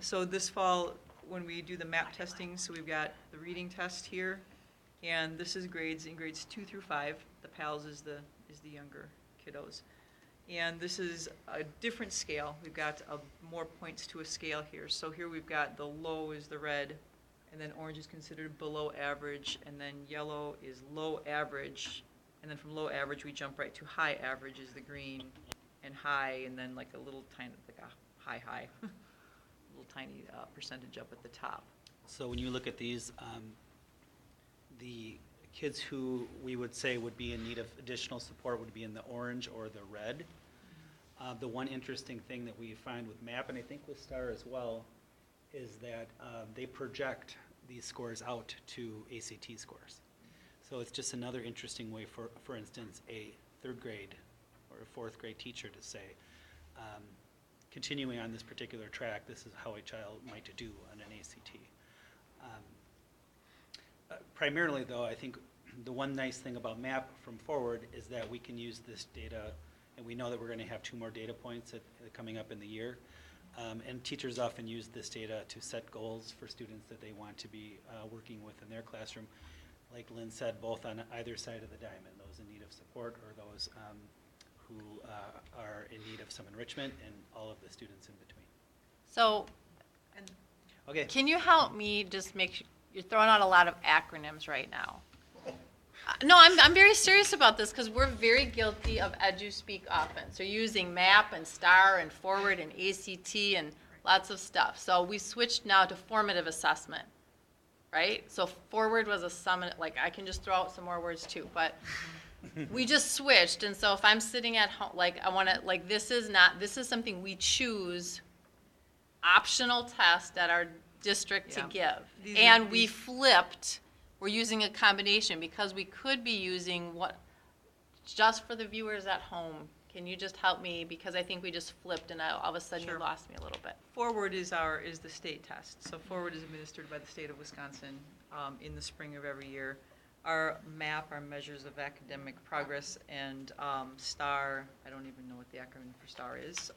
Speaker 18: So this fall, when we do the MAP testing, so we've got the reading test here, and this is grades 2 through 5. The PALS is the younger kiddos. And this is a different scale. We've got more points to a scale here. So here we've got the low is the red, and then orange is considered below average, and then yellow is low average, and then from low average we jump right to high average is the green, and high, and then like a little tiny, like a high, little tiny percentage up at the top.
Speaker 10: So when you look at these, the kids who we would say would be in need of additional support would be in the orange or the red. The one interesting thing that we find with MAP, and I think with STAR as well, is that they project these scores out to ACT scores. So it's just another interesting way for instance, a third grade or a fourth grade teacher to say, continuing on this particular track, this is how a child might do on an ACT. Primarily though, I think the one nice thing about MAP from forward is that we can use this data And we know that we're going to have 2 more data points coming up in the year. And teachers often use this data to set goals for students that they want to be working with in their classroom. Like Lynn said, both on either side of the diamond, those in need of support or those who are in need of some enrichment, and all of the students in between.
Speaker 16: So,
Speaker 10: Okay.
Speaker 16: can you help me just make sure, you're throwing out a lot of acronyms right now. No, I'm very serious about this because we're very guilty of EduSpeak often. So using MAP and STAR and Forward and ACT and lots of stuff. So we switched now to formative assessment, right? So Forward was a summit, like I can just throw out some more words too, but we just switched. And so if I'm sitting at home, like I want to, like this is something we choose optional test at our district to give. And we flipped. We're using a combination because we could be using just for the viewers at home. Can you just help me? Because I think we just flipped and all of a sudden you lost me a little bit.
Speaker 18: Forward is the state test. So Forward is administered by the state of Wisconsin in the spring of every year. Our MAP, our measures of academic progress, and STAR, I don't even know what the acronym for STAR is.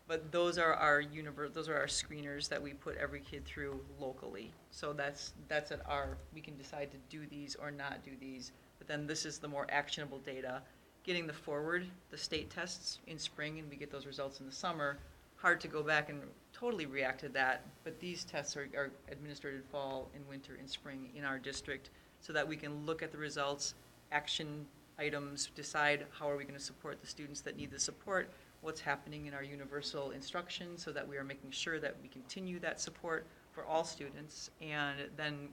Speaker 18: But those are our screeners that we put every kid through locally. So that's at we can decide to do these or not do these. But then this is the more actionable data. Getting the Forward, the state tests in spring, and we get those results in the summer. Hard to go back and totally react to that. But these tests are administered in fall, in winter, in spring in our district, so that we can look at the results, action items, decide how are we going to support the students that need the support, what's happening in our universal instruction so that we are making sure that we continue that support for all students, and then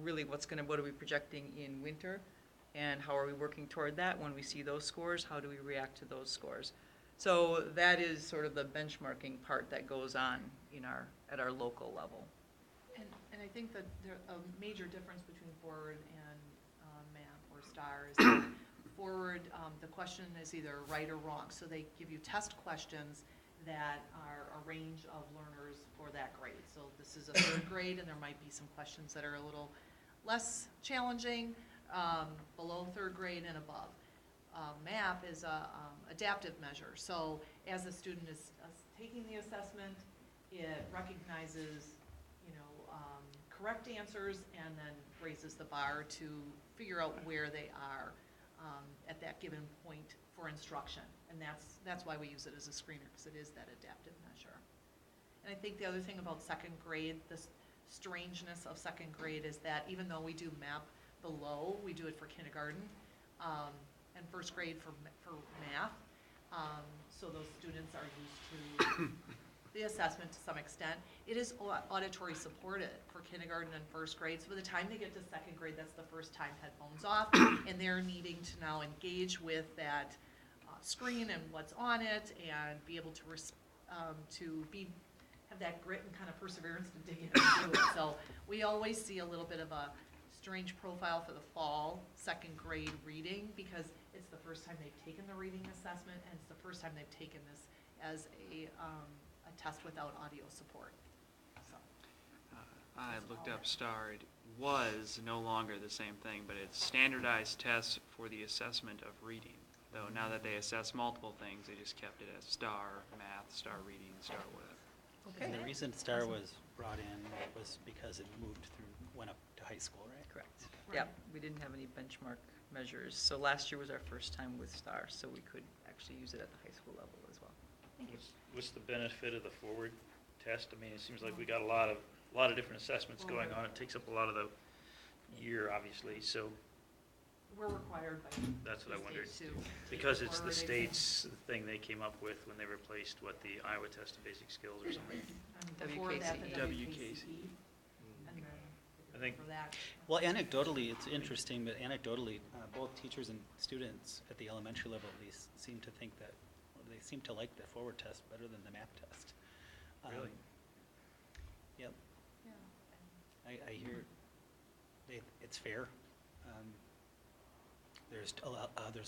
Speaker 18: really what are we projecting in winter, and how are we working toward that when we see those scores, how do we react to those scores. So that is sort of the benchmarking part that goes on at our local level.
Speaker 20: And I think that a major difference between Forward and MAP or STAR is that Forward, the question is either right or wrong. So they give you test questions that are a range of learners for that grade. So this is a 3rd grade, and there might be some questions that are a little less challenging, below 3rd grade and above. MAP is a adaptive measure. So as the student is taking the assessment, it recognizes correct answers and then raises the bar to figure out where they are at that given point for instruction. And that's why we use it as a screener, because it is that adaptive measure. And I think the other thing about 2nd grade, the strangeness of 2nd grade is that even though we do MAP below, we do it for kindergarten and 1st grade for math. So those students are used to the assessment to some extent. It is auditory supported for kindergarten and 1st grade. So by the time they get to 2nd grade, that's the first time headphones off, and they're needing to now engage with that screen and what's on it, and be able to have that grit and kind of perseverance to dig in and do it. So we always see a little bit of a strange profile for the fall 2nd grade reading, because it's the first time they've taken the reading assessment, and it's the first time they've taken this as a test without audio support. So.
Speaker 15: I looked up STAR. It was no longer the same thing, but it's standardized tests for the assessment of reading. Though now that they assess multiple things, they just kept it as STAR math, STAR reading, STAR whatever.
Speaker 10: Okay. And the reason STAR was brought in was because it went up to high school, right?
Speaker 18: Correct. Right. Yeah, we didn't have any benchmark measures. So last year was our first time with STAR, so we could actually use it at the high school level as well. Thank you.
Speaker 13: What's the benefit of the Forward test? I mean, it seems like we got a lot of different assessments going on. It takes up a lot of the year, obviously, so.
Speaker 20: We're required by
Speaker 13: that's what I wondered.
Speaker 20: To
Speaker 13: because it's the state's thing they came up with when they replaced the Iowa Test of Basic Skills or something.
Speaker 20: Before that, the
Speaker 13: WKCE.
Speaker 20: And then
Speaker 13: I think.
Speaker 20: For that.
Speaker 10: Well, anecdotally, it's interesting, but anecdotally, both teachers and students at the elementary level at least seem to think that they seem to like the Forward test better than the MAP test.
Speaker 13: Really?
Speaker 10: Yep.
Speaker 20: Yeah.
Speaker 10: I hear it's fair. There's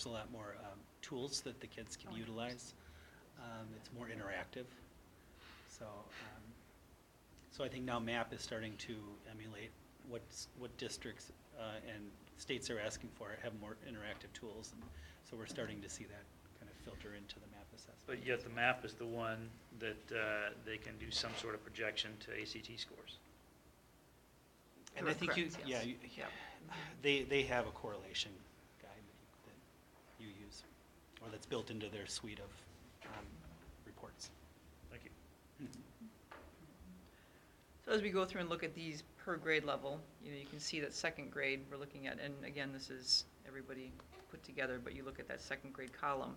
Speaker 10: a lot more tools that the kids can utilize. It's more interactive. So I think now MAP is starting to emulate what districts and states are asking for, have more interactive tools, and so we're starting to see that kind of filter into the MAP assessment.
Speaker 13: But yet the MAP is the one that they can do some sort of projection to ACT scores.
Speaker 10: And I think you,
Speaker 18: Correct,
Speaker 10: yeah,
Speaker 18: yes.
Speaker 10: they have a correlation guide that you use, or that's built into their suite of reports.
Speaker 13: Thank you.
Speaker 18: So as we go through and look at these per grade level, you can see that second grade we're looking at, and again, this is everybody put together, but you look at that second grade column,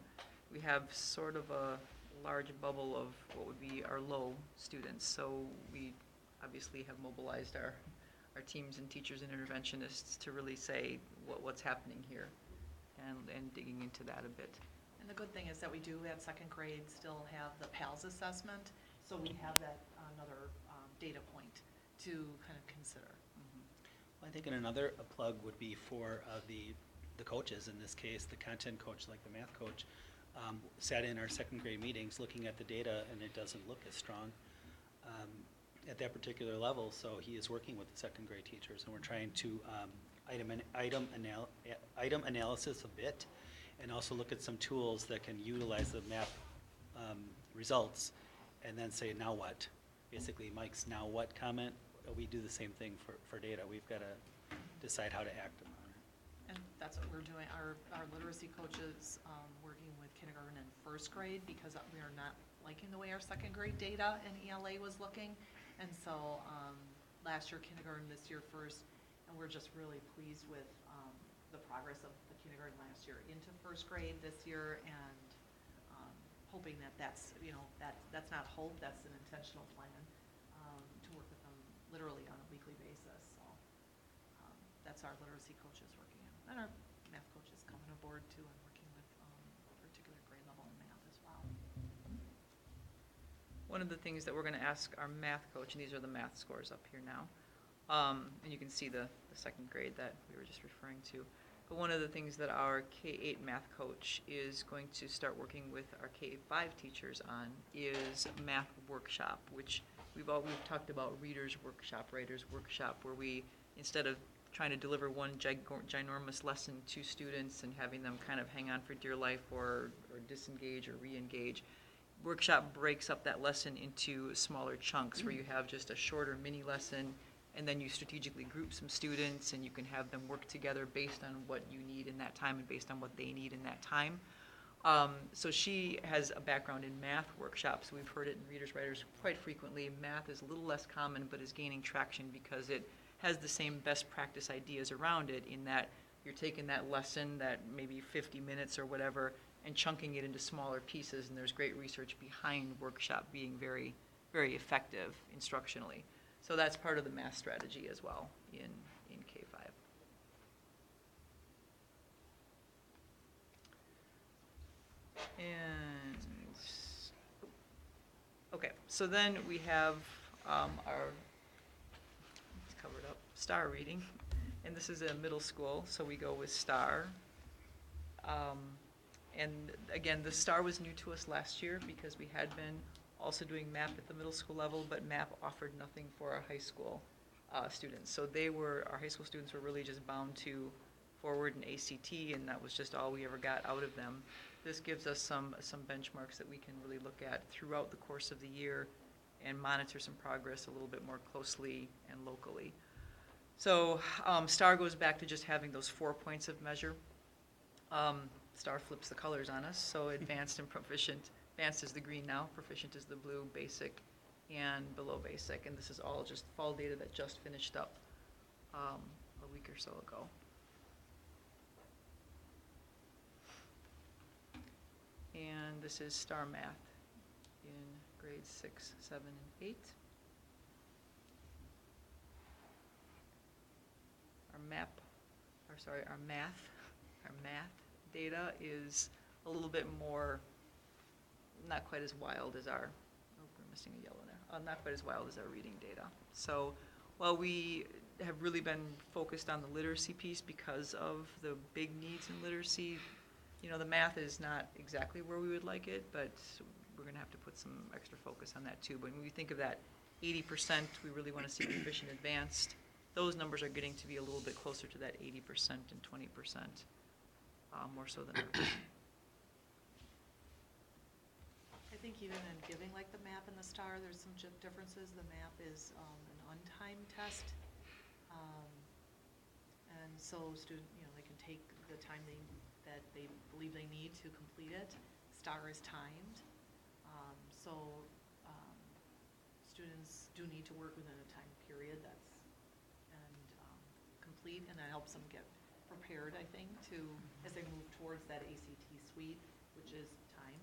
Speaker 18: we have sort of a large bubble of what would be our low students. So we obviously have mobilized our teams and teachers and interventionists to really say what's happening here and digging into that a bit.
Speaker 20: And the good thing is that we do at second grade still have the PALS assessment, so we have that another data point to kind of consider.
Speaker 10: Well, I think another plug would be for the coaches, in this case, the content coach, like the math coach, sat in our second grade meetings looking at the data, and it doesn't look as strong at that particular level, so he is working with the second grade teachers, and we're trying to item analysis a bit, and also look at some tools that can utilize the map results, and then say, now what? Basically, Mike's now what comment, we do the same thing for data. We've got to decide how to act upon it.
Speaker 20: And that's what we're doing. Our literacy coaches working with kindergarten and first grade, because we are not liking the way our second grade data and ELA was looking. And so last year kindergarten, this year first, and we're just really pleased with the progress of the kindergarten last year into first grade this year, and hoping that that's not hope, that's an intentional plan to work with them literally on a weekly basis. So that's our literacy coaches working in, and our math coaches coming aboard too and working with a particular grade level in math as well.
Speaker 18: One of the things that we're going to ask our math coach, and these are the math scores up here now, and you can see the second grade that we were just referring to. But one of the things that our K-8 math coach is going to start working with our K-5 teachers on is a math workshop, which we've talked about readers workshop, writers workshop, where we, instead of trying to deliver one ginormous lesson to students and having them kind of hang on for dear life or disengage or re-engage, workshop breaks up that lesson into smaller chunks where you have just a shorter mini lesson, and then you strategically group some students and you can have them work together based on what you need in that time and based on what they need in that time. So she has a background in math workshops. We've heard it in Readers Writers quite frequently. Math is a little less common but is gaining traction because it has the same best practice ideas around it, in that you're taking that lesson, that maybe 50 minutes or whatever, and chunking it into smaller pieces, and there's great research behind workshop being very, very effective instructionally. So that's part of the math strategy as well in K-5. And, okay, so then we have our, it's covered up, STAR reading, and this is a middle school, so we go with STAR. And again, the STAR was new to us last year because we had been also doing MAP at the middle school level, but MAP offered nothing for our high school students. So our high school students were really just bound to forward and ACT, and that was just all we ever got out of them. This gives us some benchmarks that we can really look at throughout the course of the year and monitor some progress a little bit more closely and locally. So STAR goes back to just having those 4 points of measure. STAR flips the colors on us, so advanced and proficient. Advanced is the green now, proficient is the blue, basic and below basic, and this is all just fall data that just finished up a week or so ago. And this is STAR Math in grades 6, 7, and 8. Our math data is a little bit more, not quite as wild as our, oh, we're missing a yellow there, not quite as wild as our reading data. So while we have really been focused on the literacy piece because of the big needs in literacy, the math is not exactly where we would like it, but we're going to have to put some extra focus on that too. But when we think of that 80%, we really want to see proficient advanced. Those numbers are getting to be a little bit closer to that 80% and 20%, more so than ours.
Speaker 20: think even in giving like the map and the star, there's some differences. The map is an untimed test. And so they can take the time that they believe they need to complete it. Star is timed. So students do need to work within a time period complete, and that helps them get prepared, I think, as they move towards that ACT suite, which is timed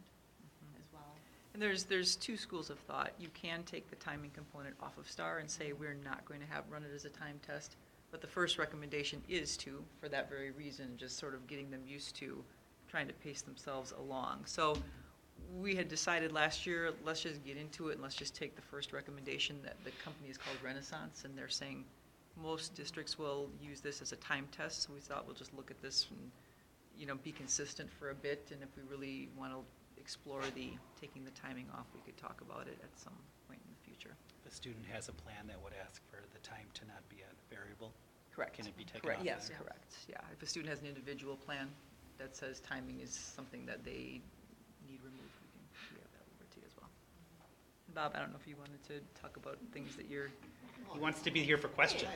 Speaker 20: as well.
Speaker 18: And there's two schools of thought. You can take the timing component off of STAR and say we're not going to run it as a time test, but the first recommendation is to, for that very reason, just sort of getting them used to trying to pace themselves along. So we had decided last year, let's just get into it and let's just take the first recommendation. That the company is called Renaissance, and they're saying most districts will use this as a time test, so we thought we'll just look at this and be consistent for a bit, and if we really want to explore taking the timing off, we could talk about it at some point in the future.
Speaker 10: The student has a plan that would ask for the time to not be a variable.
Speaker 18: Correct.
Speaker 10: Can it be taken
Speaker 18: Correct.
Speaker 10: off?
Speaker 18: Yes,
Speaker 10: there?
Speaker 18: correct. Yeah, if a student has an individual plan that says timing is something that they need removed, we have that liberty as well. Bob, I don't know if you wanted to talk about things that you're.
Speaker 10: He wants to be here for questions.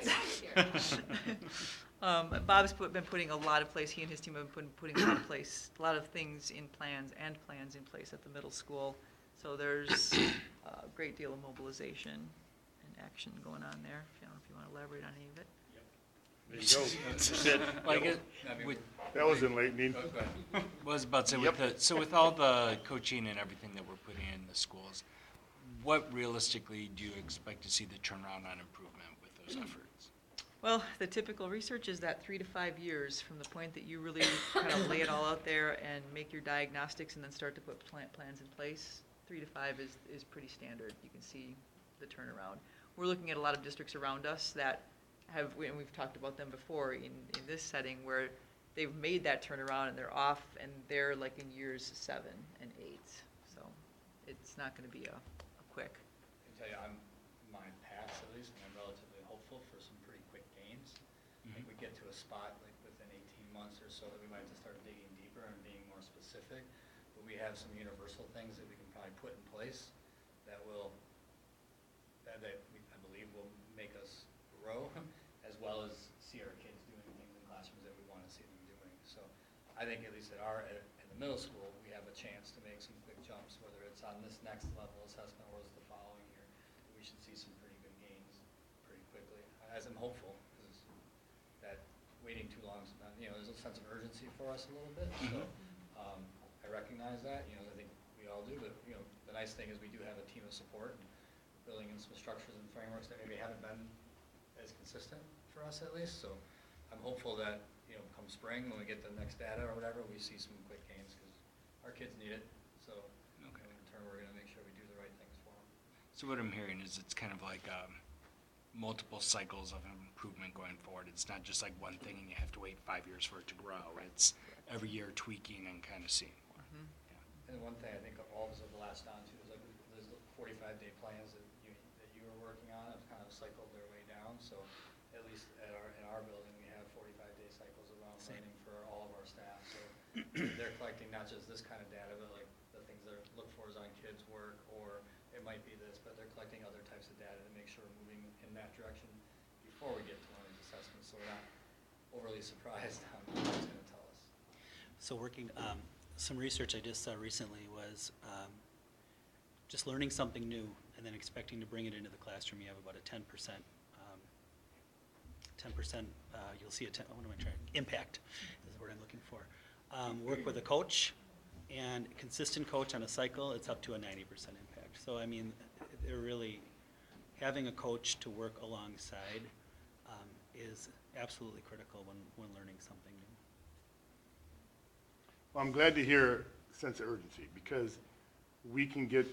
Speaker 18: Bob's been putting a lot of place. He and his team have been putting a lot of things in plans in place at the middle school. So there's a great deal of mobilization and action going on there. I don't know if you want to elaborate on any of it.
Speaker 9: There you go. That was enlightening.
Speaker 2: Was about to say, with all the coaching and everything that we're putting in the schools, what realistically do you expect to see the turnaround on improvement with those efforts?
Speaker 18: Well, the typical research is that 3 to 5 years from the point that you really kind of lay it all out there and make your diagnostics and then start to put plans in place. 3 to 5 is pretty standard. You can see the turnaround. We're looking at a lot of districts around us that have, and we've talked about them before in this setting, where they've made that turnaround and they're off and they're like in years 7 and 8. So it's not going to be a quick.
Speaker 21: I can tell you, mine past at least, and I'm relatively hopeful for some pretty quick gains. I think we get to a spot like within 18 months or so that we might have to start digging deeper and being more specific. But we have some universal things that we can probably put in place that will, I believe will make us grow, as well as see our kids doing things in classrooms that we want to see them doing. So I think at least at the middle school, we have a chance to make some quick jumps, whether it's on this next level assessment or the following year. We should see some pretty good gains pretty quickly. As I'm hopeful, because that waiting too long, there's a sense of urgency for us a little bit. So I recognize that. I think we all do. But the nice thing is we do have a team of support and building in some structures and frameworks that maybe haven't been as consistent for us at least. So I'm hopeful that come spring when we get the next data or whatever, we see some quick gains because our kids need it. So in return, we're going to make sure we do the right things for them.
Speaker 2: So what I'm hearing is it's kind of like multiple cycles of improvement going forward. It's not just like one thing and you have to wait 5 years for it to grow. It's every year tweaking and kind of seeing more.
Speaker 11: Mm-hmm.
Speaker 21: And one thing I think all of us have latched on to is like there's 45-day plans that you were working on have kind of cycled their way down. So at least in our building, we have 45-day cycles around learning for all of our staff. So they're collecting not just this kind of data, but like the things they're look for is on kids' work, or it might be this, but they're collecting other types of data to make sure we're moving in that direction before we get to learning assessments, so we're not overly surprised on what it's going to tell us.
Speaker 10: So some research I just saw recently was just learning something new and then expecting to bring it into the classroom. You have about a 10%, you'll see impact is the word I'm looking for. Work with a coach, and consistent coach on a cycle, it's up to a 90% impact. So I mean, they're really, having a coach to work alongside is absolutely critical when learning something new.
Speaker 9: Well, I'm glad to hear a sense of urgency, because we can get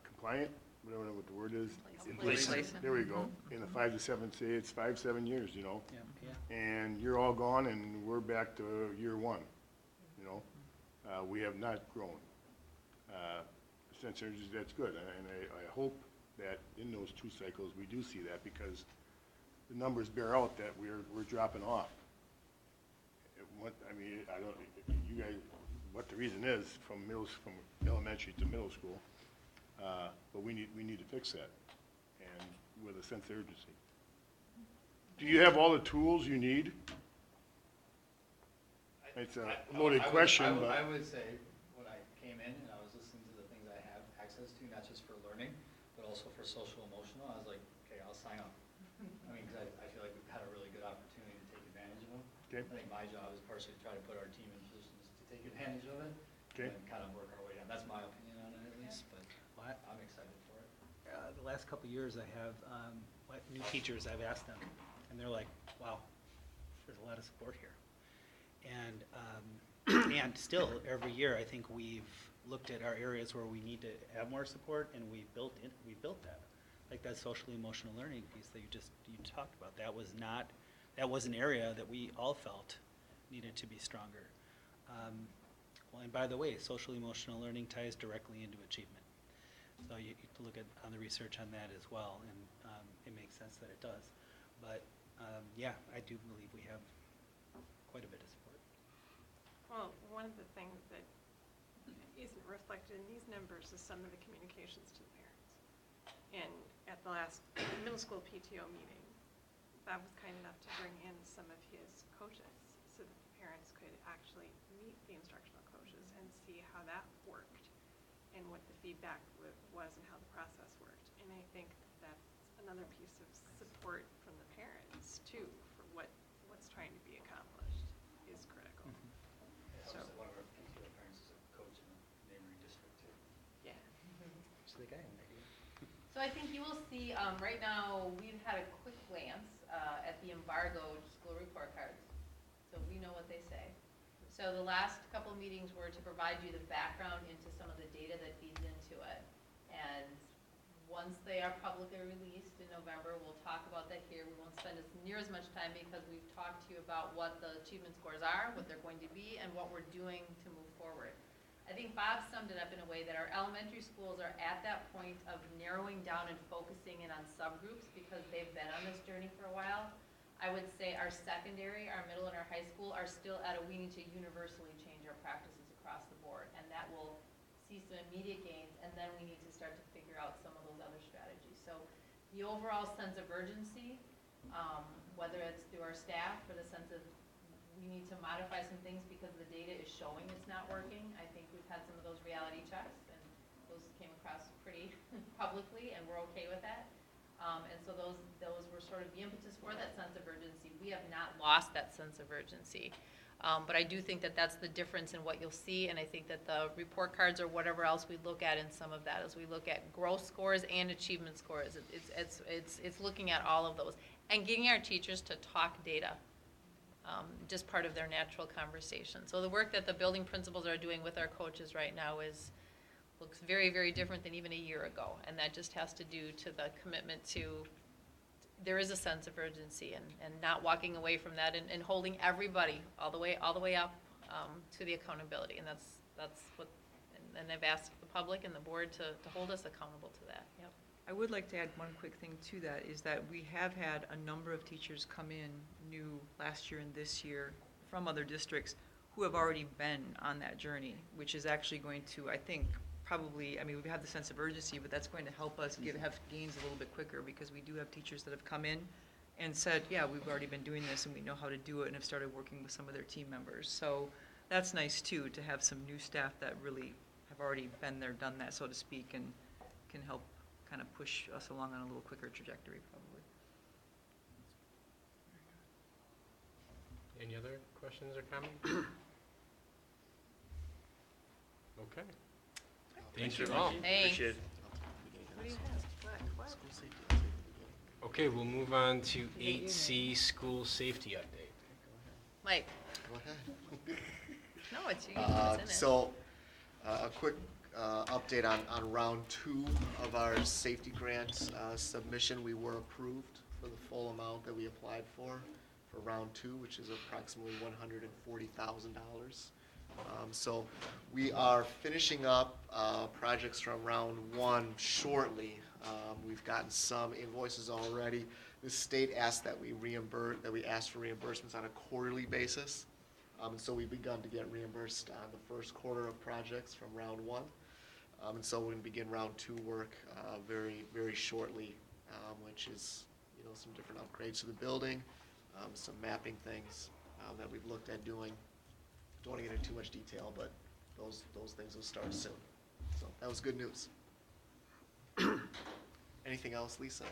Speaker 9: compliant, whatever what the word is. in place. There we go. In the 5 to 7, say it's 5-7 years, and you're all gone and we're back to year 1, we have not grown. Sense of urgency, that's good, and I hope that in those 2 cycles we do see that, because the numbers bear out that we're dropping off. I don't, you guys, what the reason is from elementary to middle school. But we need to fix that, and with a sense of urgency. Do you have all the tools you need? It's a loaded question, but.
Speaker 21: I would say, when I came in and I was listening to the things I have access to, not just for learning, but also for social emotional, I was like, okay, I'll sign up. I mean, because I feel like we've had a really good opportunity to take advantage of them.
Speaker 9: Okay.
Speaker 21: I think my job is partially to try to put our team in positions to take advantage of it.
Speaker 9: Okay.
Speaker 21: And kind of work our way down. That's my opinion on it at least, but I'm excited for it.
Speaker 10: The last couple of years, I have new teachers, I've asked them, and they're like, wow, there's a lot of support here. And and still, every year, I think we've looked at our areas where we need to have more support, and we built that. Like that social emotional learning piece that you talked about. That was an area that we all felt needed to be stronger. Well, and by the way, social emotional learning ties directly into achievement. So you have to look at on the research on that as well, and it makes sense that it does. But yeah, I do believe we have quite a bit of support.
Speaker 14: Well, one of the things that isn't reflected in these numbers is some of the communications to the parents. And at the last middle school PTO meeting, Bob was kind enough to bring in some of his coaches so that the parents could actually meet the instructional coaches and see how that worked and what the feedback was and how the process worked. And I think that's another piece of support from the parents too for what's trying to be accomplished is critical.
Speaker 21: It helps that one of our PTO parents is a coach in a neighboring district too.
Speaker 14: Yeah.
Speaker 21: So the guy in there.
Speaker 16: So I think you will see, right now, we've had a quick glance at the embargoed school report cards. So we know what they say. So the last couple of meetings were to provide you the background into some of the data that feeds into it. And once they are publicly released in November, we'll talk about that here. We won't spend near as much time because we've talked to you about what the achievement scores are, what they're going to be, and what we're doing to move forward. I think Bob summed it up in a way that our elementary schools are at that point of narrowing down and focusing in on subgroups because they've been on this journey for a while. I would say our secondary, our middle, and our high school are still at we need to universally change our practices across the board, and that will see some immediate gains, and then we need to start to figure out some of those other strategies. So the overall sense of urgency, whether it's through our staff or the sense of we need to modify some things because the data is showing it's not working. I think we've had some of those reality checks, and those came across pretty publicly, and we're okay with that. And so those were sort of the impetus for that sense of urgency. We have not lost that sense of urgency. But I do think that that's the difference in what you'll see, and I think that the report cards or whatever else we look at in some of that as we look at growth scores and achievement scores. It's looking at all of those and getting our teachers to talk data. Just part of their natural conversation. So the work that the building principals are doing with our coaches right now looks very, very different than even a year ago. And that just has to do to the commitment to, there is a sense of urgency and not walking away from that and holding everybody all the way up to the accountability. And that's what, and I've asked the public and the board to hold us accountable to that. Yep.
Speaker 18: I would like to add one quick thing to that, is that we have had a number of teachers come in new last year and this year from other districts who have already been on that journey, which is actually going to, I think, probably, I mean, we have the sense of urgency, but that's going to help us have gains a little bit quicker because we do have teachers that have come in and said, yeah, we've already been doing this and we know how to do it and have started working with some of their team members. So that's nice too, to have some new staff that really have already been there, done that, so to speak, and can help kind of push us along on a little quicker trajectory, probably.
Speaker 1: Any other questions or comments? Okay. Thank you all.
Speaker 16: Thanks.
Speaker 13: Appreciate it.
Speaker 14: What do you have? What?
Speaker 1: Okay, we'll move on to 8C, school safety update.
Speaker 16: Mike.
Speaker 11: Go ahead.
Speaker 16: No, it's you. It's in it.
Speaker 11: So, a quick update on round 2 of our safety grant submission. We were approved for the full amount that we applied for round 2, which is approximately $140,000. So we are finishing up projects from round 1 shortly. We've gotten some invoices already. The state asked that we ask for reimbursements on a quarterly basis. And so we've begun to get reimbursed on the first quarter of projects from round one. And so we're going to begin round two work very, very shortly, which is, some different upgrades to the building, some mapping things that we've looked at doing. Don't want to get into too much detail, but those things will start soon. So that was good news. Anything else, Lisa?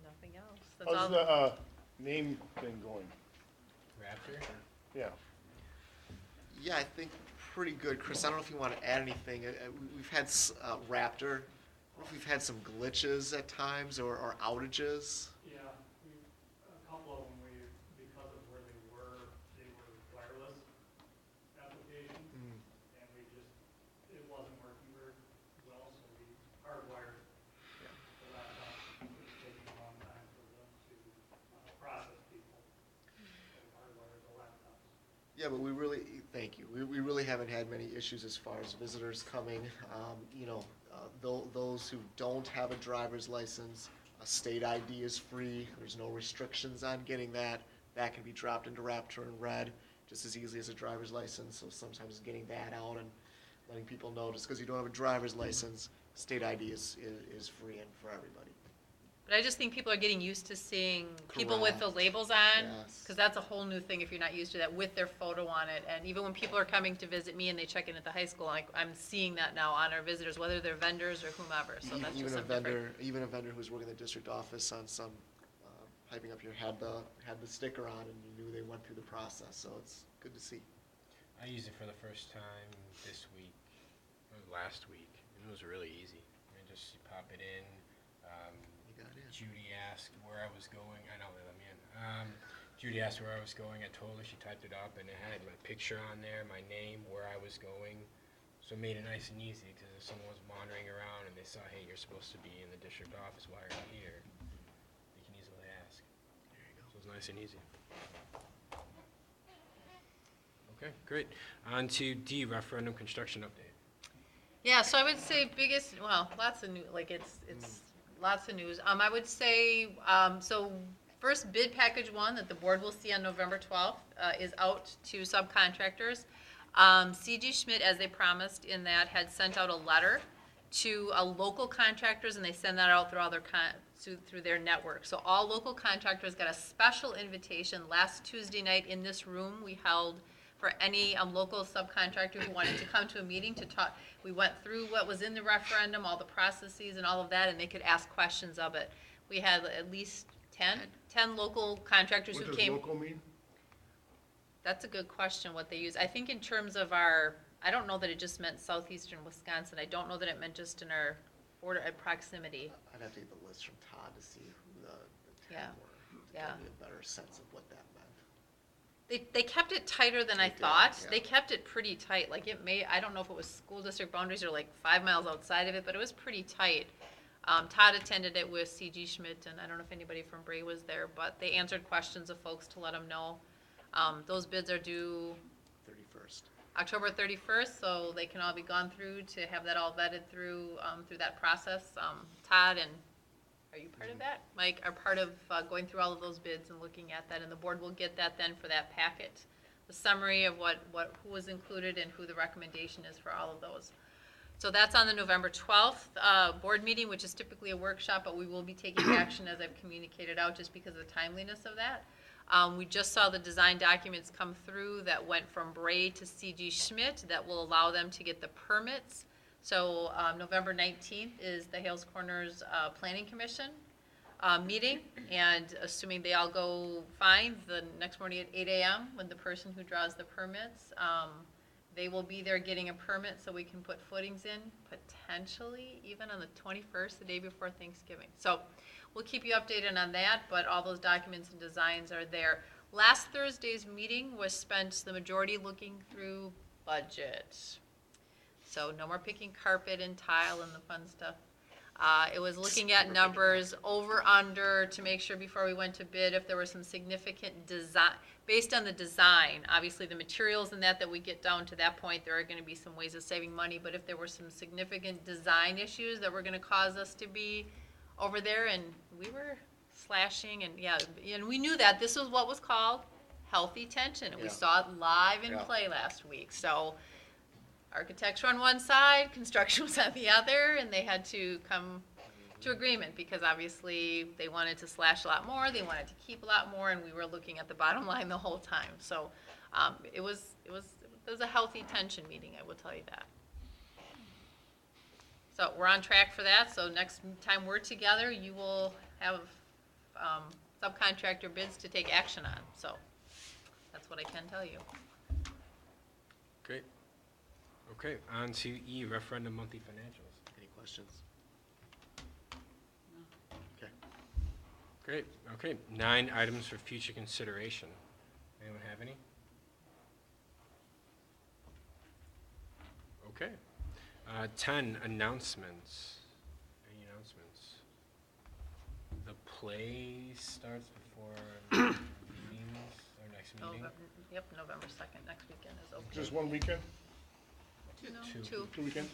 Speaker 16: Nothing else. That's
Speaker 9: How's
Speaker 16: all.
Speaker 9: the name thing going?
Speaker 1: Raptor?
Speaker 9: Yeah.
Speaker 11: Yeah, I think pretty good. Chris, I don't know if you want to add anything. We've had Raptor. I don't know if we've had some glitches at times or outages.
Speaker 4: Yeah, a couple of them, because of where they were wireless applications, and it wasn't working very well, so we hardwired the laptop. It was taking a long time for them to process people, so we hardwired the laptops.
Speaker 11: Yeah, but thank you. We really haven't had many issues as far as visitors coming. Those who don't have a driver's license, a state ID is free. There's no restrictions on getting that. That can be dropped into Raptor and Red just as easily as a driver's license. So sometimes getting that out and letting people know, just because you don't have a driver's license, state ID is free and for everybody.
Speaker 16: But I just think people are getting used to seeing people with the labels on,
Speaker 11: Yes.
Speaker 16: because that's a whole new thing if you're not used to that, with their photo on it. And even when people are coming to visit me and they check in at the high school, I'm seeing that now on our visitors, whether they're vendors or whomever. So that's
Speaker 11: Even
Speaker 16: just
Speaker 11: a
Speaker 16: something different.
Speaker 11: even a vendor who's working in the district office on some piping up here had the sticker on, and you knew they went through the process. So it's good to see.
Speaker 1: I used it for the first time this week, or last week, and it was really easy. You pop it in. Judy asked where I was going. I know they let me in. Judy asked where I was going. I told her. She typed it up, and it had my picture on there, my name, where I was going. So it made it nice and easy, because if someone was wandering around and they saw, hey, you're supposed to be in the district office, why are you here? They can easily ask. There you go. So it's nice and easy. Okay, great. On to D, referendum construction update.
Speaker 16: Yeah, so I would say lots of new, it's lots of news. I would say, so first bid package one that the board will see on November 12th is out to subcontractors. C.G. Schmidt, as they promised in that, had sent out a letter to local contractors, and they send that out through all their through their network. So all local contractors got a special invitation last Tuesday night in this room. We held for any local subcontractor who wanted to come to a meeting to talk. We went through what was in the referendum, all the processes and all of that, and they could ask questions of it. We had at least 10 local contractors who came.
Speaker 9: What does local mean?
Speaker 16: That's a good question, what they use. I think in terms of I don't know that it just meant southeastern Wisconsin. I don't know that it meant just in our border proximity.
Speaker 11: I'd have to get the list from Todd to see who the 10 were, to
Speaker 16: Yeah.
Speaker 11: give me a better sense of what that meant.
Speaker 16: They kept it tighter than I thought. Yeah. They kept it pretty tight. I don't know if it was school district boundaries or 5 miles outside of it, but it was pretty tight. Todd attended it with C.G. Schmidt, and I don't know if anybody from Bray was there, but they answered questions of folks to let them know. Those bids are due
Speaker 11: 31st.
Speaker 16: October 31st, so they can all be gone through to have that all vetted through that process. Todd and, are you part of that? Mike are part of going through all of those bids and looking at that, and the board will get that then for that packet. The summary of who was included and who the recommendation is for all of those. So that's on the November 12th board meeting, which is typically a workshop, but we will be taking action as I've communicated out just because of the timeliness of that. We just saw the design documents come through that went from Bray to C.G. Schmidt that will allow them to get the permits. So November 19th is the Hales Corners Planning Commission meeting, and assuming they all go fine, the next morning at 8 a.m. when the person who draws the permits, they will be there getting a permit so we can put footings in, potentially even on the 21st, the day before Thanksgiving. So we'll keep you updated on that, but all those documents and designs are there. Last Thursday's meeting was spent the majority looking through budget. So no more picking carpet and tile and the fun stuff. It was looking at numbers over, under, to make sure before we went to bid if there was some significant design, based on the design, obviously the materials and that we get down to that point, there are going to be some ways of saving money, but if there were some significant design issues that were going to cause us to be over there, and we were slashing, and yeah, and we knew that this was what was called healthy tension, and we
Speaker 11: Yeah.
Speaker 16: saw it live in
Speaker 11: Yeah.
Speaker 16: play last week. So architecture on one side, construction was on the other, and they had to come to agreement because obviously they wanted to slash a lot more, they wanted to keep a lot more, and we were looking at the bottom line the whole time. So it was a healthy tension meeting, I will tell you that. So we're on track for that. So next time we're together, you will have subcontractor bids to take action on. So that's what I can tell you.
Speaker 1: Great. Okay, on to E, referendum monthly financials.
Speaker 11: Any questions? Okay.
Speaker 1: Great, okay. 9 items for future consideration. Anyone have any? Okay. 10, announcements. Any announcements? The play starts before meetings, or next meeting?
Speaker 16: Yep, November 2nd, next weekend is open.
Speaker 9: Just one weekend?
Speaker 16: Two.
Speaker 9: Two weekends?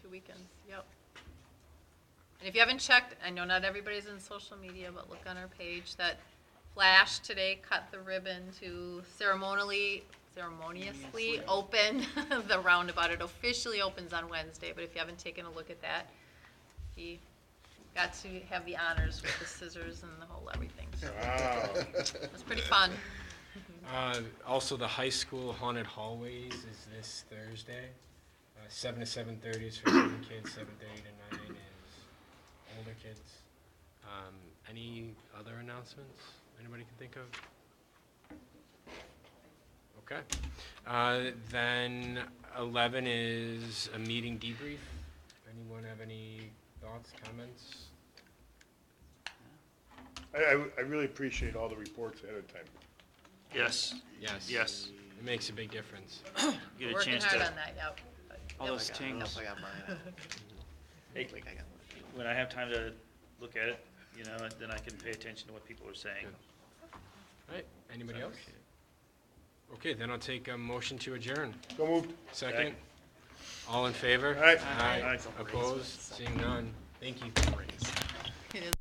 Speaker 16: 2 weekends, yep. And if you haven't checked, I know not everybody's in social media, but look on our page that Flash today cut the ribbon to ceremoniously open the roundabout. It officially opens on Wednesday, but if you haven't taken a look at that, he got to have the honors with the scissors and the whole everything. So
Speaker 9: Wow.
Speaker 16: it was pretty fun.
Speaker 1: Also, the high school haunted hallways is this Thursday. 7 to 7:30 is for young kids, 7:30 to 9 is older kids. Any other announcements anybody can think of? Okay. Then 11 is a meeting debrief. Anyone have any thoughts, comments?
Speaker 9: I really appreciate all the reports ahead of time.
Speaker 13: Yes.
Speaker 1: Yes.
Speaker 13: Yes.
Speaker 1: It makes a big difference.
Speaker 13: Get a
Speaker 16: Working
Speaker 13: chance
Speaker 16: hard
Speaker 13: to,
Speaker 16: on that, yep.
Speaker 15: All
Speaker 16: Yep.
Speaker 15: those tings.
Speaker 11: I got mine.
Speaker 13: hey,
Speaker 11: I got mine.
Speaker 13: when I have time to look at it, you know, then I can pay attention to what people are saying.
Speaker 1: All right, anybody else? Okay, then I'll take a motion to adjourn.
Speaker 9: So moved.
Speaker 1: Second? All in favor?
Speaker 9: Aye.
Speaker 1: Aye.
Speaker 13: Aye.
Speaker 1: Opposed? Seeing none. Thank you.
Speaker 16: It is.